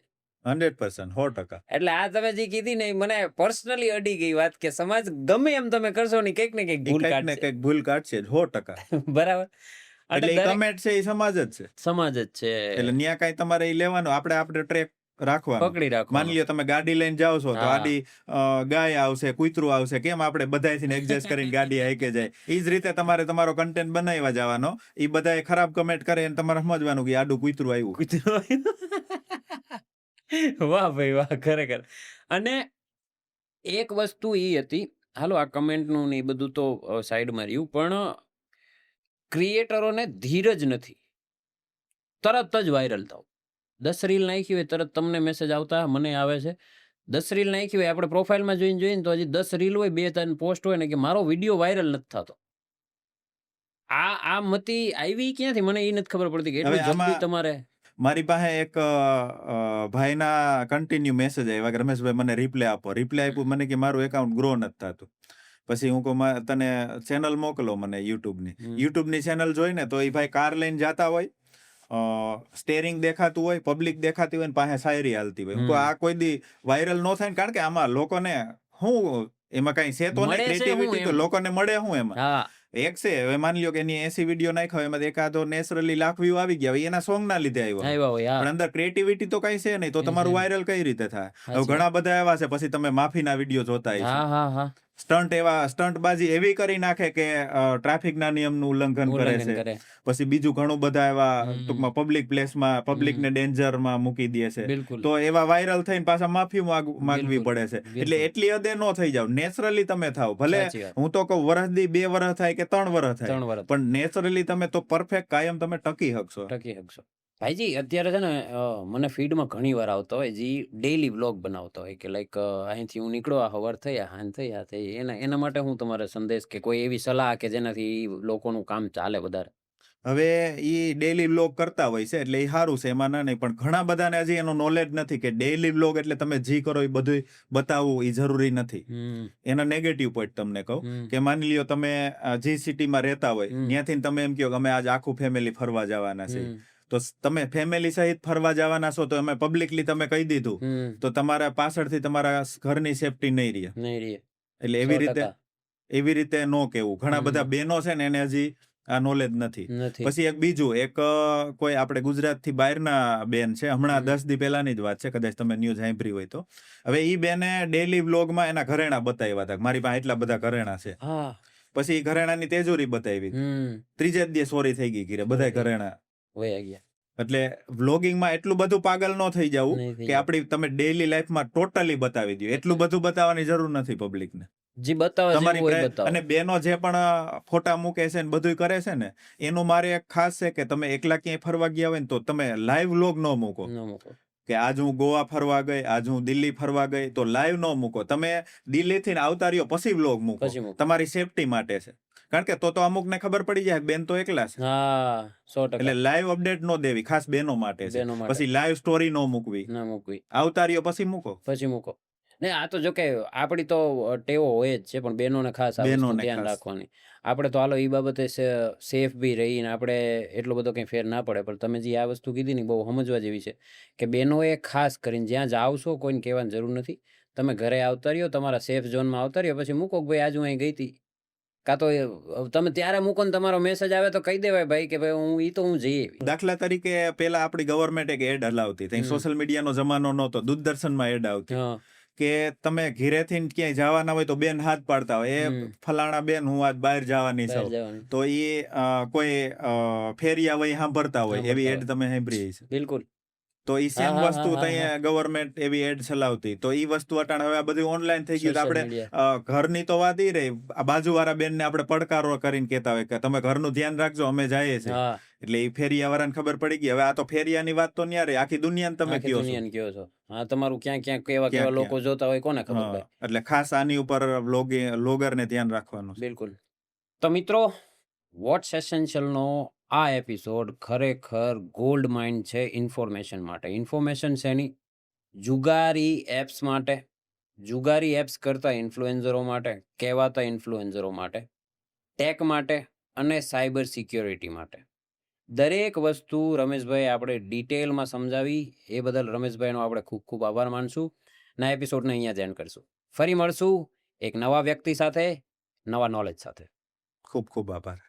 100%, 100%. એટલે આ તમે જે કીધી ને ઈ મને પર્સનલી અડી ગઈ વાત કે સમાજ ગમે એમ તમે કરશો ને કંઈક ને કંઈક ઈ ભૂલ કંઈક ને કાઢશે. કંઈક ભૂલ કાઢશે જ 100%. બરાબર. એટલે એટલે ઈ દરેક કમેન્ટ છે એ સમાજ જ છે. સમાજ જ છે. એટલે ન્યા કાંઈ તમારે ઈ લેવાનું, આપણે ટ્રેક રાખવાનું. પકડી રાખો. માની લ્યો તમે ગાડી લઈને જાઓ છો તો હા. આડી ગાય આવશે, કૂતરું આવશે, કેમ આપણે બધાયથી એડજસ્ટ કરીને ગાડી હાઈકે જાય. ઈ જ રીતે તમારે તમારો કન્ટેન્ટ બનાવવા જવાનો. ઈ બધાએ ખરાબ કમેન્ટ કરે અને તમારે સમજવાનું કે આડું કૂતરું આવ્યું. વાહ ભાઈ વાહ, ખરેખર. અને એક વસ્તુ ઈ હતી, હાલો આ કમેન્ટનું ને એ બધું તો સાઈડમાં રહ્યું, પણ ક્રિએટરોને ધીરજ નથી. તરત જ વાયરલ થાવ. 10 રીલ નાખી હોય તરત તમને મેસેજ આવતા, મને આવે છે. 10 રીલ નાખી હોય આપણે પ્રોફાઇલમાં જોઈને તો હજી 10 રીલ હોય, 2-3 પોસ્ટ હોય ને કે મારો વિડીયો વાયરલ નથી થતો. આ મતી આવી ક્યાંથી મને એ નથી ખબર પડતી કે એટલું હવે આમાં જલ્દી તમારે. મારી પાસે એક ભાઈના કન્ટિન્યુ મેસેજ આવ્યા કે રમેશભાઈ મને રિપ્લાય આપો. રિપ્લાય આપ્યું મને કે મારું એકાઉન્ટ ગ્રો નથી થતું. પછી હું કહું તને ચેનલ મોકલો મને યુટ્યુબની. યુટ્યુબની ચેનલ જોઈને તો એ ભાઈ કાર લઈને જતા હોય, સ્ટેરિંગ દેખાતું હોય, પબ્લિક દેખાતી હોય ને પાસે શાયરી હાલતી હોય. હું કહું આ કોઈ દી વાયરલ ન થાય ને, કારણ કે આમાં લોકોને શું એમાં કઈ છે તો નહીં, મળે છે શું ક્રિએટિવિટી તો એમ? લોકોને મળે શું એમાં. હા એક છે હવે માની લ્યો કે એની 80 વિડીયો નાખ્યો એમાં એકાદો નેચરલી લાખ વ્યૂ આવી ગયા, હવે એના સોંગ ના લીધે આવ્યો, આવ્યા હોય પણ હા અંદર ક્રિએટિવિટી તો કઈ છે નહીં, તો કઈ તમારું છે વાયરલ કઈ રીતે થાય? હવે સાચી ઘણા બધા એવા છે, પછી તમે માફીના વિડીયો જોતા હશો, હા હા હા સ્ટંટબાજી એવી કરી નાખે કે ટ્રાફિકના નિયમનું ઉલ્લંઘન કરે ઉલ્લંઘન છે, કરે પછી બીજું ઘણું બધા એવા ટૂંકમાં હમ પબ્લિક પ્લેસમાં પબ્લિકને ડેન્જરમાં મૂકી દે છે, બિલકુલ તો એવા વાયરલ થઈને પાછા માફી માંગવી બિલકુલ પડે છે. એટલે બિલકુલ એટલી હદે ન થઈ જાવ, નેચરલી તમે થાવ, ભલે સાચી વાત હું તો કહું વરસથી 2 વર્ષ થાય કે 3 વર્ષ થાય, 3 વર્ષ પણ નેચરલી તમે તો પરફેક્ટ કાયમ તમે ટકી શકશો. ટકી શકશો. ભાઈજી અત્યારે છે ને મને ફીડમાં ઘણી વાર આવતો હોય જે ડેઈલી વ્લોગ બનાવતો હોય કે લાઈક અહીંથી હું નીકળો આ હવાર થઈ આ હાન થઈ આ થઈ એના માટે હું તમારે સંદેશ કે કોઈ એવી સલાહ કે જેનાથી લોકોનું કામ ચાલે વધારે? હવે ઈ ડેઈલી વ્લોગ કરતા હોય છે એટલે એ સારું છે, એમાં ના નહીં, પણ ઘણા બધાને હજી એનો નોલેજ નથી કે ડેઈલી વ્લોગ એટલે તમે જી કરો એ બધું બતાવવું એ જરૂરી નથી. હમ એના નેગેટિવ પોઈન્ટ તમને કહું હમ કે માની લ્યો તમે જે સિટીમાં રહેતા હોય હમ ત્યાંથી તમે એમ કહો કે અમે આજ આખું ફેમિલી ફરવા જવાના છે, હમ તો તમે ફેમિલી સહિત ફરવા જવાના છો તો અમે પબ્લિકલી તમે કહી દીધું, હમ તો તમારા પાછળથી તમારા ઘરની સેફટી નહીં રહે. નહીં રે એટલે એવી 100% રીતે ન કેવું. ઘણા બધા હમ બહેનો છે ને એને હજી આ નોલેજ નથી. નથી પછી એક બીજું કોઈ આપણે ગુજરાતથી બહારના બેન છે, હમણાં હમ 10 દી પહેલાની જ વાત છે, કદાચ તમે ન્યૂઝ સાંભળી હોય તો. હવે ઈ બેને ડેઈલી વ્લોગમાં એના ઘરેણા બતાવ્યા હતા, મારી પાસે એટલા બધા ઘરેણા છે. હા પછી ઈ ઘરેણાની તેજોરી બતાવી, ત્રીજે જ દિવસ ચોરી થઈ ગઈ ઘીરે બધા ઘરેણા. વયા ગયા એટલે વ્લોગિંગમાં એટલું બધું પાગલ ન થઈ જવું નહીં થઈ કે આપણી તમે ડેઈલી લાઈફમાં ટોટલી બતાવી દો, એટલું બધું બતાવવાની જરૂર નથી પબ્લિકને. જે બતાવે છે તમારી હોય બતાવો અને બેનો જે પણ ફોટા મૂકે છે ને બધું કરે છે ને, એનું મારે એક ખાસ છે કે તમે એકલા ક્યાંય ફરવા ગયા હોય ને તો તમે લાઈવ વ્લોગ ન મૂકો ન મૂકો કે આજ હું ગોવા ફરવા ગઈ, આજ હું દિલ્હી ફરવા ગઈ, તો લાઈવ ન મૂકો. તમે દિલ્હીથી આવતા રહ્યો પછી વ્લોગ મૂકો, પછી મૂકો તમારી સેફટી માટે છે. કારણ કે તો અમુકને ખબર પડી જાય બેન તો એકલા છે, હા 100% એટલે લાઈવ અપડેટ ન દેવી, ખાસ બેનો માટે છે. બેનો માટે પછી લાઈવ સ્ટોરી ન મૂકવી, ના મૂકવી આવતા રહ્યો પછી મૂકો. પછી મૂકો. ને આ તો જો કે આપણી તો ટેવો હોય જ છે, પણ બહેનોને ખાસ આ વસ્તુ બહેનોને ધ્યાન ખાસ. રાખવાની. આપણે તો હાલો એ બાબતે સેફ બી રહીને આપણે એટલો બધો કંઈ ફેર ના પડે, પણ તમે જે આ વસ્તુ કીધી ને બહુ સમજવા જેવી છે કે બહેનોએ ખાસ કરીને જ્યાં જાવશો કોઈને કહેવાની જરૂર નથી, તમે ઘરે આવતા રહ્યો, તમારા સેફ ઝોનમાં આવતા રહ્યો, પછી મૂકો કે ભાઈ આજ હું અહીં ગઈ હતી. કાં તો તમે ત્યારે મૂકો ને તમારો મેસેજ આવે તો કહી દેવાય ભાઈ કે ભાઈ હું જઈ આવી. દાખલા તરીકે પેલા આપણી ગવર્મેન્ટ એક એડ હલાવતી, ત્યાં સોશિયલ મીડિયાનો જમાનો નહોતો, દૂરદર્શનમાં એડ આવતી હા કે તમે ઘરેથી ક્યાંય જવાના હોય તો બેન હાથ પાડતા હોય, એ ફલાણા બેન હું આજ બહાર જવાની બહાર છું, જવાનું તો એ કોઈ ફેરિયા વય સાંભળતા હોય એવી એડ તમે સાંભળી છે. બિલકુલ. તો ઈ હા સેમ હા વસ્તુ હા હા ત્યાં ગવર્મેન્ટ એવી એડ ચલાવતી, તો ઈ વસ્તુ અટાણ હવે આ બધું ઓનલાઈન થઈ ગયું. તો સોશિયલ આપણે મીડિયા ઘરની તો વાત ઈ રહી, આ બાજુવાળા બેનને આપણે પડકારો કરીને કહેતા હોય કે તમે ઘરનું ધ્યાન રાખજો અમે જઈએ છીએ, હા એટલે ઈ ફેરિયાવાળાને ખબર પડી ગઈ. હવે આ તો ફેરિયાની વાત તો ન્યા રહી, આખી દુનિયાને તમે આખી કયો છો, દુનિયાને કયો છો. હા તમારું ક્યાં ક્યાં કેવા કેવા ક્યાં લોકો જોતા હોય કોને ખબર હા, ભાઈ. એટલે ખાસ આની ઉપર વ્લોગરને ધ્યાન રાખવાનું છે. બિલકુલ. તો મિત્રો વોટ્સ એસેન્શિયલનો આ એપિસોડ ખરેખર ગોલ્ડ માઇન છે ઇન્ફોર્મેશન માટે. ઇન્ફોર્મેશન શેની? જુગારી એપ્સ માટે, જુગારી એપ્સ કરતા ઇન્ફ્લુએન્સરો માટે, કહેવાતા ઇન્ફ્લુએન્સરો માટે, ટેક માટે અને સાયબર સિક્યોરિટી માટે. દરેક વસ્તુ રમેશભાઈ આપણે ડિટેલમાં સમજાવી, એ બદલ રમેશભાઈનો આપણે ખૂબ ખૂબ આભાર માનશું. ના એપિસોડને અહીંયા જ એન્ડ કરશું. ફરી મળશું એક નવા વ્યક્તિ સાથે, નવા નોલેજ સાથે. ખૂબ ખૂબ આભાર.